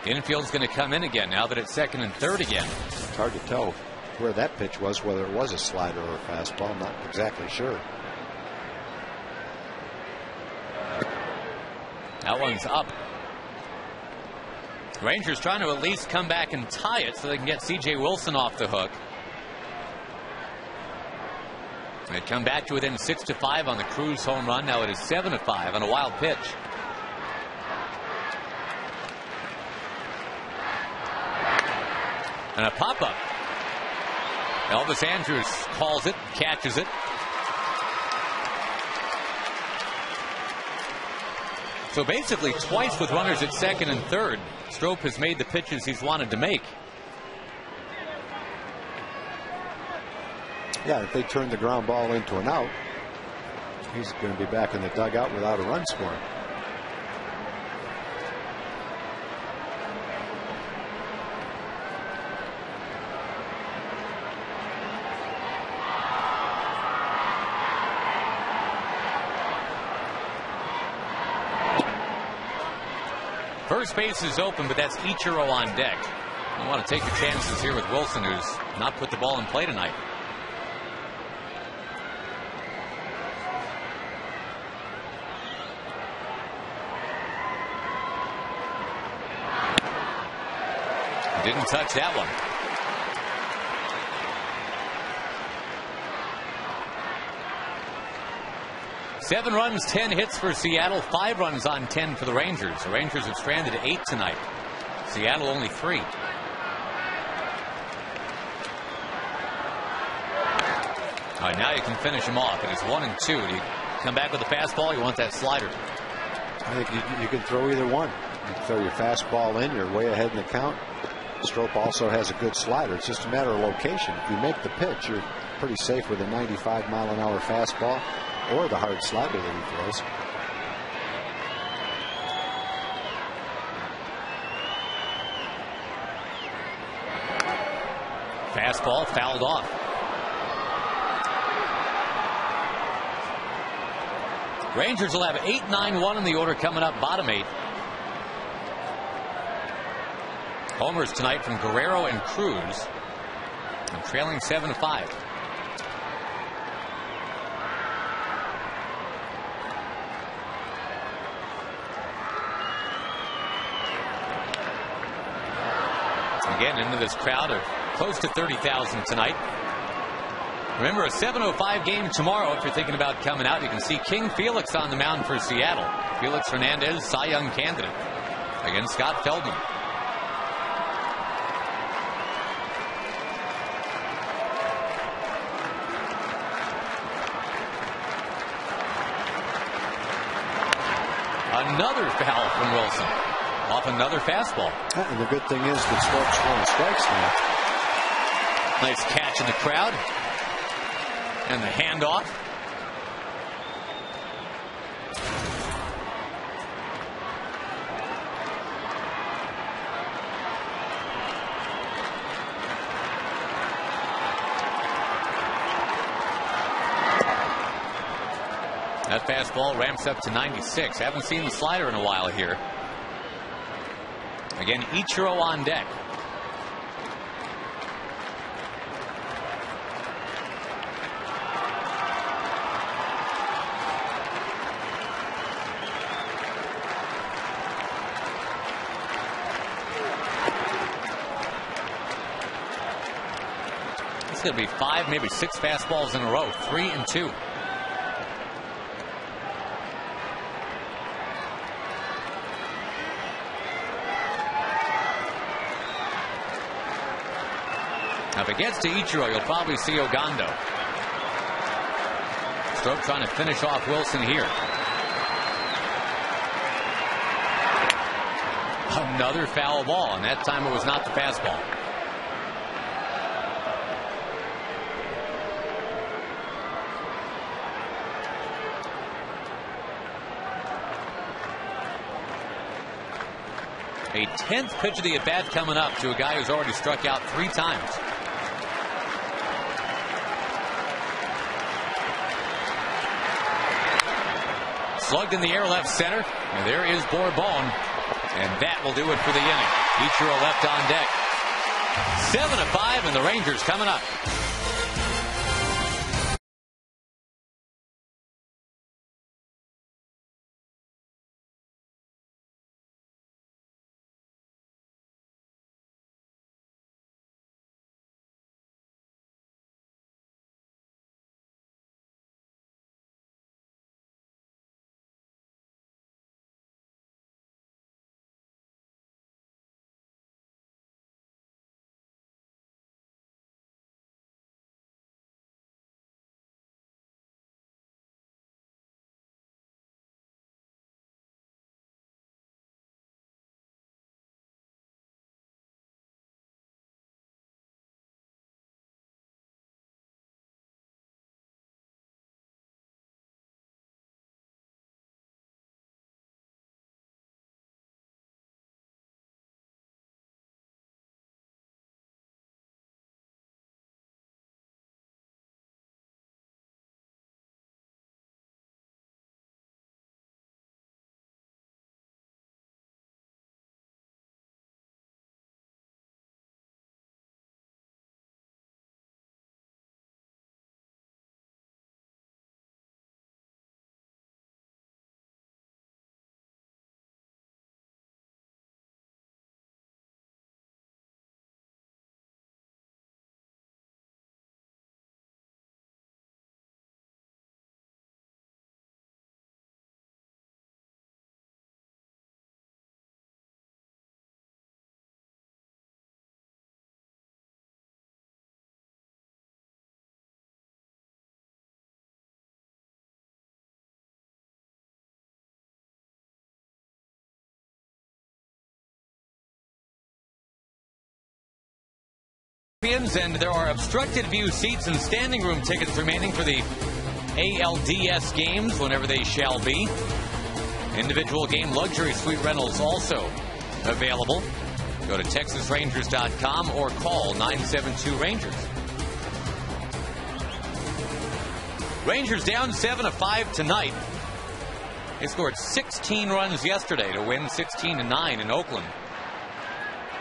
Infield's going to come in again now that it's second and third again. It's hard to tell where that pitch was, whether it was a slider or a fastball. I'm not exactly sure. That one's up. Rangers trying to at least come back and tie it so they can get C.J. Wilson off the hook. They come back to within 6-5 on the Cruz home run. Now it is 7-5 on a wild pitch. And a pop-up. Elvis Andrews calls it, catches it. So basically twice with runners at second and third, Strop has made the pitches he's wanted to make. Yeah, if they turn the ground ball into an out, he's going to be back in the dugout without a run scored. First base is open, but that's Ichiro on deck. You want to take your chances here with Wilson, who's not put the ball in play tonight. Didn't touch that one. Seven runs, 10 hits for Seattle, 5 runs on 10 for the Rangers. The Rangers have stranded 8 tonight. Seattle only 3. All right, now you can finish them off. It is 1-2. Do you come back with a fastball? You want that slider? I think you can throw either one. You can throw your fastball in. You're way ahead in the count. Strop also has a good slider. It's just a matter of location. If you make the pitch, you're pretty safe with a 95-mile-an-hour fastball or the hard slider that he throws. Fastball fouled off. Rangers will have 8-9-1 in the order coming up, bottom 8. Homers tonight from Guerrero and Cruz. And trailing 7-5. Again, into this crowd of close to 30,000 tonight. Remember, a 7:05 game tomorrow. If you're thinking about coming out, you can see King Felix on the mound for Seattle. Felix Hernandez, Cy Young candidate, against Scott Feldman. Another foul from Wilson. Off another fastball. And the good thing is that Strop's throwing strikes now. Nice catch in the crowd. And the handoff. That fastball ramps up to 96. Haven't seen the slider in a while here. Again, Ichiro on deck. It's going to be 5, maybe 6 fastballs in a row. 3-2. Now, if it gets to Ichiro, you'll probably see Ogando. Strop trying to finish off Wilson here. Another foul ball, and that time it was not the fastball. A 10th pitch of the at-bat coming up to a guy who's already struck out 3 times. Slugged in the air left center. And there is Bourbon. And that will do it for the inning. Ichiro left on deck. 7-5, and the Rangers coming up. And there are obstructed view seats and standing room tickets remaining for the ALDS games whenever they shall be. Individual game luxury suite rentals also available. Go to TexasRangers.com or call 972-RANGERS. Rangers down 7-5 tonight. They scored 16 runs yesterday to win 16-9 in Oakland.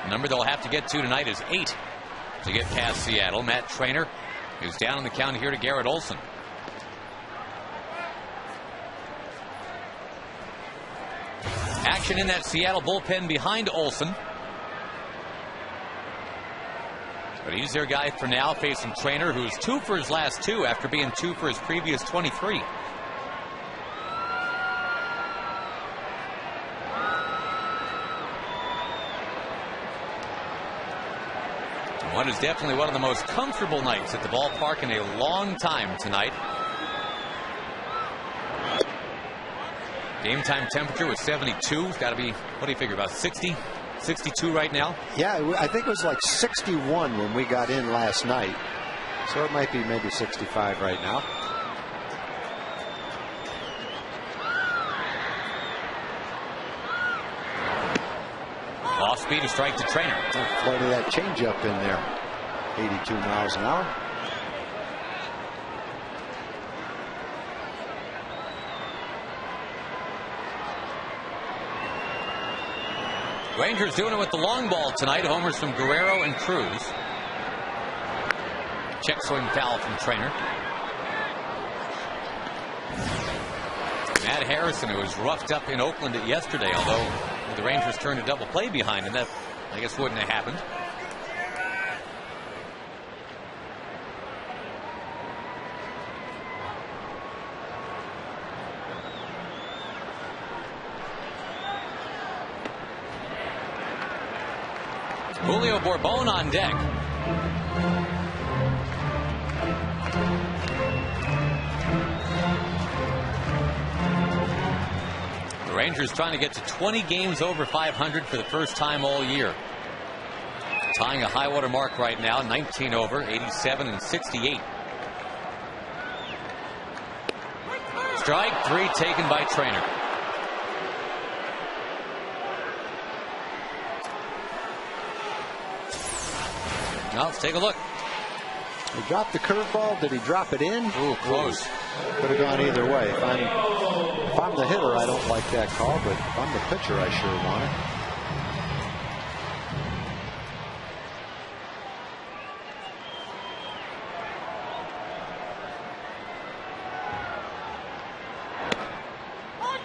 The number they'll have to get to tonight is 8 to get past Seattle. Matt Trainer is down on the count here to Garrett Olson. Action in that Seattle bullpen behind Olson. But he's their guy for now, facing Trainer, who's 2 for his last 2 after being 2 for his previous 23. What is definitely one of the most comfortable nights at the ballpark in a long time tonight. Game time temperature was 72. It's got to be, what do you figure, about 60, 62 right now? Yeah, I think it was like 61 when we got in last night. So it might be maybe 65 right now. Off speed, a strike to Trainer. Floated that changeup in there. 82 miles an hour. Rangers doing it with the long ball tonight. Homers from Guerrero and Cruz. Check swing foul from Trainer. Matt Harrison, who was roughed up in Oakland yesterday, although the Rangers turned a double play behind him, that I guess wouldn't have happened. Julio Bourbon on deck. The Rangers trying to get to 20 games over 500 for the first time all year. Tying a high water mark right now, 19 over, 87 and 68. Strike 3 taken by Trainer. Now let's take a look. He dropped the curveball. Did he drop it in? Ooh, close. Could have gone either way. If I'm the hitter, I don't like that call, but if I'm the pitcher, I sure want it.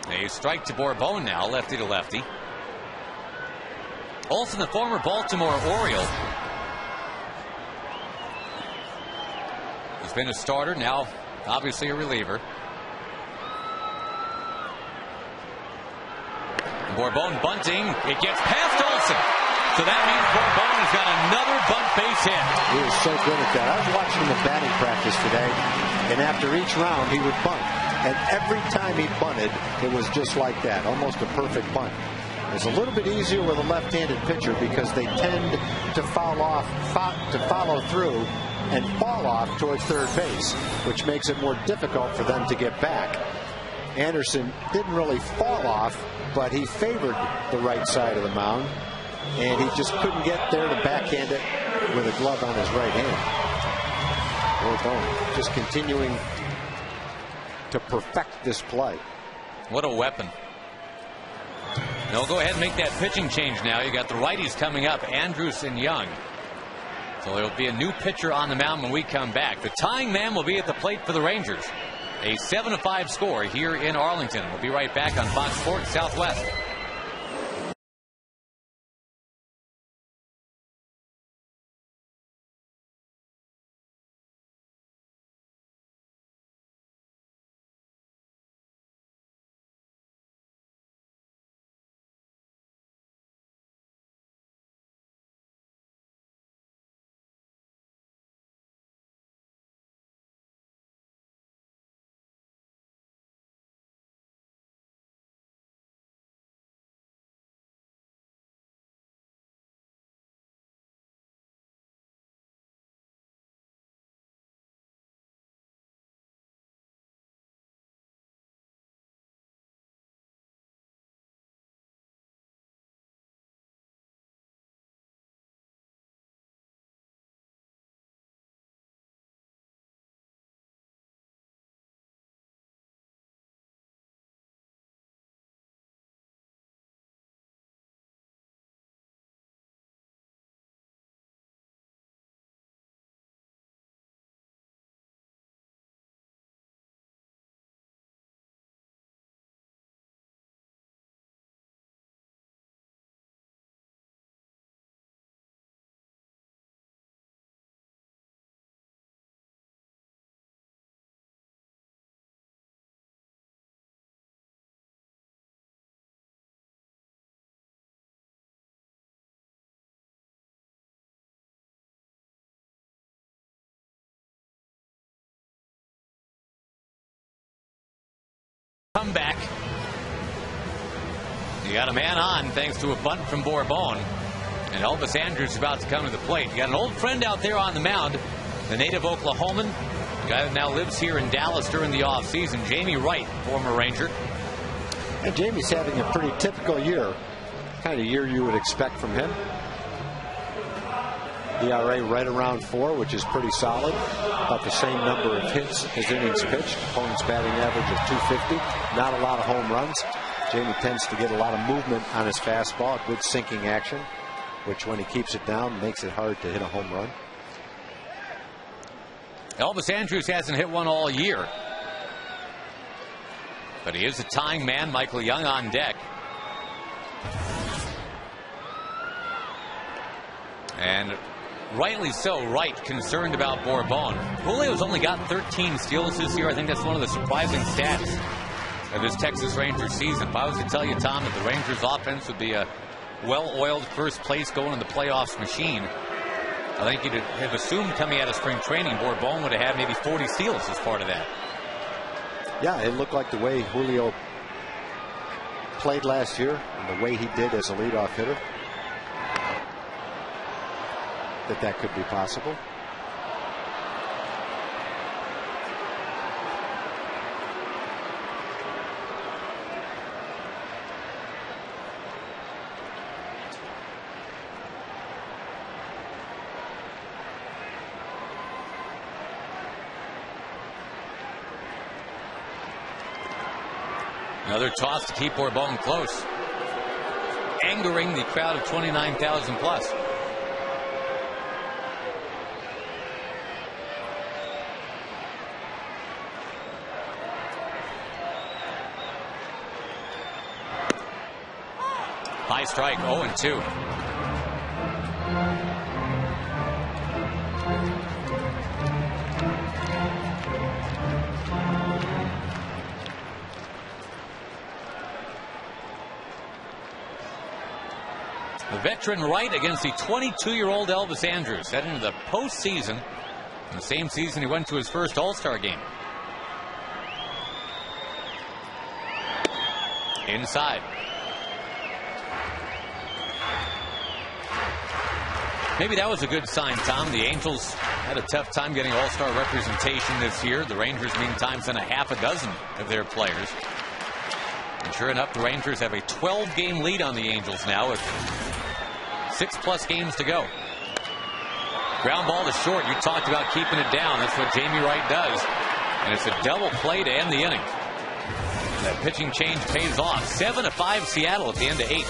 A strike to Bourbon now, lefty to lefty. Olsen, the former Baltimore Oriole, has been a starter, now obviously a reliever. Bourbon bunting. It gets past Olsen. So that means Bourbon has got another bunt base hit. He was so good at that. I was watching the batting practice today, and after each round he would bunt. And every time he bunted, it was just like that, almost a perfect bunt. It's a little bit easier with a left-handed pitcher because they tend to follow through and fall off towards third base, which makes it more difficult for them to get back. Anderson didn't really fall off, but he favored the right side of the mound, and he just couldn't get there to backhand it with a glove on his right hand. Bourbon just continuing to perfect this play. What a weapon. No, go ahead and make that pitching change now. You got the righties coming up, Andrus and Young. So there'll be a new pitcher on the mound when we come back. The tying man will be at the plate for the Rangers. A 7-5 score here in Arlington. We'll be right back on Fox Sports Southwest. Comeback. You got a man on thanks to a bunt from Bourbon. And Elvis Andrus is about to come to the plate. You got an old friend out there on the mound, the native Oklahoman, the guy that now lives here in Dallas during the offseason, Jamie Wright, former Ranger. And Jamie's having a pretty typical year, kind of year you would expect from him. ERA right around 4, which is pretty solid. About the same number of hits as innings pitched. Opponent's batting average of 250. Not a lot of home runs. Jamie tends to get a lot of movement on his fastball. Good sinking action, which when he keeps it down makes it hard to hit a home run. Elvis Andrus hasn't hit one all year. But he is a tying man. Michael Young on deck. And rightly so, Wright concerned about Bourbon. Julio's only got 13 steals this year. I think that's one of the surprising stats of this Texas Rangers season. If I was to tell you, Tom, that the Rangers offense would be a well-oiled first place going in the playoffs machine, I think you'd have assumed coming out of spring training Bourbon would have had maybe 40 steals as part of that. Yeah, it looked like the way Julio played last year and the way he did as a leadoff hitter, that could be possible. Another toss to keep Bourbon close, angering the crowd of 29,000 plus. High strike, 0-2. The veteran right against the 22-year-old Elvis Andrus, heading into the postseason. In the same season he went to his first All-Star game. Inside. Maybe that was a good sign, Tom. The Angels had a tough time getting All-Star representation this year. The Rangers, meantime, sent a half a dozen of their players. And sure enough, the Rangers have a 12-game lead on the Angels now with 6+ games to go. Ground ball to short. You talked about keeping it down. That's what Jamie Wright does. And it's a double play to end the inning. That pitching change pays off. 7-5 Seattle at the end of 8.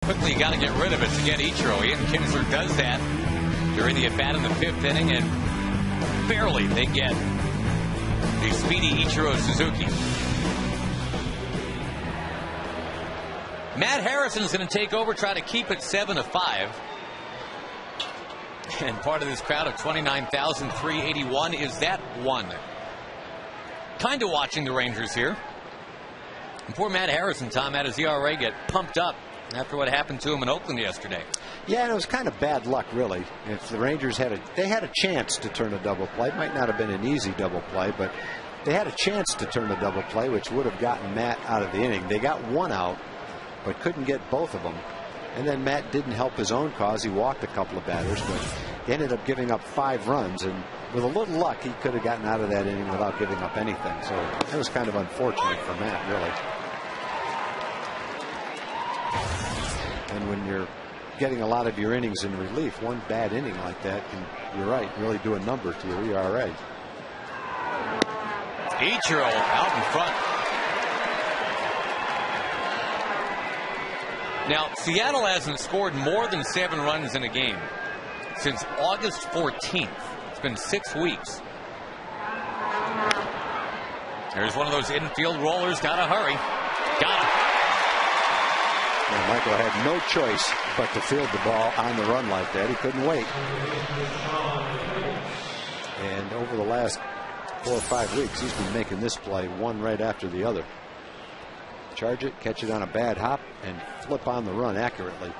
Quickly, you got to get rid of it to get Ichiro. Ian Kinsler does that during the at-bat in the 5th inning, and barely they get the speedy Ichiro Suzuki. Matt Harrison's going to take over, try to keep it 7-5. And part of this crowd of 29,381 is that one. Kind of watching the Rangers here. And poor Matt Harrison, Tom, had his ERA get pumped up after what happened to him in Oakland yesterday. Yeah, and it was kind of bad luck, really. If the Rangers had a chance to turn a double play. It might not have been an easy double play, but they had a chance to turn a double play, which would have gotten Matt out of the inning. They got one out, but couldn't get both of them. And then Matt didn't help his own cause. He walked a couple of batters, but he ended up giving up 5 runs. And with a little luck, he could have gotten out of that inning without giving up anything. So that was kind of unfortunate for Matt, really. And when you're getting a lot of your innings in relief, one bad inning like that can, you're right, really do a number to your ERA. Ichiro out in front. Now, Seattle hasn't scored more than 7 runs in a game since August 14th. It's been 6 weeks. There's one of those infield rollers. Gotta hurry. Got it. Well, Michael had no choice but to field the ball on the run like that. He couldn't wait. And over the last 4 or 5 weeks, he's been making this play one right after the other. charge it, catch it on a bad hop, and flip on the run accurately.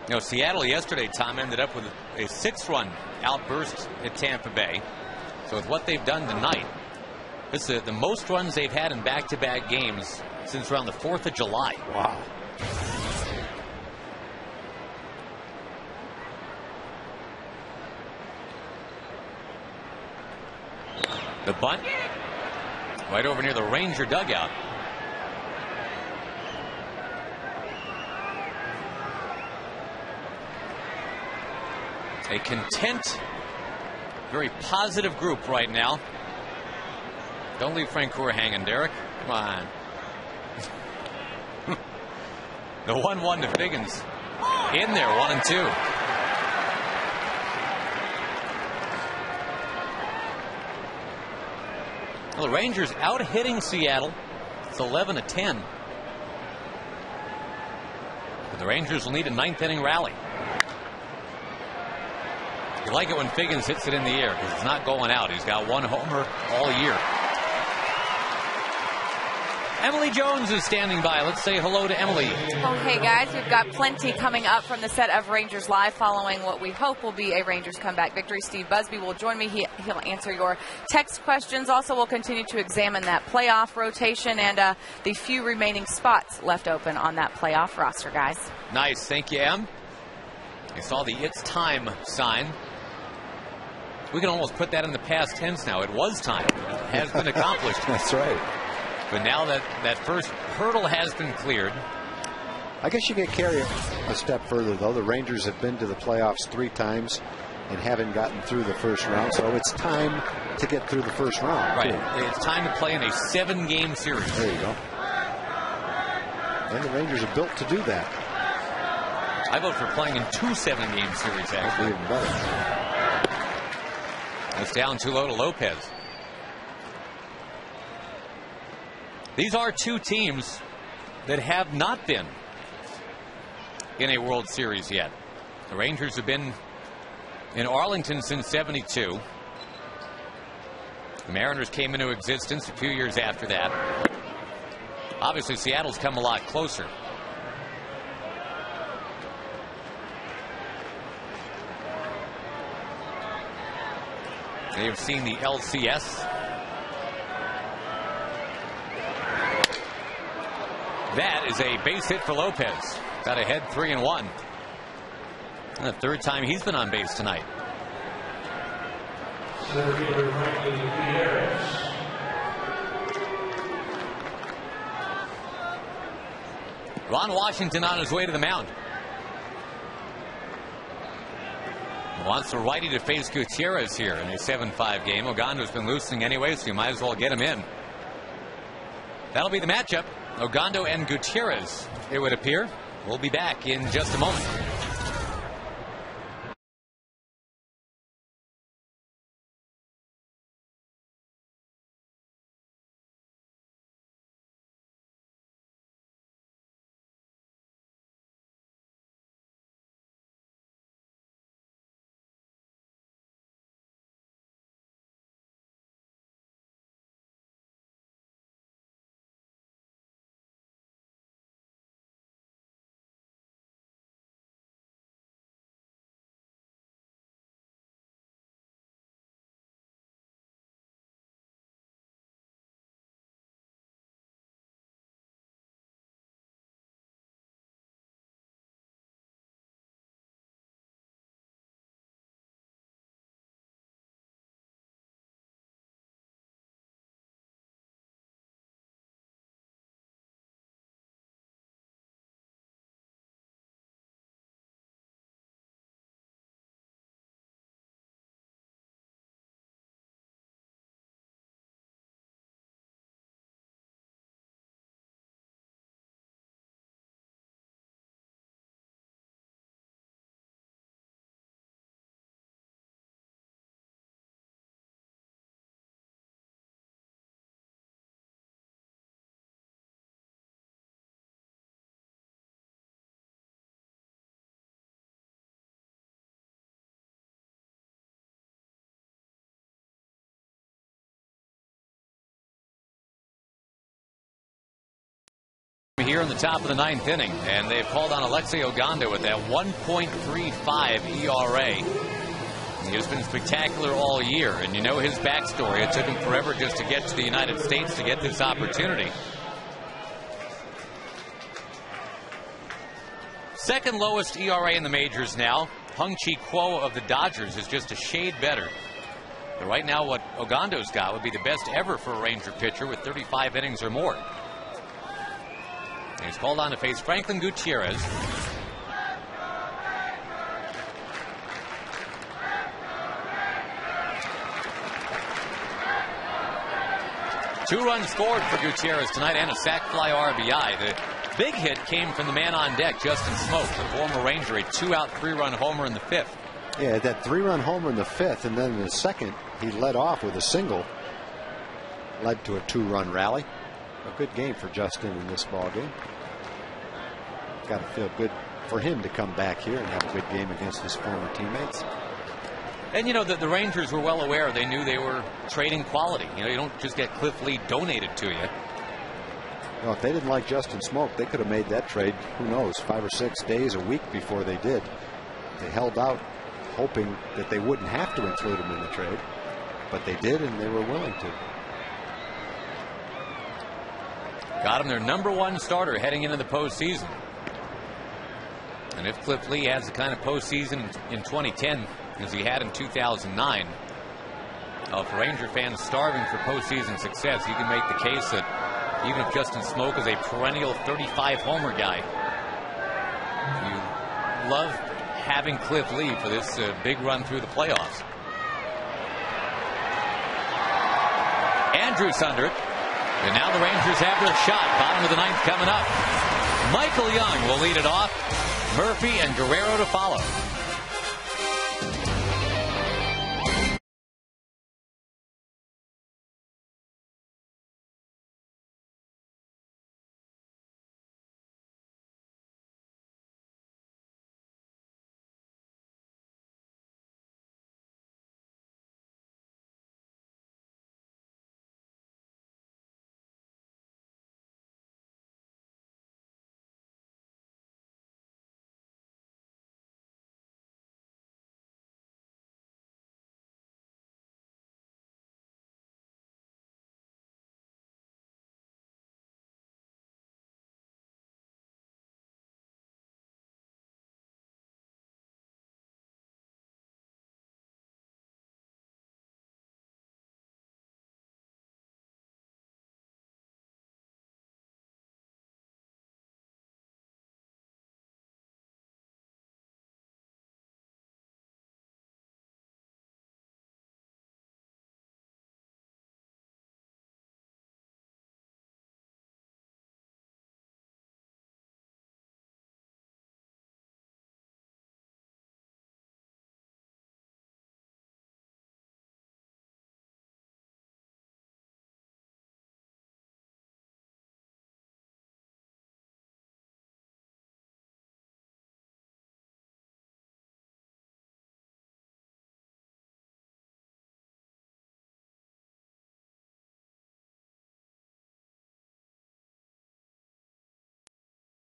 You know, Seattle yesterday, Tom, ended up with a 6-run outburst at Tampa Bay. So with what they've done tonight, this is the most runs they've had in back-to-back games since around the 4th of July. Wow. The bunt right over near the Ranger dugout. A content, very positive group right now. Don't leave Francoeur hanging, Derek. Come on. The 1-1 to Figgins. In there, 1-2. Well, the Rangers out hitting Seattle. It's 11-10. But the Rangers will need a 9th inning rally. You like it when Figgins hits it in the air because it's not going out. He's got 1 homer all year. Emily Jones is standing by. Let's say hello to Emily. Oh, hey, guys. We've got plenty coming up from the set of Rangers Live following what we hope will be a Rangers comeback victory. Steve Busby will join me. He'll answer your text questions. Also, we'll continue to examine that playoff rotation and the few remaining spots left open on that playoff roster, guys. Nice. Thank you, Em. I saw the "It's Time" sign. We can almost put that in the past tense now. It was time. It has been accomplished. That's right. But now that first hurdle has been cleared. I guess you can carry it a step further, though. The Rangers have been to the playoffs 3 times and haven't gotten through the first round, so it's time to get through the first round. Right. Too. It's time to play in a 7-game series. There you go. And the Rangers are built to do that. I vote for playing in 2 7-game series, actually. Even better. It's down too low to Lopez. These are 2 teams that have not been in a World Series yet. The Rangers have been in Arlington since '72. The Mariners came into existence a few years after that. Obviously, Seattle's come a lot closer. They have seen the LCS. That is a base hit for Lopez. Got ahead 3-1. And the 3rd time he's been on base tonight. Ron Washington on his way to the mound. Wants the righty to face Gutierrez here in a 7-5 game. Ogando's been loosening anyway, so you might as well get him in. That'll be the matchup. Ogando and Gutierrez, it would appear. We'll be back in just a moment. Here in the top of the 9th inning, and they've called on Alexei Ogando with that 1.35 ERA. He has been spectacular all year, and you know his backstory. It took him forever just to get to the United States to get this opportunity. Second lowest ERA in the majors now. Hung-Chi Kuo of the Dodgers is just a shade better. But right now what Ogando's got would be the best ever for a Ranger pitcher with 35 innings or more. He's called on to face Franklin Gutierrez. Two runs scored for Gutierrez tonight and a sac fly RBI. The big hit came from the man on deck, Justin Smoke, the former Ranger, a 2-out, 3-run homer in the 5th. Yeah, that 3-run homer in the 5th, and then in the 2nd, he led off with a single. Led to a 2-run rally. A good game for Justin in this ball game. Got to feel good for him to come back here and have a good game against his former teammates. And you know that the Rangers were well aware. They knew they were trading quality. You know, you don't just get Cliff Lee donated to you. Well, if they didn't like Justin Smoke, they could have made that trade, who knows, 5 or 6 days, a week before they did. They held out hoping that they wouldn't have to include him in the trade, but they did, and they were willing to. Got him their #1 starter heading into the postseason. And if Cliff Lee has the kind of postseason in 2010 as he had in 2009, for Ranger fans starving for postseason success, you can make the case that even if Justin Smoke is a perennial 35-homer guy, you love having Cliff Lee for this big run through the playoffs. Andrews under it. And now the Rangers have their shot. Bottom of the 9th coming up. Michael Young will lead it off. Murphy and Guerrero to follow.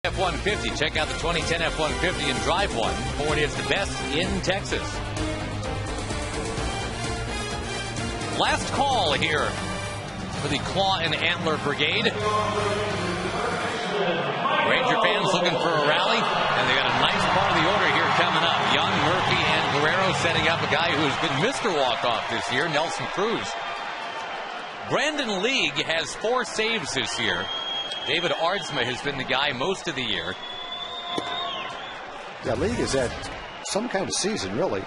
F-150. Check out the 2010 F-150 and drive one. Ford is the best in Texas. Last call here for the Claw and Antler Brigade. Ranger fans looking for a rally, and they got a nice part of the order here coming up. Young, Murphy, and Guerrero setting up a guy who's been Mr. Walk-Off this year, Nelson Cruz. Brandon League has 4 saves this year. David Aardsma has been the guy most of the year. Yeah, League has had some kind of season, really.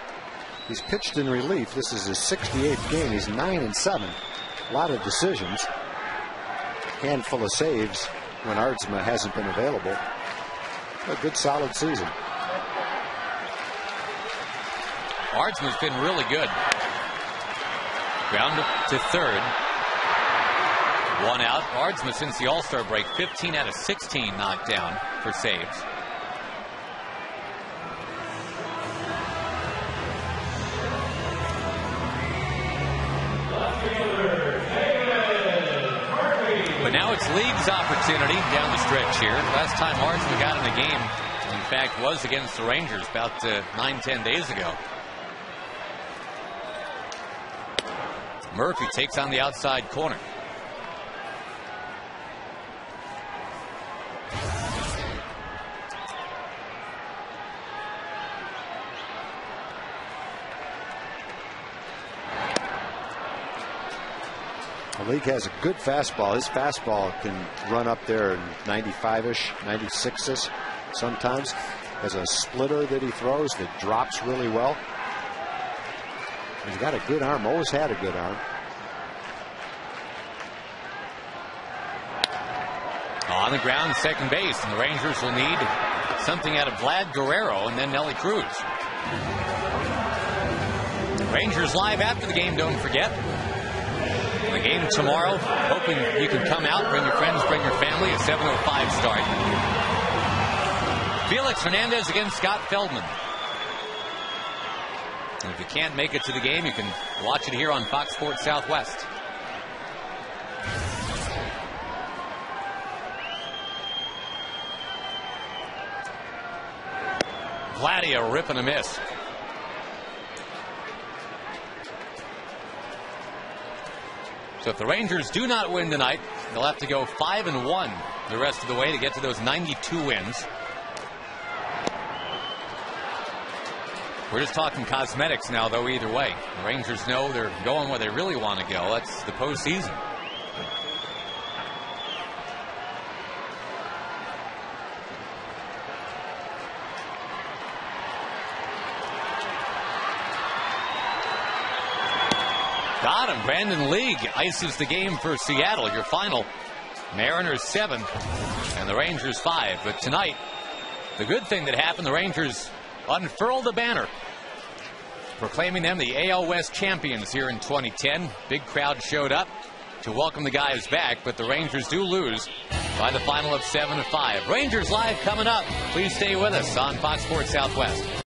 He's pitched in relief. This is his 68th game. He's 9-7. A lot of decisions. Handful of saves when Aardsma hasn't been available. A good, solid season. Aardsma's been really good. Ground to third. 1 out. Aardsma since the All-Star break, 15 out of 16 knocked down for saves. But now it's League's Phillies opportunity down the stretch here. Last time Martin got in the game, in fact, was against the Rangers about 9-10 days ago. Murphy takes on the outside corner. The league has a good fastball. His fastball can run up there in 95-ish, 96-ish sometimes. Has a splitter that he throws that drops really well. He's got a good arm, always had a good arm. On the ground, second base, and the Rangers will need something out of Vlad Guerrero and then Nelly Cruz. Rangers live after the game, don't forget. The game tomorrow, hoping you can come out, bring your friends, bring your family, a 7:05 start. Felix Hernandez against Scott Feldman. And if you can't make it to the game, you can watch it here on Fox Sports Southwest. Vladdy a rip and a miss. So if the Rangers do not win tonight, they'll have to go 5-1 the rest of the way to get to those 92 wins. We're just talking cosmetics now, though, either way. The Rangers know they're going where they really want to go. That's the postseason. Got him. Brandon League ices the game for Seattle. Your final, Mariners 7 and the Rangers 5. But tonight, the good thing that happened, the Rangers unfurled the banner, proclaiming them the AL West champions here in 2010. Big crowd showed up to welcome the guys back, but the Rangers do lose by the final of 7-5. Rangers Live coming up. Please stay with us on Fox Sports Southwest.